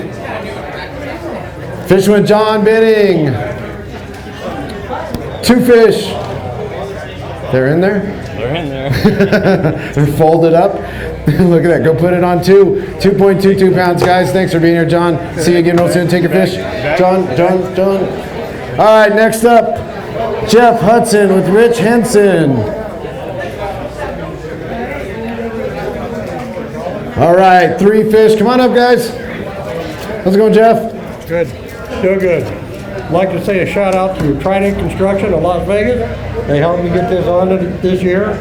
Fishing with John Bidding. 2 fish. They're in there? They're in there. They're folded up. Look at that. Go put it on 2.22 pounds, guys. Thanks for being here, John. See you again real soon. Take your fish. John. All right, next up, Jeff Hudson with Rich Henson. All right, 3 fish. Come on up, guys. How's it going, Jeff? Good. Still good. I'd like to say a shout out to Trident Construction of Las Vegas. They helped me get this on this year.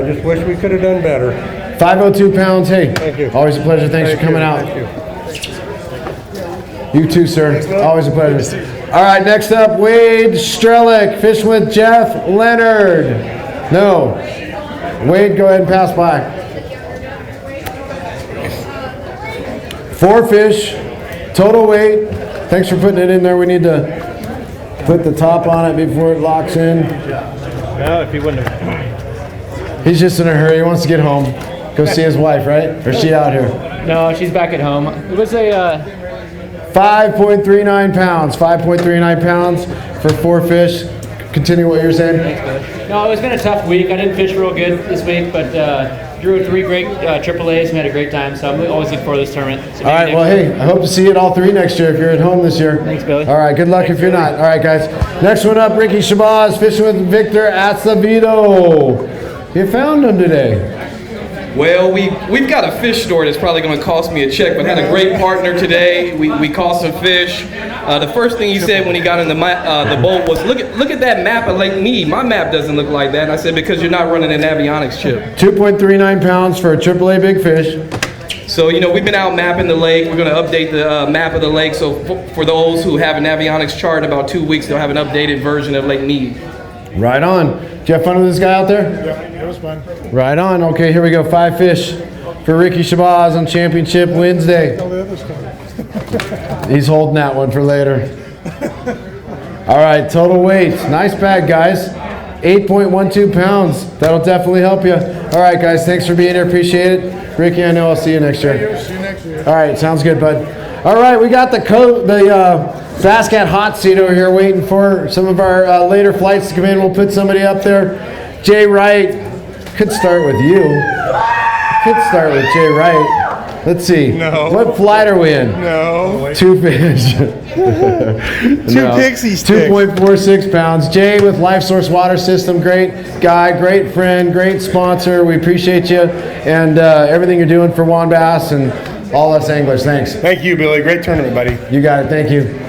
Just wish we could have done better. 502 pounds. Hey, thank you. Always a pleasure. Thanks for coming out. Thank You too, sir. Always a pleasure. All right, next up, Wade Strelick, fishing with Jeff Leonard. No. Wade, go ahead and pass by. 4 fish, total weight. Thanks for putting it in there. We need to put the top on it before it locks in. No, if you wouldn't have. He's just in a hurry. He wants to get home. Go see his wife, right? Or is she out here? No, she's back at home. It was a 5.39 pounds. 5.39 pounds for 4 fish. Continue what you're saying. no. It's been a tough week. I didn't fish real good this week, but drew 3 great AAAs and had a great time. So I'm always looking forward to this tournament. So All right, well, hey, I hope to see you at all 3 next year if you're at home this year. Thanks, Billy. All right, good luck if you're not. All right, guys. Next one up, Ricky Shabazz fishing with Victor Acevedo. You found him today. Well, we've got a fish store that's probably going to cost me a check, but had a great partner today. We caught some fish. The first thing he said when he got in the boat was, look at that map of Lake Mead. My map doesn't look like that. And I said, because you're not running an avionics chip. 2.39 pounds for a AAA big fish. So, we've been out mapping the lake. We're going to update the map of the lake. So for those who have an avionics chart in about 2 weeks, they'll have an updated version of Lake Mead. Right on. Did you have fun with this guy out there? Yeah, it was fun. Right on. Okay, here we go. 5 fish for Ricky Shabazz on Championship Wednesday. He's holding that one for later. All right, total weight. Nice bag, guys. 8.12 pounds. That'll definitely help you. All right, guys, thanks for being here. Appreciate it. Ricky, I know I'll see you next year. See you next year. All right, sounds good, bud. All right, we got the Bass Cat hot seat over here waiting for some of our later flights to come in. We'll put somebody up there. Jay Wright. Could start with you. Could start with Jay Wright. Let's see. No. What flight are we in? No. 2 fish. 2 Dixie sticks. 2.46 pounds. Jay with LifeSource Water System. Great guy, great friend, great sponsor. We appreciate you and everything you're doing for WON Bass and all us anglers. Thanks. Thank you, Billy. Great tournament, buddy. You got it. Thank you.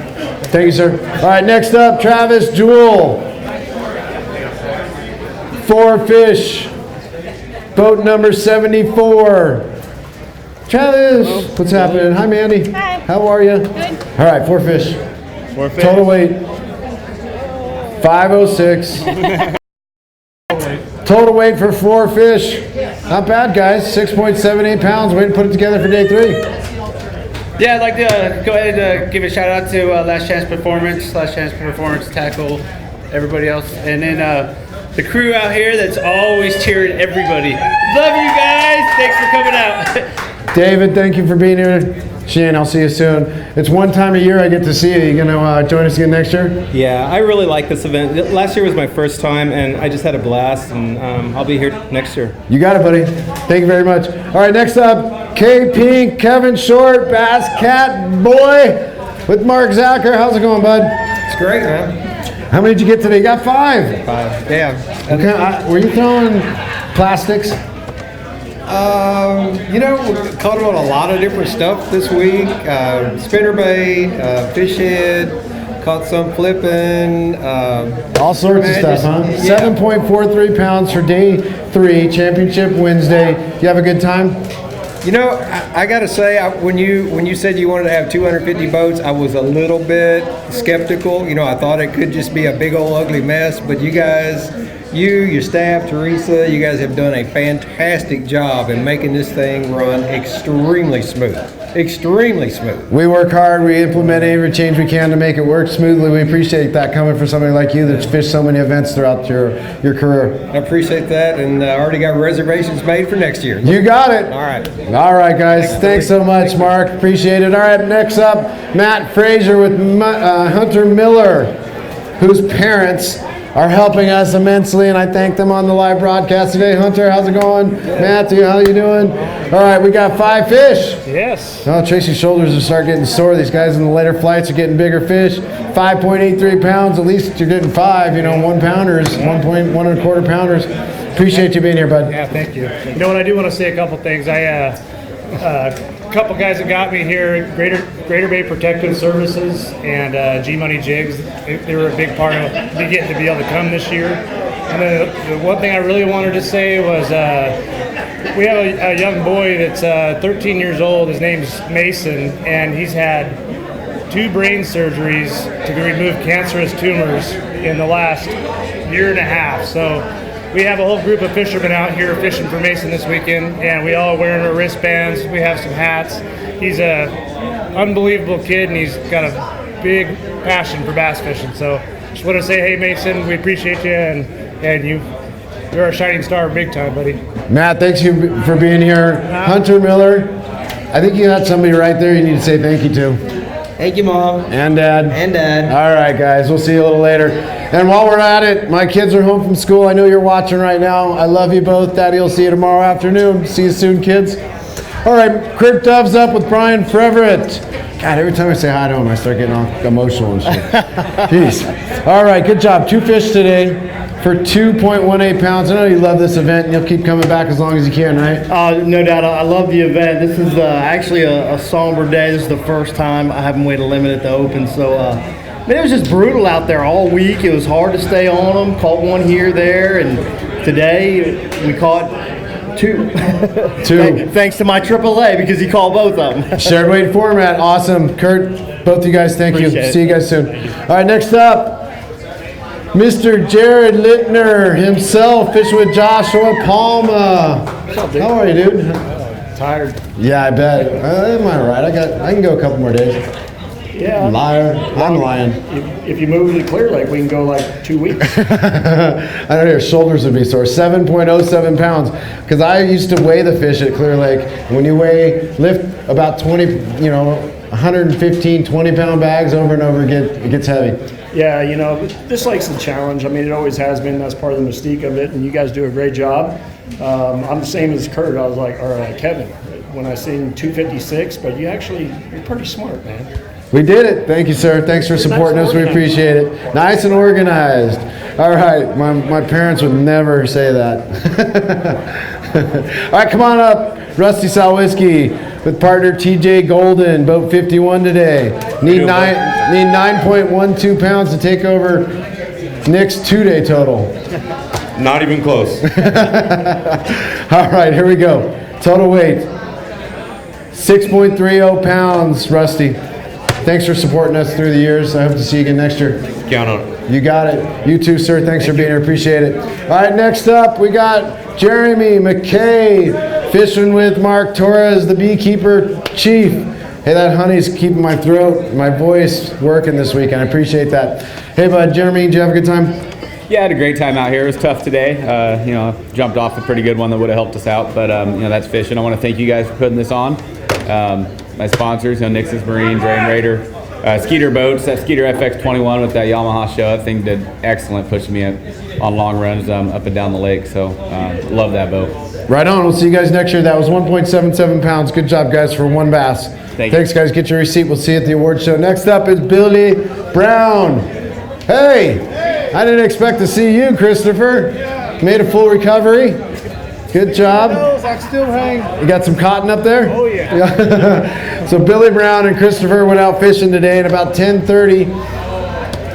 Thank you, sir. All right, next up, Travis Jewell. 4 fish. Boat number 74. Travis, what's happening? Hi, Mandy. Hi. How are you? Good. All right, 4 fish. 4 fish. Total weight, 506. Total weight for 4 fish. Not bad, guys. 6.78 pounds. Way to put it together for day 3. Yeah, I'd like to go ahead and give a shout out to Last Chance Performance Tackle, everybody else, and then the crew out here that's always cheering everybody. Love you guys. Thanks for coming out. David, thank you for being here. Shane, I'll see you soon. It's one time a year I get to see you. You gonna join us again next year? Yeah, I really like this event. Last year was my first time, and I just had a blast, and I'll be here next year. You got it, buddy. Thank you very much. All right, next up, K Pink, Kevin Short, Bass Cat Boy with Mark Zacher. How's it going, bud? It's great, man. How many did you get today? You got 5. 5. Yeah. Okay, were you throwing plastics? We caught on a lot of different stuff this week. Spinnerbait, fish head, caught some flipping. All sorts of stuff, huh? Yeah. 7.43 pounds for day 3, Championship Wednesday. You have a good time? I got to say, when you said you wanted to have 250 boats, I was a little bit skeptical. I thought it could just be a big old ugly mess, but you guys, your staff, Teresa, you guys have done a fantastic job in making this thing run extremely smooth. Extremely smooth. We work hard. We implement every change we can to make it work smoothly. We appreciate that coming from somebody like you that's fished so many events throughout your career. I appreciate that, and I already got reservations made for next year. You got it. All right. All right, guys. Thanks so much, Mark. Appreciate it. All right, next up, Matt Frazier with Hunter Miller, whose parents are helping us immensely, and I thank them on the live broadcast today. Hunter, how's it going? Matthew, how you doing? All right, we got 5 fish. Yes. Oh, Tracy's shoulders are starting getting sore. These guys in the later flights are getting bigger fish. 5.83 pounds. At least you're getting 5. 1 pounders, 1.125 pounders. Appreciate you being here, bud. Yeah, thank you. What, I do want to say a couple things. A couple guys that got me here, Greater Bay Protective Services and G-Money Jigs, they were a big part of me getting to be able to come this year. And then the one thing I really wanted to say was we have a young boy that's 13 years old. His name's Mason, and he's had 2 brain surgeries to remove cancerous tumors in the last year and a half. So we have a whole group of fishermen out here fishing for Mason this weekend, and we all wearing our wristbands. We have some hats. He's a unbelievable kid, and he's got a big passion for bass fishing. So just want to say, hey Mason, we appreciate you, and you're a shining star big time, buddy. Matt, thanks you for being here. Hunter Miller, I think you had somebody right there you need to say thank you to. Thank you, Mom. And Dad. And Dad. All right, guys. We'll see you a little later. And while we're at it, my kids are home from school. I know you're watching right now. I love you both. Daddy will see you tomorrow afternoon. See you soon, kids. All right, Crib Doves up with Brian Freverett. God, every time I say hi to him, I start getting all emotional and shit. Jeez. All right, good job. 2 fish today for 2.18 pounds. I know you love this event, and you'll keep coming back as long as you can, right? No doubt. I love the event. This is actually a somber day. This is the first time I haven't weighed a limit at the Open. So, man, it was just brutal out there all week. It was hard to stay on them. Caught one here, there, and today we caught 2. 2. Thanks to my AAA, because he called both of them. Shared weight format. Awesome. Kurt, both you guys, thank you. See you guys soon. All right, next up, Mr. Jared Littner himself, fishing with Joshua Palma. How are you, dude? Tired. Yeah, I bet. Am I right? I can go a couple more days. Yeah. Liar. I'm lying. If you move to Clear Lake, we can go like 2 weeks. I don't know, your shoulders would be sore. 7.07 pounds. Because I used to weigh the fish at Clear Lake. When you lift about 20, 115, 20-pound bags over and over, it gets heavy. Yeah, this lake's the challenge. I mean, it always has been. That's part of the mystique of it, and you guys do a great job. I'm the same as Kurt. I was like, or Kevin, when I seen 256, but you're pretty smart, man. We did it. Thank you, sir. Thanks for supporting us. We appreciate it. Nice and organized. All right. My parents would never say that. All right, come on up. Rusty Salwiski with partner TJ Golden, boat 51 today. Need 9.12 pounds to take over Nick's 2-day total. Not even close. All right, here we go. Total weight, 6.30 pounds, Rusty. Thanks for supporting us through the years. I hope to see you again next year. Count on it. You got it. You too, sir. Thanks for being here. Appreciate it. All right, next up, we got Jeremy McKay fishing with Mark Torres, the beekeeper chief. Hey, that honey's keeping my throat, my voice working this weekend. I appreciate that. Hey, bud, Jeremy, did you have a good time? Yeah, I had a great time out here. It was tough today. Jumped off a pretty good one that would have helped us out, but that's fishing. I want to thank you guys for putting this on. My sponsors, Nix's Marine, Drain Raider, Skeeter Boats, that Skeeter FX21 with that Yamaha show. That thing did excellent, pushing me on long runs up and down the lake. So love that boat. Right on. We'll see you guys next year. That was 1.77 pounds. Good job, guys, for WON Bass. Thanks, guys. Get your receipt. We'll see you at the award show. Next up is Billy Brown. Hey, I didn't expect to see you, Christopher. Made a full recovery. Good job. I still hang. You got some cotton up there? Oh, yeah. So Billy Brown and Christopher went out fishing today at about 10:30.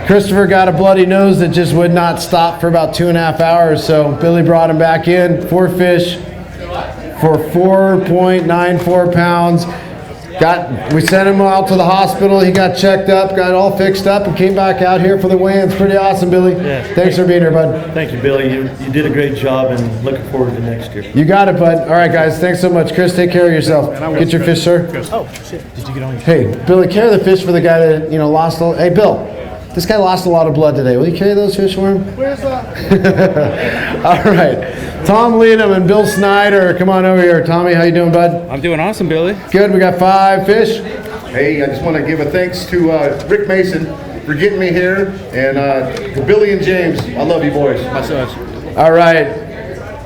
Christopher got a bloody nose that just would not stop for about 2.5 hours. So Billy brought him back in, 4 fish for 4.94 pounds. We sent him out to the hospital. He got checked up, got all fixed up, and came back out here for the weigh-ins. Pretty awesome, Billy. Yeah. Thanks for being here, bud. Thank you, Billy. You did a great job, and looking forward to next year. You got it, bud. All right, guys. Thanks so much. Chris, take care of yourself. Get your fish, sir. Oh, shit. Did you get on your... Hey, Billy, carry the fish for the guy that, lost a... Hey, Bill, this guy lost a lot of blood today. Will you carry those fish for him? Where's that? All right. Tom Leadham and Bill Snyder, come on over here. Tommy, how you doing, bud? I'm doing awesome, Billy. Good. We got 5 fish. Hey, I just want to give a thanks to Rick Mason for getting me here, and to Billy and James. I love you boys. My sons. All right.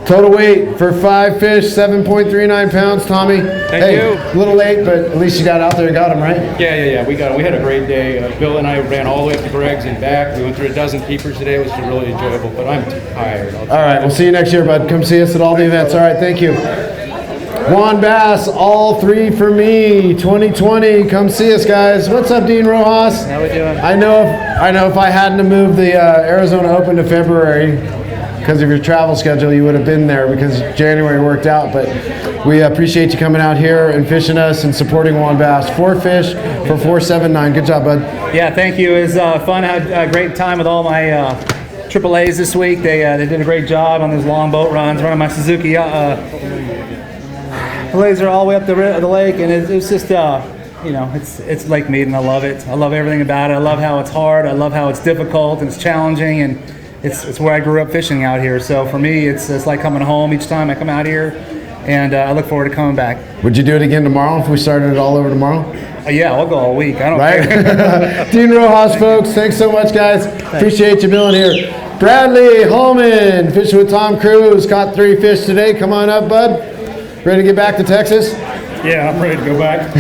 Total weight for 5 fish, 7.39 pounds, Tommy. Thank you. A little late, but at least you got out there and got them, right? Yeah. We got them. We had a great day. Bill and I ran all the way up to Greg's and back. We went through a dozen keepers today. It was really enjoyable, but I'm tired. All right. We'll see you next year, bud. Come see us at all the events. All right. Thank you. WON Bass, all 3 for me, 2020. Come see us, guys. What's up, Dean Rojas? How we doing? I know if I hadn't moved the Arizona Open to February because of your travel schedule, you would have been there because January worked out. But we appreciate you coming out here and fishing us and supporting WON Bass. 4 fish for $4.79. Good job, bud. Yeah, thank you. It was fun. I had a great time with all my AAAs this week. They did a great job on those long boat runs, running my Suzuki laser all the way up the lake, and it's just it's Lake Mead, and I love it. I love everything about it. I love how it's hard. I love how it's difficult and it's challenging, and it's where I grew up fishing out here. So for me, it's like coming home each time I come out here, and I look forward to coming back. Would you do it again tomorrow if we started it all over tomorrow? Yeah, I'll go all week. I don't care. Dean Rojas, folks, thanks so much, guys. Appreciate you being here. Bradley Holman, fishing with Tom Cruise, caught 3 fish today. Come on up, bud. Ready to get back to Texas? Yeah, I'm ready to go back.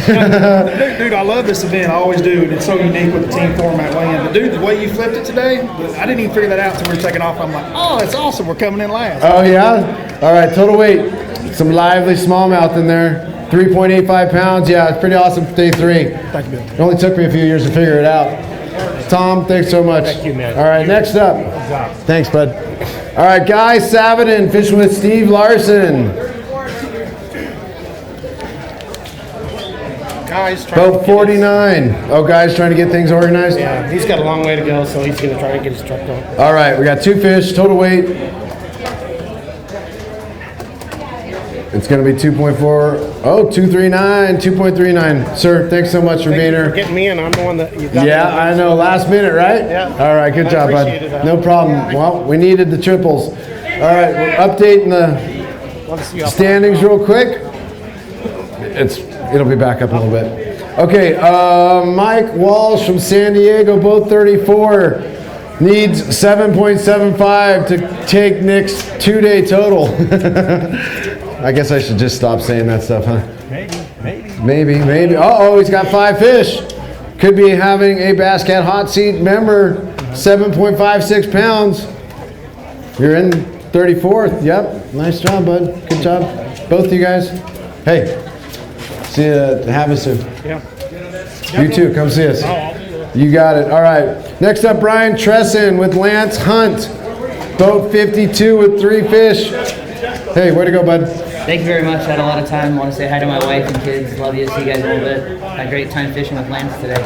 Dude, I love this event. I always do. It's so unique with the team format weigh-in. But dude, the way you flipped it today, I didn't even figure that out until we were taking off. I'm like, oh, that's awesome. We're coming in last. Oh, yeah? All right, total weight. Some lively smallmouth in there. 3.85 pounds. Yeah, it's pretty awesome for day 3. Thank you, Bill. It only took me a few years to figure it out. Tom, thanks so much. Thank you, man. All right, next up. Thanks, bud. All right, Guy Savadin, fishing with Steve Larson. Guys, Boat 49. Oh, Guy's trying to get things organized? Yeah, he's got a long way to go, so he's going to try to get his truck going. All right, we got 2 fish, total weight. It's going to be 2.4. Oh, 239, 2.39. Sir, thanks so much for being here. For getting me in. I'm the one that you got. Yeah, I know. Last minute, right? Yeah. All right, good job, bud. No problem. Well, we needed the triples. All right, we're updating the standings real quick. It'll be back up a little bit. Okay, Mike Walsh from San Diego, boat 34, needs 7.75 to take Nick's 2-day total. I guess I should just stop saying that stuff, huh? Maybe. Uh-oh, he's got 5 fish. Could be having a Bass Cat hot seat member, 7.56 pounds. You're in 34th. Yep, nice job, bud. Good job. Both of you guys. Hey. See you at Havasu. Yeah. You too. Come see us. You got it. All right. Next up, Brian Tresson with Lance Hunt. Boat 52 with 3 fish. Hey, way to go, bud. Thank you very much. I had a lot of time. I want to say hi to my wife and kids. Love you. See you guys a little bit. Had a great time fishing with Lance today.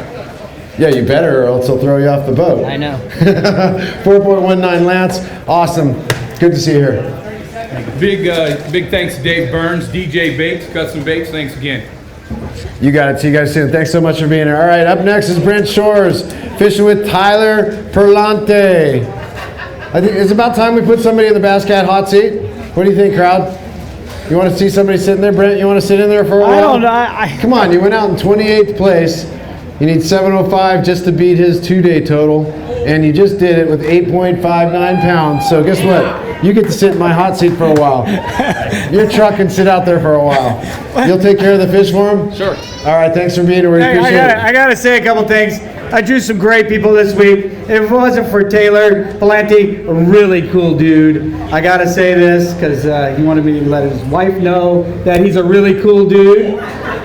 Yeah, you better, or else he'll throw you off the boat. I know. 4.19 Lance. Awesome. Good to see you here. Big thanks to Dave Burns, DJ Baits, Custom Baits. Thanks again. You got it. See you guys soon. Thanks so much for being here. All right, up next is Brent Shores, fishing with Tyler Perlante. I think it's about time we put somebody in the Bass Cat hot seat. What do you think, crowd? You want to see somebody sitting there, Brent? You want to sit in there for a while? I don't know. Come on, you went out in 28th place. You need 705 just to beat his 2-day total, and you just did it with 8.59 pounds. So guess what? You get to sit in my hot seat for a while. Your truck can sit out there for a while. You'll take care of the fish for him? Sure. All right, thanks for being here. We appreciate it. I gotta say a couple things. I drew some great people this week. If it wasn't for Taylor Palante, a really cool dude. I gotta say this because he wanted me to let his wife know that he's a really cool dude.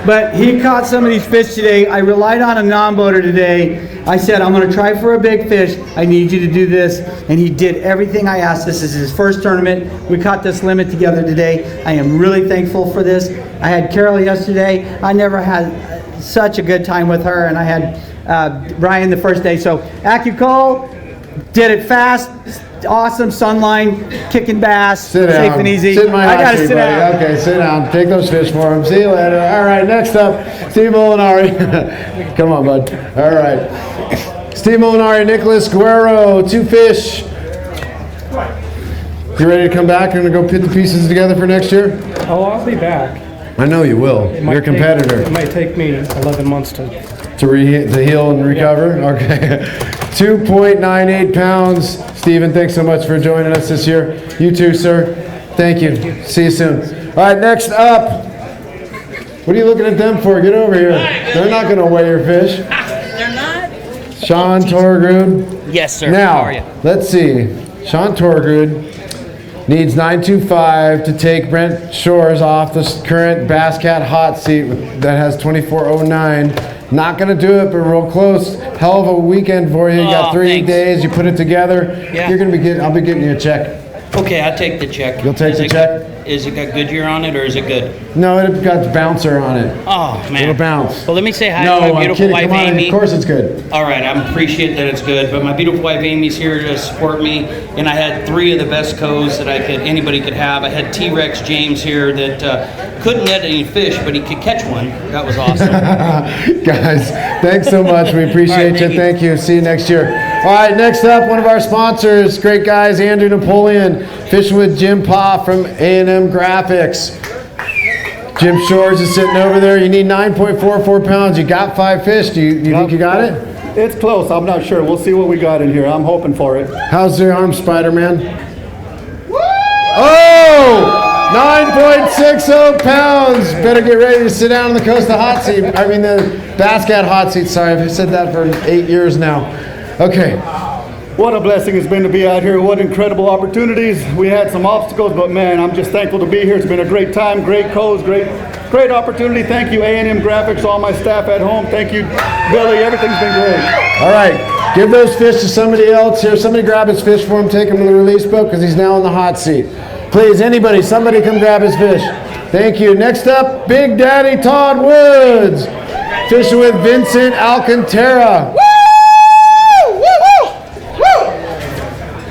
But he caught some of these fish today. I relied on a non-boater today. I said, I'm gonna try for a big fish. I need you to do this. And he did everything I asked. This is his first tournament. We caught this limit together today. I am really thankful for this. I had Carol yesterday. I never had such a good time with her. And I had Brian the first day. So AccuCall did it fast. Awesome sunline, kicking bass, safe and easy. Sit in my I hot gotta seat, sit buddy. down. Okay, sit down. Take those fish for him. See you later. All right, next up, Steve Molinari. Come on, bud. All right. Steve Molinari, Nicholas Guerrero, 2 fish. You ready to come back and go put the pieces together for next year? Oh, I'll be back. I know you will. You're a competitor. It might take me 11 months to heal and recover? Yeah. Okay. 2.98 pounds. Stephen, thanks so much for joining us this year. You too, sir. Thank you. See you soon. All right, next up. What are you looking at them for? Get over here. They're not going to weigh your fish. They're not? Sean Torgrud. Yes, sir. Now, How are you? let's see. Sean Torgrud needs 925 to take Brent Shores off the current Bass Cat hot seat that has 2409. Not going to do it, but real close. Hell of a weekend for you. You got 3 days. You put it together. Yeah. You're going to be I'll be getting you a check. Okay, I'll take the check. You'll take the check? Is it got Goodyear on it, or is it good? No, it got bouncer on it. Oh, man. Little bounce. Well, let me say hi No, to I'm my beautiful kidding. wife, Come on, Amy. of course it's good. All right, I appreciate that it's good, but my beautiful wife, Amy's here to support me, and I had 3 of the best co's that anybody could have. I had T-Rex James here that couldn't get any fish, but he could catch one. That was awesome. Guys, thanks so much. We appreciate you. Thank you. See you next year. All right, next up, one of our sponsors, great guys, Andrew Napoleon, fishing with Jim Pa from A&M Graphics. Jim Shores is sitting over there. You need 9.44 pounds. You got 5 fish. Do you think you got it? It's close. I'm not sure. We'll see what we got in here. I'm hoping for it. How's the arm, Spider-Man? Oh! 9.60 pounds. Better get ready to sit down on the Costa hot seat. I mean the Bascat hot seat. Sorry, I've said that for 8 years now. Okay. What a blessing it's been to be out here. What incredible opportunities. We had some obstacles, but man, I'm just thankful to be here. It's been a great time, great codes, great opportunity. Thank you, A&M Graphics, all my staff at home. Thank you, Billy. Everything's been great. All right. Give those fish to somebody else here. Somebody grab his fish for him. Take him to the release boat because he's now in the hot seat. Please, anybody, somebody come grab his fish. Thank you. Next up, Big Daddy Todd Woods. Fishing with Vincent Alcantara.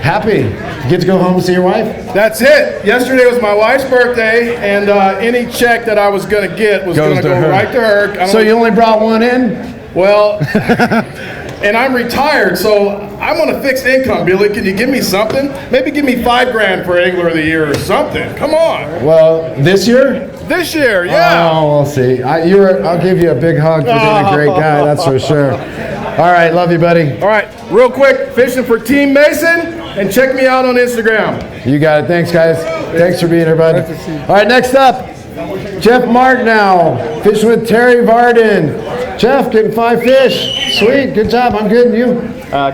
Happy. You get to go home and see your wife? That's it. Yesterday was my wife's birthday, and any check that I was going to get was going to go right to her. So you only brought one in? Well, and I'm retired, so I'm on a fixed income, Billy. Can you give me something? Maybe give me $5,000 for Angler of the Year or something. Come on. Well, this year? This year, yeah. Oh, we'll see. I'll give you a big hug for being a great guy, that's for sure. All right, love you, buddy. All right, real quick, fishing for Team Mason, and check me out on Instagram. You got it. Thanks, guys. Thanks for being here, bud. All right, next up, Jeff Martnow, fishing with Terry Varden. Jeff, getting 5 fish. Sweet, good job. I'm good, and you?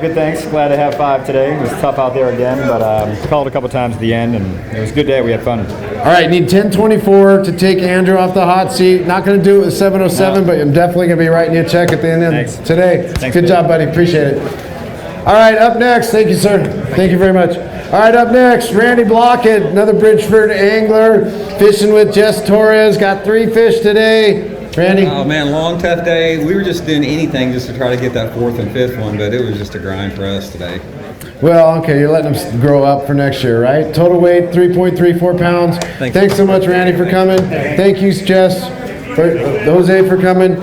Good, thanks. Glad to have 5 today. It was tough out there again, but called a couple times at the end, and it was a good day. We had fun. All right, need 1024 to take Andrew off the hot seat. Not going to do it with 707, but I'm definitely going to be writing you a check at the end of today. Thanks, good job, buddy. Appreciate it. All right, up next. Thank you, sir. Thank you very much. All right, up next, Randy Blockett, another Bridgford angler, fishing with Jess Torres. Got 3 fish today. Randy? Oh man, long tough day. We were just doing anything just to try to get that 4th and 5th one, but it was just a grind for us today. Well, okay, you're letting them grow up for next year, right? Total weight, 3.34 pounds. Thanks so much, Randy, for coming. Thank you, Jess, Jose for coming.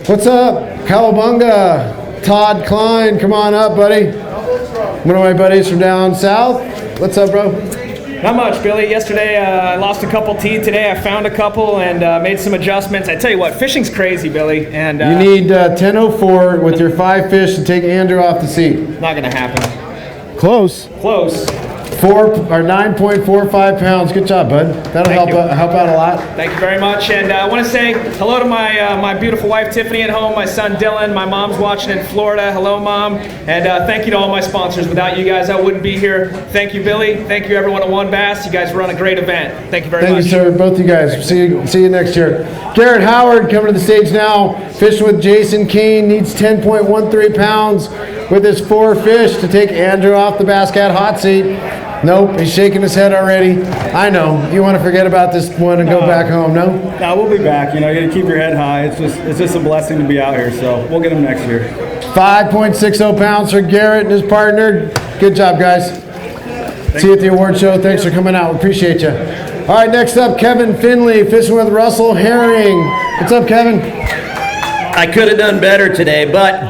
What's up? Cowabunga, Todd Klein, come on up, buddy. One of my buddies from down south. What's up, bro? Not much, Billy. Yesterday I lost a couple teeth. Today I found a couple and made some adjustments. I tell you what, fishing's crazy, Billy. And you need 1004 with your 5 fish to take Andrew off the seat. Not gonna happen. Close. Close. 9.45 pounds. Good job, bud. That'll help out a lot. Thank you very much. And I want to say hello to my beautiful wife Tiffany at home, my son Dylan, my mom's watching in Florida. Hello, Mom. And thank you to all my sponsors. Without you guys, I wouldn't be here. Thank you, Billy. Thank you, everyone at WON BASS. You guys run a great event. Thank you very much. Thank you, sir. Both you guys. See you next year. Garrett Howard coming to the stage now. Fishing with Jason Keene. Needs 10.13 pounds with his 4 fish to take Andrew off the Bascat hot seat. Nope, he's shaking his head already. I know. You want to forget about this one and go back home, no? No, we'll be back. You know, you got to keep your head high. It's just a blessing to be out here, so we'll get him next year. 5.60 pounds for Garrett and his partner. Good job, guys. See you at the award show. Thanks for coming out. We appreciate you. All right, next up, Kevin Finley, fishing with Russell Herring. What's up, Kevin? I could have done better today, but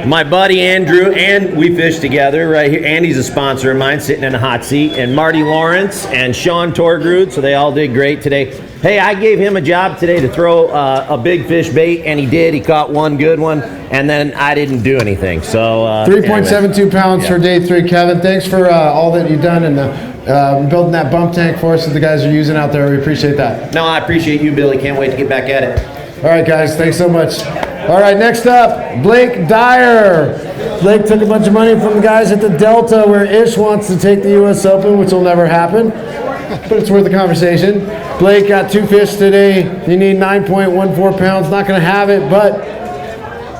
my buddy Andrew, and we fished together right here. Andy's a sponsor of mine, sitting in the hot seat, and Marty Lawrence and Sean Torgrud, so they all did great today. Hey, I gave him a job today to throw a big fish bait, and he did. He caught one good one, and then I didn't do anything. So 3.72 pounds for day 3, Kevin. Thanks for all that you've done and building that bump tank for us that the guys are using out there. We appreciate that. No, I appreciate you, Billy. Can't wait to get back at it. All right, guys. Thanks so much. All right, next up, Blake Dyer. Blake took a bunch of money from the guys at the Delta where Ish wants to take the U.S. Open, which will never happen, but it's worth a conversation. Blake got 2 fish today. You need 9.14 pounds. Not going to have it, but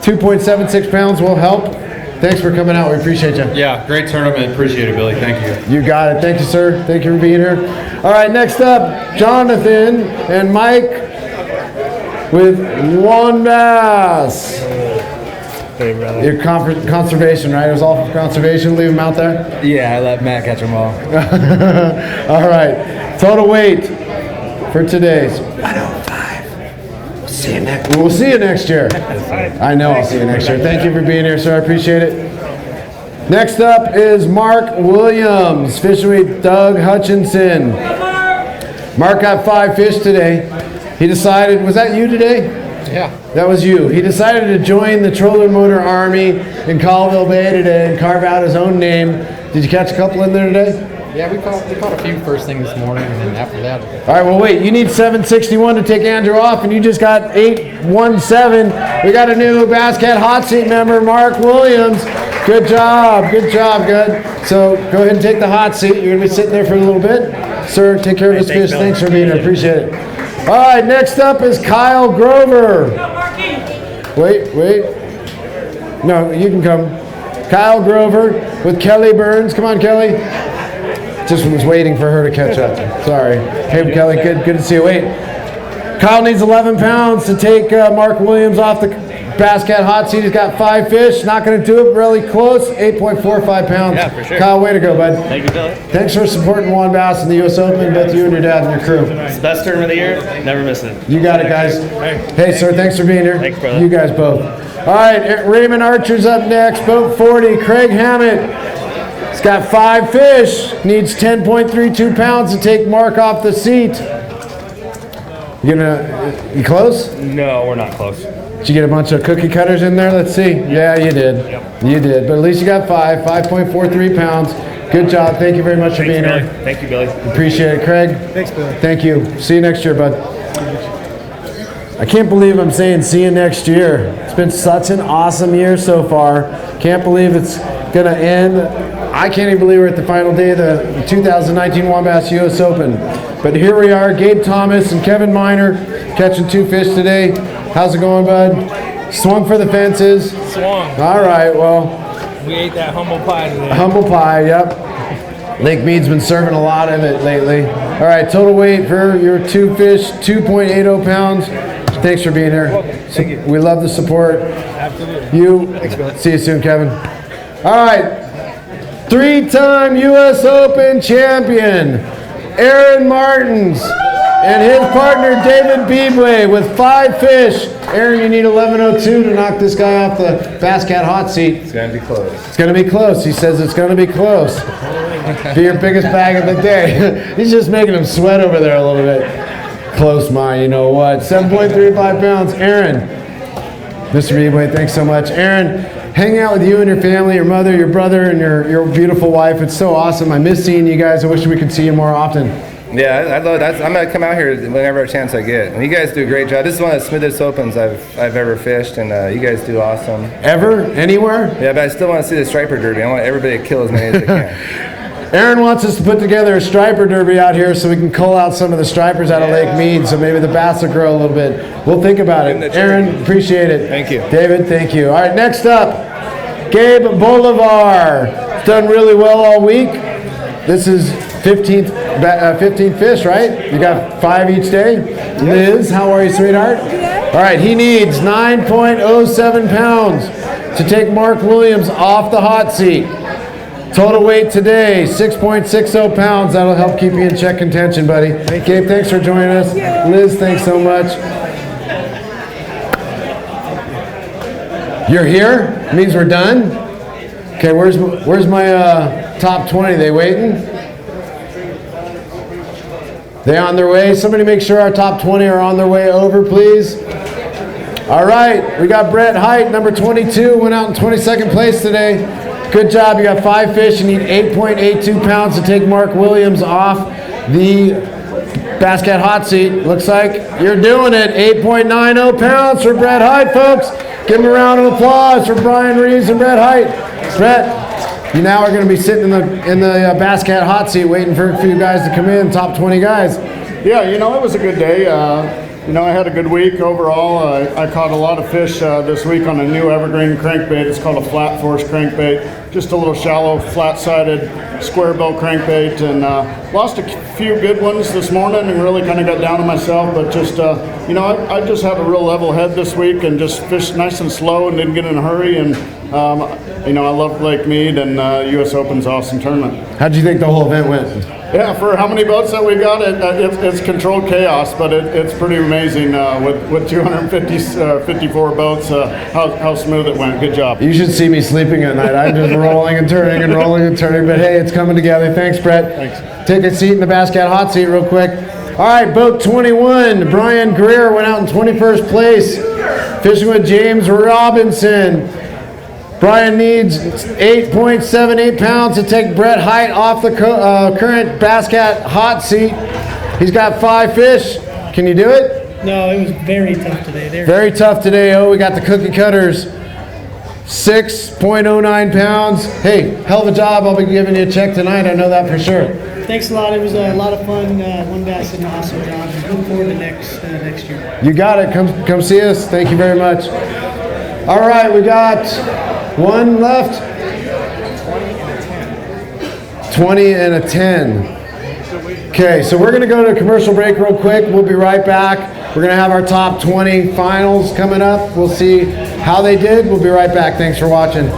2.76 pounds will help. Thanks for coming out. We appreciate you. Yeah, great tournament. Appreciate it, Billy. Thank you. You got it. Thank you, sir. Thank you for being here. All right, next up, Jonathan and Mike with WON BASS. Hey, brother. Your conservation, right? It was all for conservation. Leave them out there. Yeah, I let Matt catch them all. All right. Total weight for today's 105. We'll see you next. We'll see you next year. I know I'll see you next year. Thank you for being here, sir. I appreciate it. Next up is Mark Williams, fishing with Doug Hutchinson. Mark got 5 fish today. He decided, was that you today? Yeah. That was you. He decided to join the trolling motor army in Colville Bay today and carve out his own name. Did you catch a couple in there today? Yeah, we caught a few first thing this morning, and then after that. All right, well, wait. You need 761 to take Andrew off, and you just got 817. We got a new Bass Cat Hot Seat member, Mark Williams. Good job. Good job. Good. So go ahead and take the hot seat. You're going to be sitting there for a little bit. Sir, take care of this fish. Thanks for being here. Appreciate it. All right, next up is Kyle Grover. Wait. No, you can come. Kyle Grover with Kelly Burns. Come on, Kelly. Just was waiting for her to catch up. Sorry. Hey, Kelly, good to see you. Wait. Kyle needs 11 pounds to take Mark Williams off the Bass Cat Hot Seat. He's got 5 fish. Not going to do it. Really close. 8.45 pounds. Yeah, for sure. Kyle, way to go, bud. Thank you, Billy. Thanks for supporting WON BASS in the U.S. Open, both you and your dad and your crew. It's the best tournament of the year. Never miss it. You got it, guys. Hey, sir, thanks for being here. Thanks, brother. You guys both. All right, Raymond Archer's up next, boat 40. Craig Hammett. He's got 5 fish. Needs 10.32 pounds to take Mark off the seat. You close? No, we're not close. Did you get a bunch of cookie cutters in there? Let's see. Yeah, you did. Yep. You did. But at least you got 5.43 pounds. Good job. Thank you very much for being Billy. here. Thank you, Billy. Appreciate it, Craig. Thanks, Billy. Thank you. See you next year, bud. I can't believe I'm saying see you next year. It's been such an awesome year so far. Can't believe it's going to end. I can't even believe we're at the final day of the 2019 WON BASS U.S. Open. But here we are, Gabe Thomas and Kevin Miner catching 2 fish today. How's it going, bud? Swung for the fences. Swung. All right, well. We ate that humble pie today. Humble pie, yep. Lake Mead's been serving a lot of it lately. All right, total weight for your 2 fish, 2.80 pounds. Thanks for being here. Thank you. We love the support. Absolutely. See you soon, Kevin. All right. 3-time U.S. Open champion, Aaron Martins, and his partner, David Beebway, with 5 fish. Aaron, you need 11:02 to knock this guy off the Bass Cat Hot Seat. It's going to be close. It's going to be close. He says it's going to be close. Be your biggest bag of the day. He's just making him sweat over there a little bit. Close, my, you know what? 7.35 pounds. Aaron, Mr. Beebway, thanks so much. Aaron, hanging out with you and your family, your mother, your brother, and your beautiful wife. It's so awesome. I miss seeing you guys. I wish we could see you more often. Yeah, I love that. I'm gonna come out here whenever a chance I get. And you guys do a great job. This is one of the smoothest opens I've ever fished, and you guys do awesome. Ever? Anywhere? Yeah, but I still want to see the striper derby. I want everybody to kill as many as they can. Aaron wants us to put together a striper derby out here so we can cull out some of the stripers out of Lake Mead, so maybe the bass will grow a little bit. We'll think about it. Aaron, appreciate it. Thank you. David, thank you. All right, next up, Gabe Bolivar. Done really well all week. This is 15 fish, right? You got 5 each day? Liz, how are you, sweetheart? All right, he needs 9.07 pounds to take Mark Williams off the hot seat. Total weight today, 6.60 pounds. That'll help keep you in check contention, buddy. Gabe, thanks for joining us. Liz, thanks so much. You're here? Means we're done? Okay, where's my top 20? They waiting? They on their way? Somebody make sure our top 20 are on their way over, please. All right, we got Brett Height, number 22, went out in 22nd place today. Good job, you got 5 fish, you need 8.82 pounds to take Mark Williams off the Bass Cat Hot Seat. Looks like you're doing it. 8.90 pounds for Brett Height, folks. Give him a round of applause for Brian Reeves and Brett Height. Brett, you now are going to be sitting in the Bass Cat Hot Seat waiting for a few guys to come in, top 20 guys. Yeah, you know, it was a good day. You know, I had a good week overall. I caught a lot of fish this week on a new evergreen crankbait. It's called a flat force crankbait. Just a little shallow, flat-sided, square bill crankbait, and lost a few good ones this morning and really kind of got down on myself. But just, you know, I just had a real level head this week and just fished nice and slow and didn't get in a hurry. And, you know, I love Lake Mead, and U.S. Open's awesome tournament. How do you think the whole event went? Yeah, for how many boats that we got, it's controlled chaos, but it's pretty amazing with 254 boats, how smooth it went. Good job. You should see me sleeping at night. I'm just rolling and turning and rolling and turning, but hey, it's coming together. Thanks, Brett. Thanks. Take a seat in the Bass Cat hot seat real quick. All right, boat 21, Brian Greer went out in 21st place, fishing with James Robinson. Brian needs 8.78 pounds to take Brett Height off the current Bass Cat hot seat. He's got 5 fish. Can you do it? No, it was very tough today. Very tough today. Oh, we got the cookie cutters. 6.09 pounds. Hey, hell of a job. I'll be giving you a check tonight. I know that for sure. Thanks a lot. It was a lot of fun. One Bass did an awesome job. Looking forward to next year. You got it. Come see us. Thank you very much. All right, we got one left. 20 and a 10. Okay, so we're going to go to a commercial break real quick. We'll be right back. We're going to have our top 20 finals coming up. We'll see how they did. We'll be right back. Thanks for watching.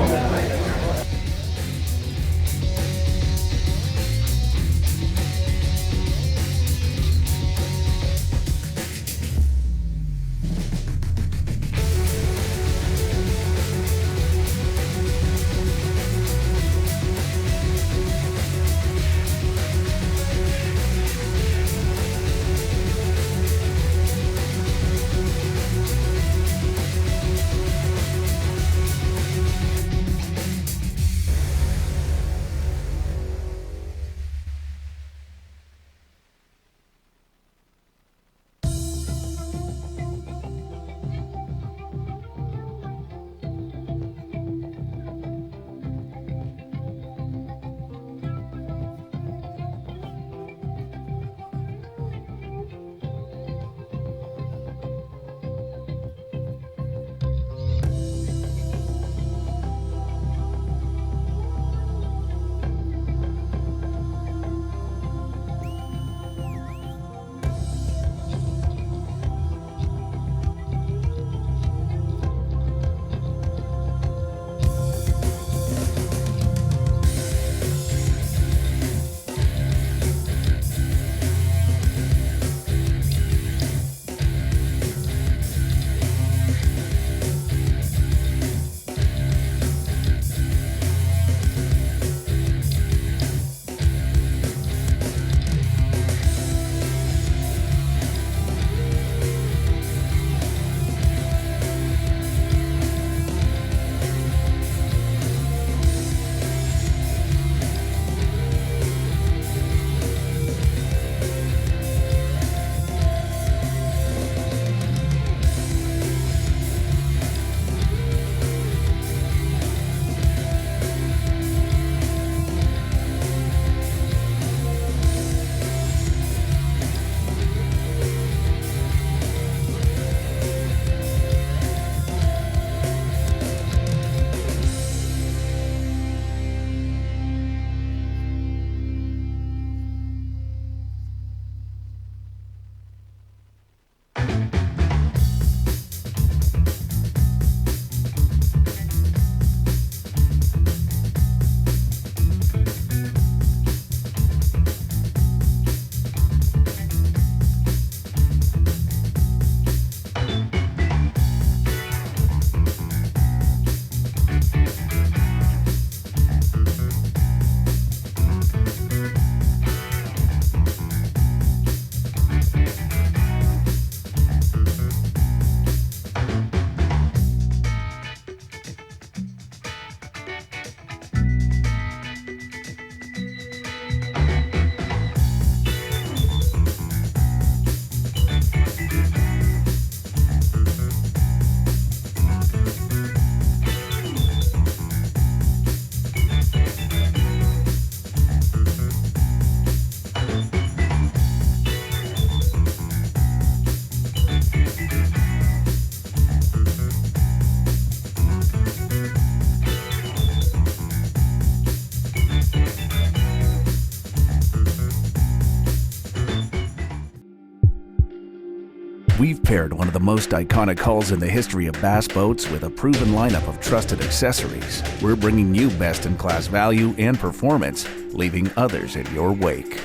We've paired one of the most iconic hulls in the history of bass boats with a proven lineup of trusted accessories. We're bringing you best-in-class value and performance, leaving others in your wake.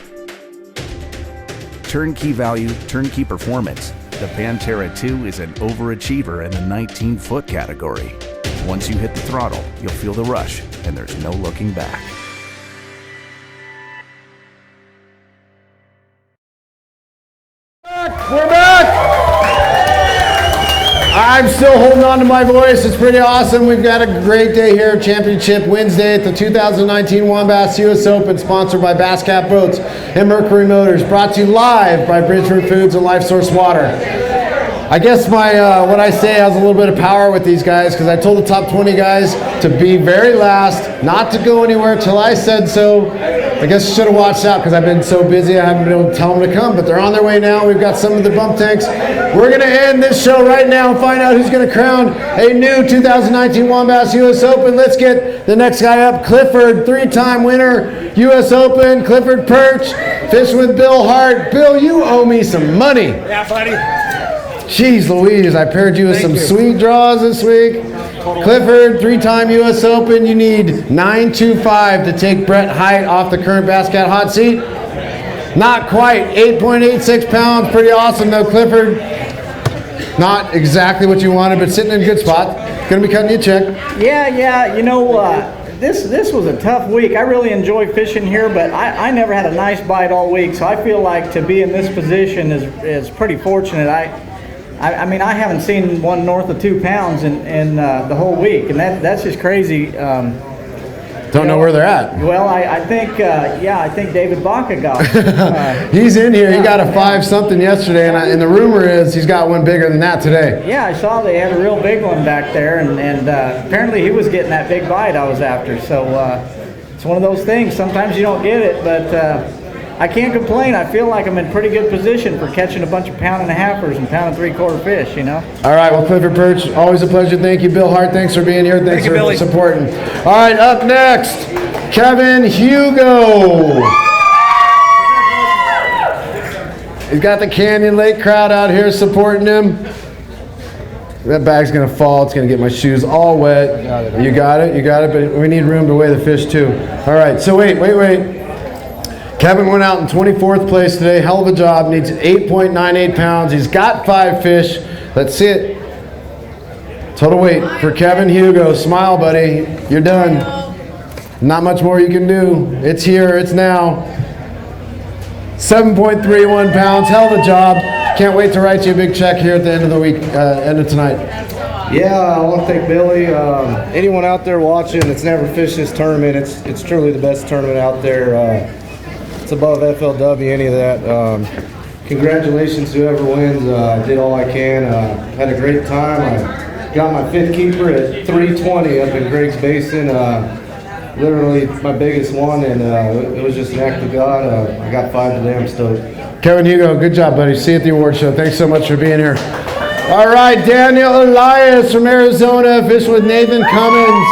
Turnkey value, turnkey performance. The Pantera 2 is an overachiever in the 19-foot category. Once you hit the throttle, you'll feel the rush, and there's no looking back. We're back! I'm still holding on to my voice. It's pretty awesome. We've got a great day here, Championship Wednesday at the 2019 WON BASS U.S. Open, sponsored by Bass Cat Boats and Mercury Motors, brought to you live by Bridgford Foods and LifeSource Water. I guess my what I say has a little bit of power with these guys, because I told the top 20 guys to be very last, not to go anywhere till I said so. I guess I should have watched out because I've been so busy I haven't been able to tell them to come, but they're on their way now. We've got some of the bump tanks. We're going to end this show right now and find out who's going to crown a new 2019 WON BASS U.S. Open. Let's get the next guy up. Clifford, three-time winner, U.S. Open. Clifford Perch, fishing with Bill Hart. Bill, you owe me some money. Yeah, buddy. Jeez Louise, I paired you with some sweet draws this week. Clifford, three-time U.S. Open. You need 9.25 to take Brett Hite off the current Bass Cat hot seat. Not quite. 8.86 pounds. Pretty awesome, though, Clifford. Not exactly what you wanted, but sitting in a good spot. Going to be cutting you a check. Yeah. You know, this was a tough week. I really enjoy fishing here, but I never had a nice bite all week, so I feel like to be in this position is pretty fortunate. I mean, I haven't seen one north of 2 pounds in the whole week, and that's just crazy. Don't know where they're at. Well, I think David Baca got He's in here. He got a 5-something yesterday, and the rumor is he's got one bigger than that today. Yeah, I saw they had a real big one back there, and apparently he was getting that big bite I was after. So it's one of those things. Sometimes you don't get it, but I can't complain. I feel like I'm in pretty good position for catching a bunch of 1.5-pounders and 1.75-pound fish, you know? All right, well, Clifford Perch, always a pleasure. Thank you, Bill Hart. Thanks for being here. Thanks for supporting. All right, up next, Kevin Hugo. He's got the Canyon Lake crowd out here supporting him. That bag's going to fall. It's going to get my shoes all wet. You got it, but we need room to weigh the fish, too. All right, so wait. Kevin went out in 24th place today. Hell of a job. Needs 8.98 pounds. He's got 5 fish. Let's see it. Total weight for Kevin Hugo. Smile, buddy. You're done. Not much more you can do. It's here. It's now. 7.31 pounds. Hell of a job. Can't wait to write you a big check here at the end of the week, end of tonight. Yeah, I want to thank Billy. Anyone out there watching that's never fished this tournament, it's truly the best tournament out there. It's above FLW, any of that. Congratulations to whoever wins. I did all I can. Had a great time. I got my 5th keeper at 320 up in Greg's Basin. Literally my biggest one, and it was just an act of God. I got 5 today. I'm stoked. Kevin Hugo, good job, buddy. See you at the award show. Thanks so much for being here. All right, Daniel Elias from Arizona, fishing with Nathan Cummins.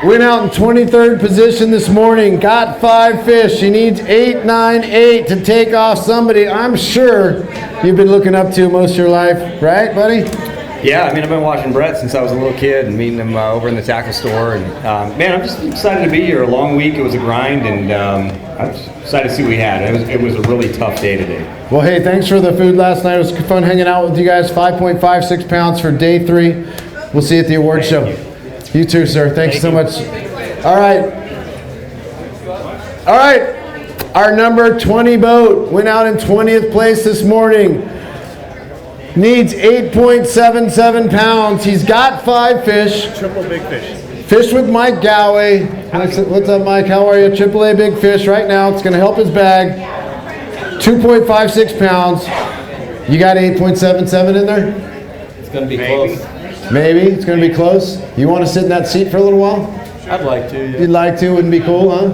Went out in 23rd position this morning, got 5 fish. He needs 8, 9, 8 to take off somebody I'm sure you've been looking up to most of your life, right, buddy? Yeah, I mean, I've been watching Brett since I was a little kid and meeting him over in the tackle store. And man, I'm just excited to be here. A long week, it was a grind, and I'm just excited to see what we had. It was a really tough day today. Well, hey, thanks for the food last night. It was fun hanging out with you guys. 5.56 pounds for day 3. We'll see you at the award show. You too, sir. Thanks so much. All right. Our number 20 boat went out in 20th place this morning. Needs 8.77 pounds. He's got 5 fish. Triple big fish. Fish with Mike Galloway. What's up, Mike? How are you? AAA big fish right now. It's going to help his bag. 2.56 pounds. You got 8.77 in there? It's going to be close. Maybe. It's going to be close. You want to sit in that seat for a little while? I'd like to, yeah. You'd like to? Wouldn't be cool, huh?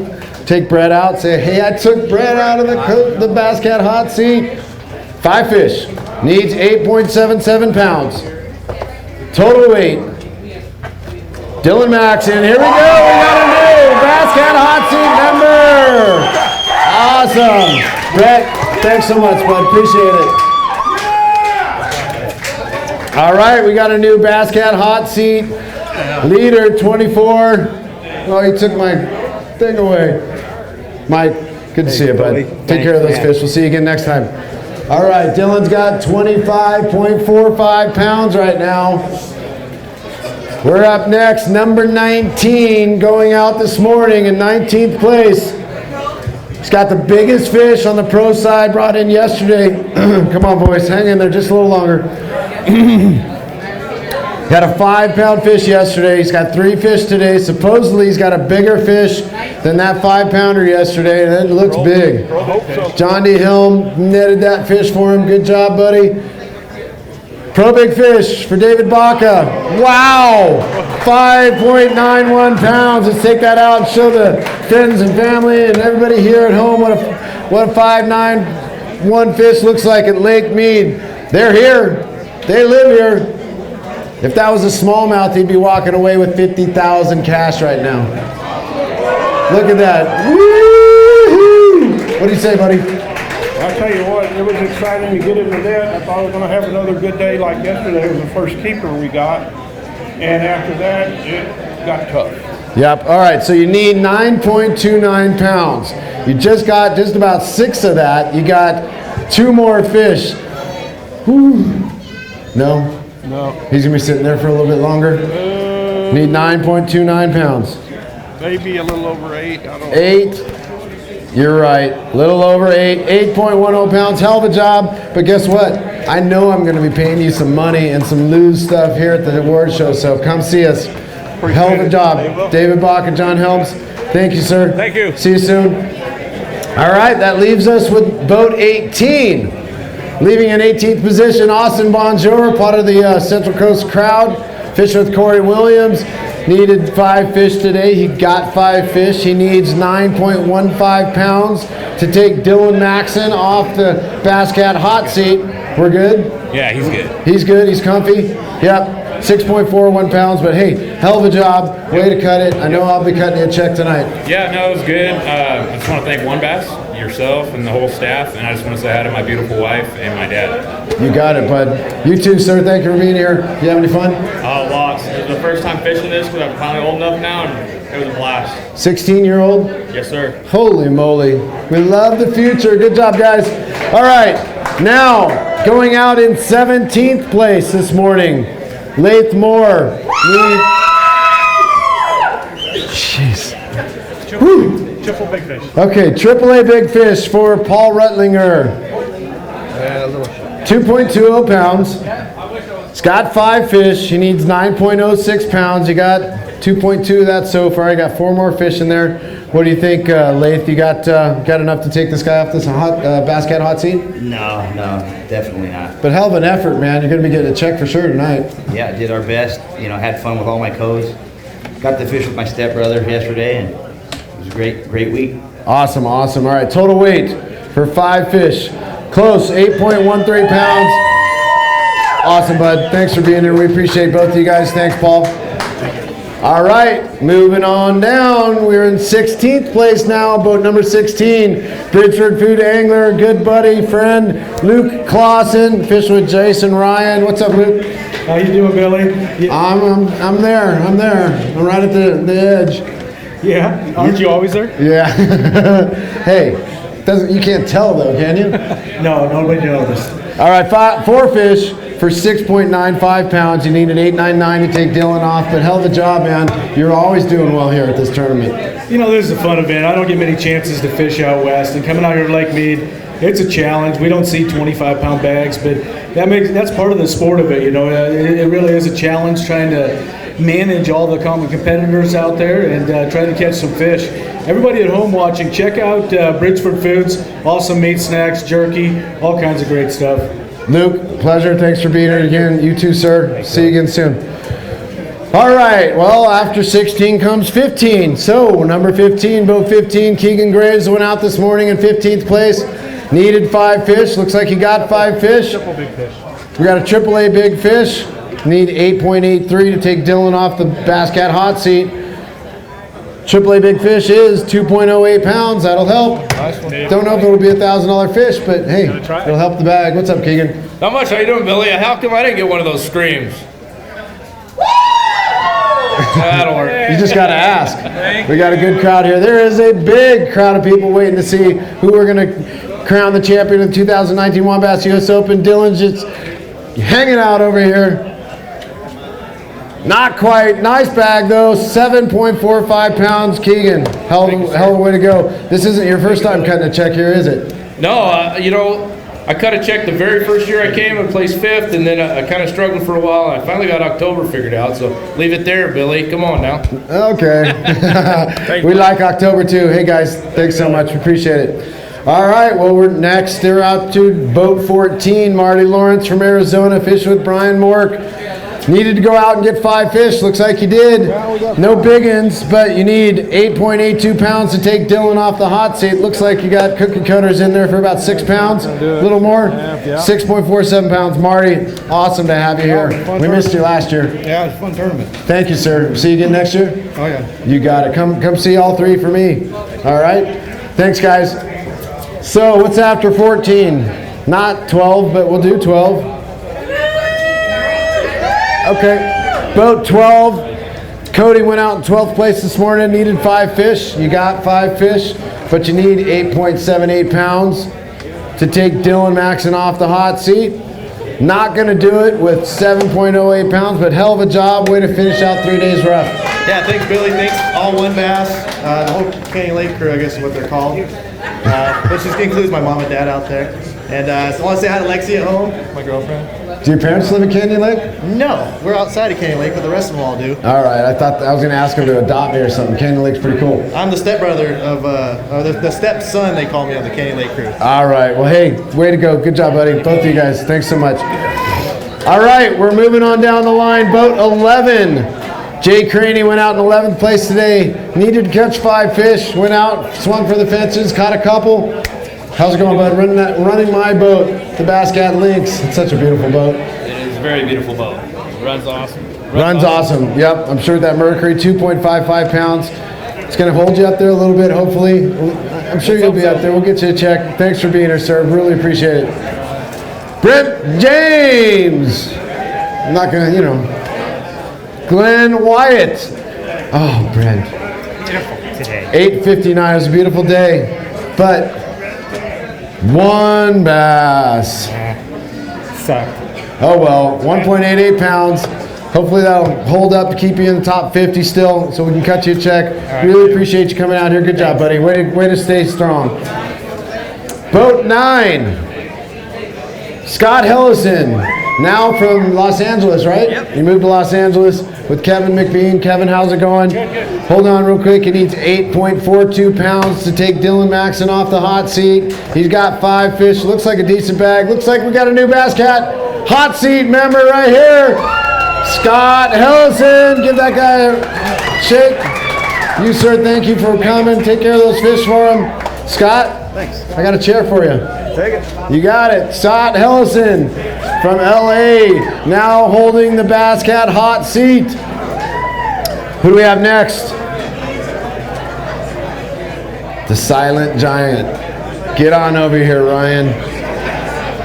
Take Brett out. Say, hey, I took Brett out of the Bass Cat hot seat. 5 fish. Needs 8.77 pounds. Total weight. Dylan Maxon. Here we go. We got a new Bass Cat hot seat member. Awesome. Brett, thanks so much, bud. Appreciate it. All right, we got a new Bass Cat hot seat. Leader 24. Oh, he took my thing away. Mike, good to see you, bud. Take care of those fish. We'll see you again next time. All right, Dylan's got 25.45 pounds right now. We're up next, number 19, going out this morning in 19th place. He's got the biggest fish on the pro side, brought in yesterday. Come on, boys, hang in there just a little longer. Got a 5-pound fish yesterday. He's got 3 fish today. Supposedly, he's got a bigger fish than that 5-pounder yesterday, and it looks big. John D. Helm netted that fish for him. Good job, buddy. Pro big fish for David Baca. Wow! 5.91 pounds. Let's take that out and show the friends and family and everybody here at home what a 5.91 fish looks like at Lake Mead. They're here. They live here. If that was a smallmouth, he'd be walking away with 50,000 cash right now. Look at that. Woo-hoo! What do you say, buddy? I'll tell you what, it was exciting to get into that. I thought I was going to have another good day like yesterday. It was the first keeper we got. And after that, it got tough. Yep. All right. So you need 9.29 pounds. You just got just about 6 of that. You got 2 more fish. Whew. No? No. He's going to be sitting there for a little bit longer? Need 9.29 pounds. Maybe a little over 8. I don't know. 8. You're right. Little over 8. 8.10 pounds. Hell of a job. But guess what? I know I'm going to be paying you some money and some loose stuff here at the award show. So come see us. Hell of a job. David Bach and John Helms. Thank you, sir. Thank you. See you soon. All right. That leaves us with boat 18. Leaving in 18th position, Austin Bonjour, part of the Central Coast crowd. Fishing with Corey Williams. Needed 5 fish today. He got 5 fish. He needs 9.15 pounds to take Dylan Maxon off the Bass Cat hot seat. We're good? Yeah, he's good. He's good. He's comfy. Yep. 6.41 pounds, but hey, hell of a job. Way to cut it. I know I'll be cutting you a check tonight. Yeah, no, it was good. I just want to thank WON BASS, yourself, and the whole staff, and I just want to say hi to my beautiful wife and my dad. You got it, bud. You too, sir. Thank you for being here. You have any fun? Oh, lots. It was the first time fishing this because I'm finally old enough now, and it was a blast. 16-year-old? Yes, sir. Holy moly. We love the future. Good job, guys. All right. Now, going out in 17th place this morning, Lath Moore. Jeez. Triple big fish. Okay, AAA big fish for Paul Rutlinger. 2.20 pounds. He's got 5 fish. He needs 9.06 pounds. You got 2.2 of that so far. You got 4 more fish in there. What do you think, Lath? You got enough to take this guy off this Bass Cat hot seat? No, definitely not. But hell of an effort, man. You're going to be getting a check for sure tonight. Yeah, did our best. Had fun with all my codes. Got to fish with my stepbrother yesterday, and it was a great week. Awesome. All right, total weight for 5 fish. Close, 8.13 pounds. Awesome, bud. Thanks for being here. We appreciate both of you guys. Thanks, Paul. All right, moving on down. We're in 16th place now, boat number 16. Bridgford Food angler, good buddy, friend, Luke Clausen, fishing with Jason Ryan. What's up, Luke? How you doing, Billy? I'm there. I'm right at the edge. Yeah, aren't you always there? Yeah. Hey, you can't tell though, can you? No, nobody knows. All right, 4 fish for 6.95 pounds. You need an 8.99 to take Dylan off, but hell of a job, man. You're always doing well here at this tournament. This is a fun event. I don't get many chances to fish out west, and coming out here to Lake Mead, it's a challenge. We don't see 25-pound bags, but that's part of the sport of it. It really is a challenge trying to manage all the common competitors out there and try to catch some fish. Everybody at home watching, check out Bridgford Foods, awesome meat snacks, jerky, all kinds of great stuff. Luke, pleasure. Thanks for being here again. You too, sir. See you again soon. All right. Well, after 16 comes 15. So, number 15, boat 15, Keegan Graves went out this morning in 15th place. Needed 5 fish. Looks like he got 5 fish. Triple big fish. We got a AAA big fish. Need 8.83 to take Dylan off the Bass Cat hot seat. AAA Big Fish is 2.08 pounds. That'll help. Don't know if it'll be a $1,000 fish, but hey, it'll help the bag. What's up, Keegan? Not much. How you doing, Billy? How come I didn't get one of those screams? That'll work. You just got to ask. We got a good crowd here. There is a big crowd of people waiting to see who we're going to crown the champion of the 2019 WON BASS U.S. Open. Dylan's just hanging out over here. Not quite. Nice bag, though. 7.45 pounds. Keegan, hell of a way to go. This isn't your first time cutting a check here, is it? No, you know, I cut a check the very first year I came and placed 5th, and then I kind of struggled for a while, and I finally got October figured out, so leave it there, Billy. Come on now. Okay. We like October, too. Hey, guys, thanks so much. We appreciate it. All right, well, we're next. They're out to boat 14. Marty Lawrence from Arizona, fish with Brian Mork. Needed to go out and get 5 fish. Looks like you did. No biggins, but you need 8.82 pounds to take Dylan off the hot seat. Looks like you got cookie cutters in there for about 6 pounds. A little more. 6.47 pounds. Marty, awesome to have you here. We missed you last year. Yeah, it was a fun tournament. Thank you, sir. See you again next year? Oh, yeah. You got it. Come see all 3 for me. All right? Thanks, guys. So what's after 14? Not 12, but we'll do 12. Okay, boat 12. Cody went out in 12th place this morning, needed 5 fish. You got 5 fish, but you need 8.78 pounds to take Dylan Maxon off the hot seat. Not going to do it with 7.08 pounds, but hell of a job. Way to finish out 3 days rough. Yeah, thanks, Billy. Thanks, all WON BASS, the whole Canyon Lake crew, I guess is what they're called. Which just includes my mom and dad out there. And so I want to say hi to Lexi at home, my girlfriend. Do your parents live in Canyon Lake? No, we're outside of Canyon Lake, but the rest of them all do. All right, I thought I was going to ask them to adopt me or something. Canyon Lake's pretty cool. I'm the stepbrother of, the stepson, they call me, of the Canyon Lake crew. All right, well, hey, way to go. Good job, buddy. Both of you guys, thanks so much. All right, we're moving on down the line. Boat 11. Jay Craney went out in 11th place today. Needed to catch 5 fish. Went out, swung for the fences, caught a couple. How's it going, bud? Running my boat, the Bass Cat Lynx. It's such a beautiful boat. It is a very beautiful boat. Runs awesome. Runs awesome. Yep, I'm sure that Mercury, 2.55 pounds. It's going to hold you up there a little bit, hopefully. I'm sure you'll be up there. We'll get you a check. Thanks for being here, sir. Really appreciate it. Brent James. I'm not going to, Glenn Wyatt. Oh, Brent. Beautiful today. 8:59. It was a beautiful day. But WON BASS. Sucked. Oh well, 1.88 pounds. Hopefully that'll hold up to keep you in the top 50 still, so we can cut you a check. Right. Really appreciate you coming out here. Good job, buddy. Way to stay strong. Boat 9. Scott Hellison, now from Los Angeles, right? Yep. You moved to Los Angeles with Kevin McBean. Kevin, how's it going? Good. Hold on real quick. He needs 8.42 pounds to take Dylan Maxon off the hot seat. He's got 5 fish. Looks like a decent bag. Looks like we got a new Bass Cat hot seat member right here. Scott Hellison. Give that guy a shake. You, sir, thank you for coming. Take care of those fish for him. Scott, thanks. I got a chair for you. Take it. You got it. Scott Hellison from LA, now holding the Bass Cat hot seat. Who do we have next? The Silent Giant. Get on over here, Ryan.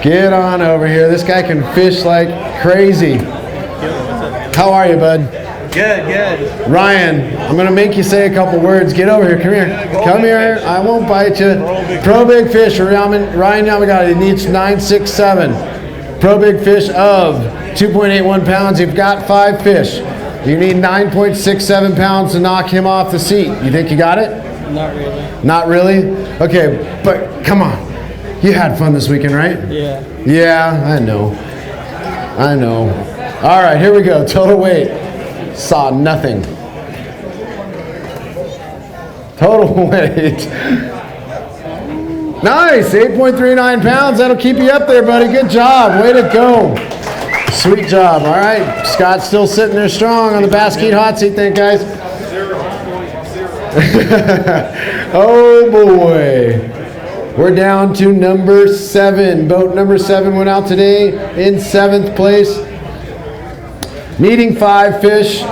Get on over here. This guy can fish like crazy. How are you, bud? Good. Ryan, I'm going to make you say a couple words. Get over here. Come here. Come here. I won't bite you. Pro Big Fish. Ryan Yamagata needs 967. Pro Big Fish of 2.81 pounds. You've got 5 fish. You need 9.67 pounds to knock him off the seat. You think you got it? Not really. Not really? Okay, but come on. You had fun this weekend, right? Yeah. Yeah, I know. All right, here we go. Total weight. Saw nothing. Total weight. Nice, 8.39 pounds. That'll keep you up there, buddy. Good job. Way to go. Sweet job. All right. Scott's still sitting there strong on the Bass Cat hot seat. Thank guys. Oh boy. We're down to number 7. Boat number 7 went out today in 7th place. Needing 5 fish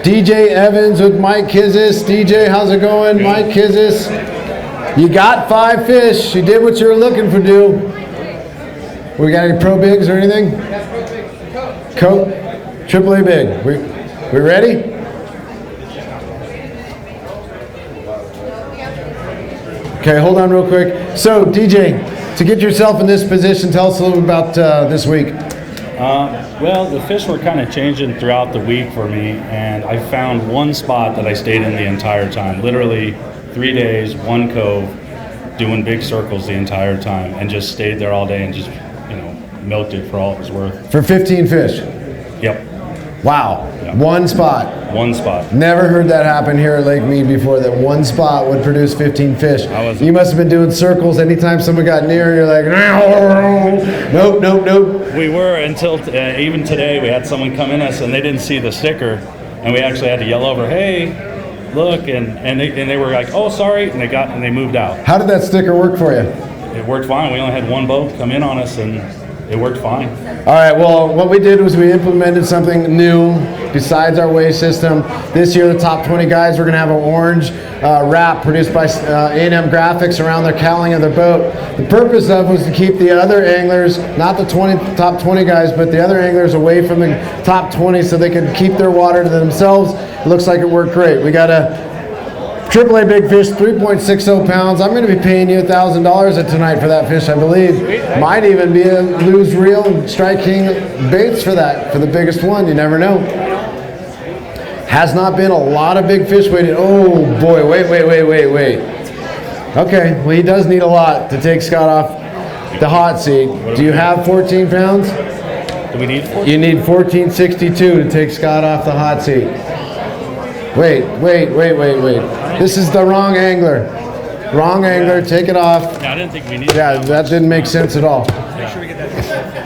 DJ Evans with Mike Kizis. DJ, how's it going? Mike Kizis. You got 5 fish. You did what you were looking for, do. We got any pro bigs or anything? Coat. AAA big. We ready? Okay, hold on real quick. So, DJ, to get yourself in this position, tell us a little about this week. Well, the fish were kind of changing throughout the week for me, and I found one spot that I stayed in the entire time. Literally 3 days, one cove, doing big circles the entire time, and just stayed there all day and just, milked it for all it was worth. For 15 fish? Yep. Wow. Yep. One spot. One spot. Never heard that happen here at Lake Mead before, that one spot would produce 15 fish. You must have been doing circles anytime someone got near, you're like, nope, nope, nope. We were until even today we had someone come in us and they didn't see the sticker, and we actually had to yell over, hey, look, and they were like, oh, sorry, and they moved out. How did that sticker work for you? It worked fine. We only had one boat come in on us, and it worked fine. All right, well, what we did was we implemented something new besides our weigh system. This year, the top 20 guys, we're gonna have an orange wrap produced by A&M Graphics around their cowling of their boat. The purpose of was to keep the other anglers, not the top 20 guys, but the other anglers away from the top 20 so they could keep their water to themselves. It looks like it worked great. We got a AAA big fish, 3.60 pounds. I'm going to be paying you $1,000 tonight for that fish, I believe. Might even be a lose reel and strike king baits for that, for the biggest one. You never know. Has not been a lot of big fish weighted. Oh boy, wait. Okay, well he does need a lot to take Scott off the hot seat. Do you have 14 pounds? Do we need 14? You need 1462 to take Scott off the hot seat. Wait. This is the wrong angler. Wrong angler, take it off. Yeah, I didn't think we needed Yeah, that didn't make sense at all. Make sure we get that.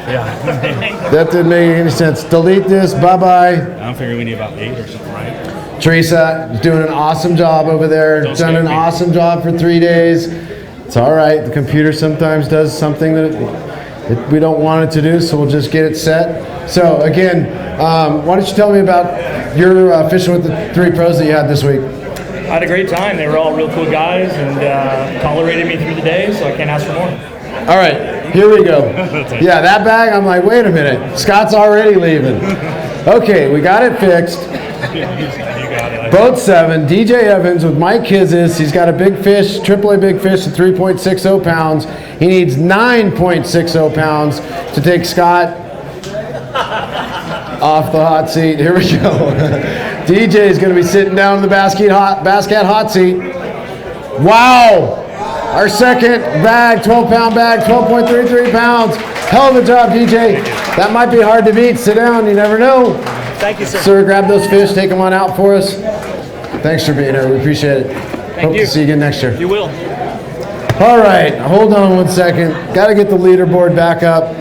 Yeah. That didn't make any sense. Delete this, bye-bye. I'm figuring we need about 8 or something, right? Teresa is doing an awesome job over there. Done an awesome job for 3 days. It's all right, the computer sometimes does something that we don't want it to do, so we'll just get it set. So again, why don't you tell me about your fishing with the 3 pros that you had this week? I had a great time. They were all real cool guys and tolerated me through the day, so I can't ask for more. All right, here we go. Yeah, that bag, I'm like, wait a minute. Scott's already leaving. Okay, we got it fixed. Boat 7, DJ Evans with Mike Kizis. He's got a big fish, AAA big fish at 3.60 pounds. He needs 9.60 pounds to take Scott off the hot seat. Here we go. DJ is going to be sitting down in the basket hot seat. Wow! Our second bag, 12-pound bag, 12.33 pounds. Hell of a job, DJ. That might be hard to beat. Sit down, you never know. Thank you, sir. Sir, grab those fish, take them on out for us. Thanks for being here. We appreciate it. Hope to see you again next year. You will. All right, hold on one second. Got to get the leaderboard back up.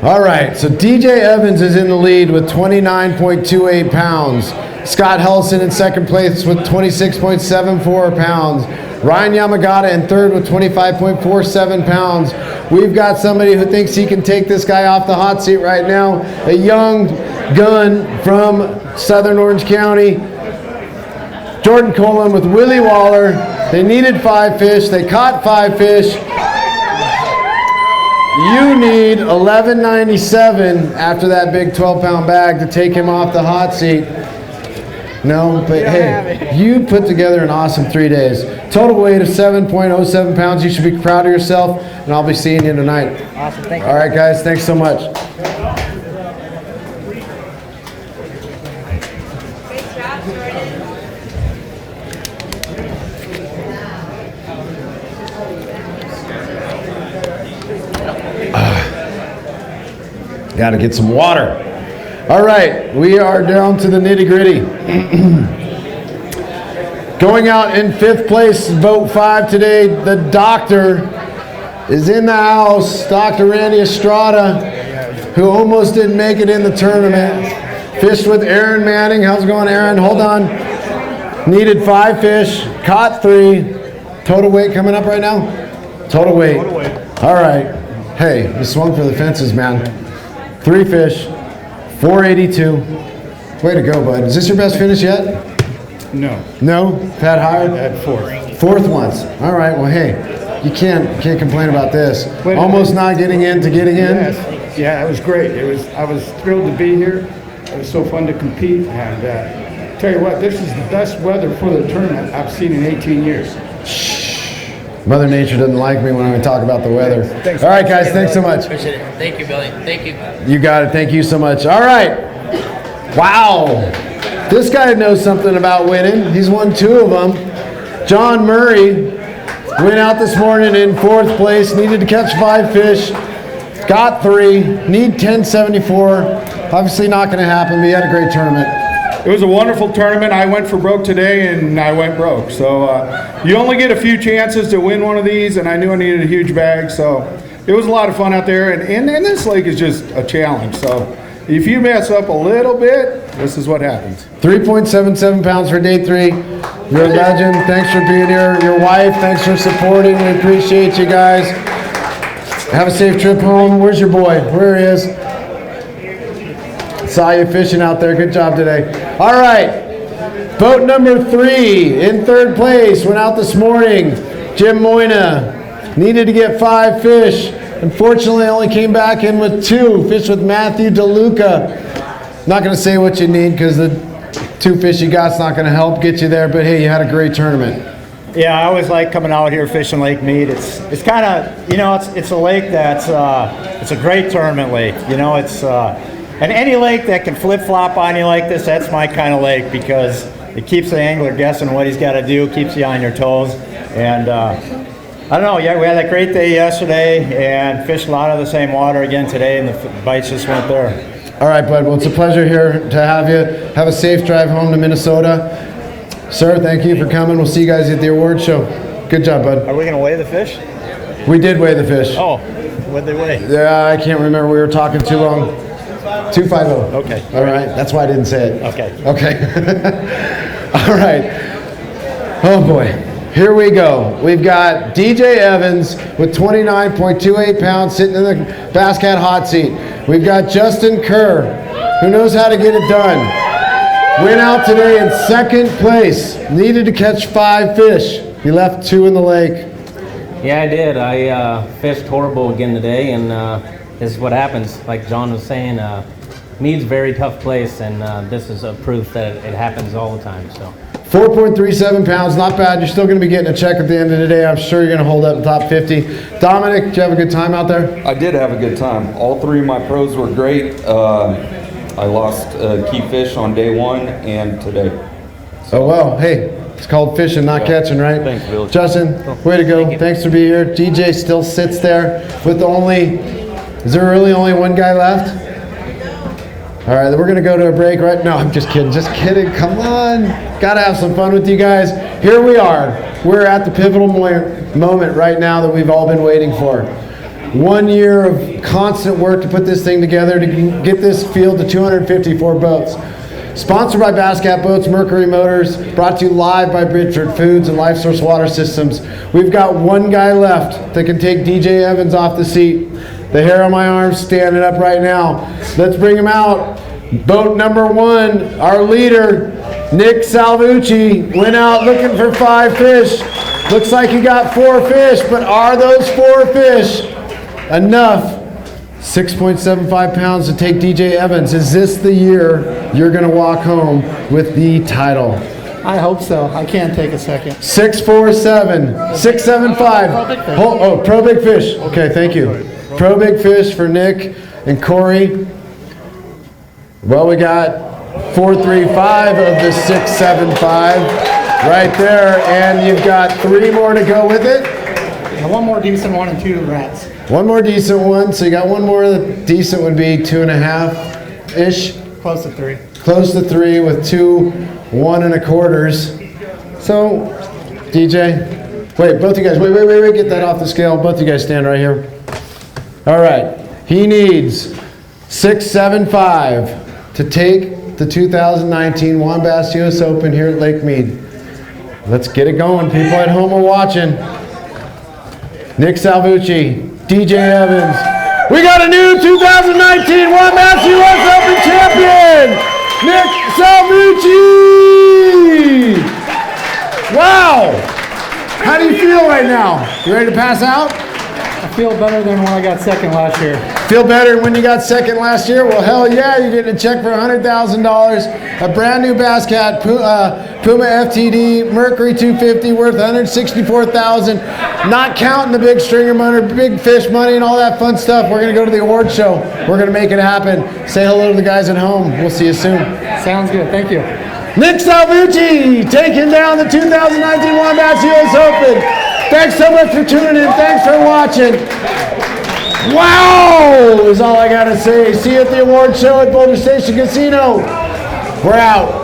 All right, so DJ Evans is in the lead with 29.28 pounds. Scott Helson in second place with 26.74 pounds. Ryan Yamagata in third with 25.47 pounds. We've got somebody who thinks he can take this guy off the hot seat right now. A young gun from Southern Orange County. Jordan Coleman with Willie Waller. They needed 5 fish. They caught 5 fish. You need $11.97 after that big 12-pound bag to take him off the hot seat. No, but hey, you put together an awesome 3 days. Total weight of 7.07 pounds. You should be proud of yourself, and I'll be seeing you tonight. Awesome, thank you. All right, guys, thanks so much. Got to get some water. All right, we are down to the nitty-gritty. Going out in 5th place, boat 5 today, the doctor is in the house. Dr. Randy Estrada, who almost didn't make it in the tournament. Fished with Aaron Manning. How's it going, Aaron? Hold on. Needed 5 fish, caught 3. Total weight coming up right now? Total weight. All right. Hey, you swung for the fences, man. 3 fish, 482. Way to go, bud. Is this your best finish yet? No. No? Had higher? At fourth. Fourth once. All right, well, hey, you can't complain about this. Almost not getting in to getting in? Yes. Yeah, it was great. I was thrilled to be here. It was so fun to compete. And tell you what, this is the best weather for the tournament I've seen in 18 years. Mother Nature doesn't like me when I talk about the weather. Thanks. All right, guys, thanks so much. Appreciate it. Thank you, Billy. Thank you. You got it. Thank you so much. All right. Wow. This guy knows something about winning. He's won 2 of them. John Murray went out this morning in 4th place. Needed to catch 5 fish. Got 3. Need 1074. Obviously not going to happen, but he had a great tournament. It was a wonderful tournament. I went for broke today, and I went broke. So you only get a few chances to win one of these, and I knew I needed a huge bag. So it was a lot of fun out there, and this lake is just a challenge. So if you mess up a little bit, this is what happens. 3.77 pounds for day 3. You're a legend. Thanks for being here. Your wife, thanks for supporting. We appreciate you guys. Have a safe trip home. Where's your boy? Where he is? Saw you fishing out there. Good job today. All right. Boat number 3 in 3rd place. Went out this morning. Jim Moyna needed to get 5 fish. Unfortunately, only came back in with 2. Fished with Matthew DeLuca. Not going to say what you need because the 2 fish you got's not going to help get you there. But hey, you had a great tournament. Yeah, I always like coming out here fishing Lake Mead. It's kind of, you know, it's a lake that's it's a great tournament lake. You know, it's and any lake that can flip-flop on you like this, that's my kind of lake because it keeps the angler guessing what he's got to do, keeps you on your toes. And I don't know, yeah, we had a great day yesterday and fished a lot of the same water again today, and the bites just went there. All right, bud. Well, it's a pleasure here to have you. Have a safe drive home to Minnesota. Sir, thank you for coming. We'll see you guys at the award show. Good job, bud. Are we going to weigh the fish? We did weigh the fish. Oh, what'd they weigh? Yeah, I can't remember. We were talking too long. 250. Okay. All right. That's why I didn't say it. Okay. Okay. All right. Oh, boy. Here we go. We've got DJ Evans with 29.28 pounds sitting in the Bass Cat hot seat. We've got Justin Kerr, who knows how to get it done. Went out today in 2nd place. Needed to catch 5 fish. He left 2 in the lake. Yeah, I did. I fished horrible again today, and this is what happens. Like John was saying, Mead's a very tough place, and this is a proof that it happens all the time. So 4.37 pounds, not bad. You're still going to be getting a check at the end of the day. I'm sure you're going to hold up the top 50. Dominic, did you have a good time out there? I did have a good time. All 3 of my pros were great. I lost key fish on day 1 and today. Oh, well, hey, it's called fishing, not catching, right? Thanks, Bill. Justin, way to go. Thanks for being here. DJ still sits there with is there really only 1 guy left? All right, then we're going to go to a break, right? No, I'm just kidding. Just kidding. Come on. Got to have some fun with you guys. Here we are. We're at the pivotal moment right now that we've all been waiting for. 1 year of constant work to put this thing together to get this field to 254 boats. Sponsored by Bass Cat Boats, Mercury Motors, brought to you live by Bridgford Foods and LifeSource Water Systems. We've got 1 guy left that can take DJ Evans off the seat. The hair on my arm's standing up right now. Let's bring him out. Boat number 1, our leader, Nick Salvucci, went out looking for 5 fish. Looks like he got 4 fish, but are those 4 fish enough? 6.75 pounds to take DJ Evans. Is this the year you're going to walk home with the title? I hope so. I can't take a second. 647, 675. Pro Big Fish. Okay, thank you. Pro Big Fish for Nick and Corey. Well, we got 435 of the 675 right there, and you've got 3 more to go with it. And 1 more decent one and 2 rats. 1 more decent one, so you got 1 more. The decent would be 2.5-ish. Close to 3. Close to 3 with 2 1 1/4. So, DJ, wait, both you guys, wait, get that off the scale. Both you guys stand right here. All right, he needs 675 to take the 2019 WON BASS U.S. Open here at Lake Mead. Let's get it going. People at home are watching. Nick Salvucci, DJ Evans. We got a new 2019 WON BASS U.S. Open champion, Nick right now? You ready to pass out? I feel better than when I got second last year. Feel better when you got second last year? Well, hell yeah, you're getting a check for $100,000, a brand new Bass Cat, Puma FTD, Mercury 250 worth $164,000, not counting the big stringer money, big fish money, and all that fun stuff. We're going to go to the award show. We're going to make it happen. Say hello to the guys at home. We'll see you soon. Sounds good. Thank you. Nick Salvucci taking down the 2019 WON BASS U.S. Open. Thanks so much for tuning in. Thanks for watching. Wow is all I got to say. See you at the award show at Boulder Station Casino. We're out.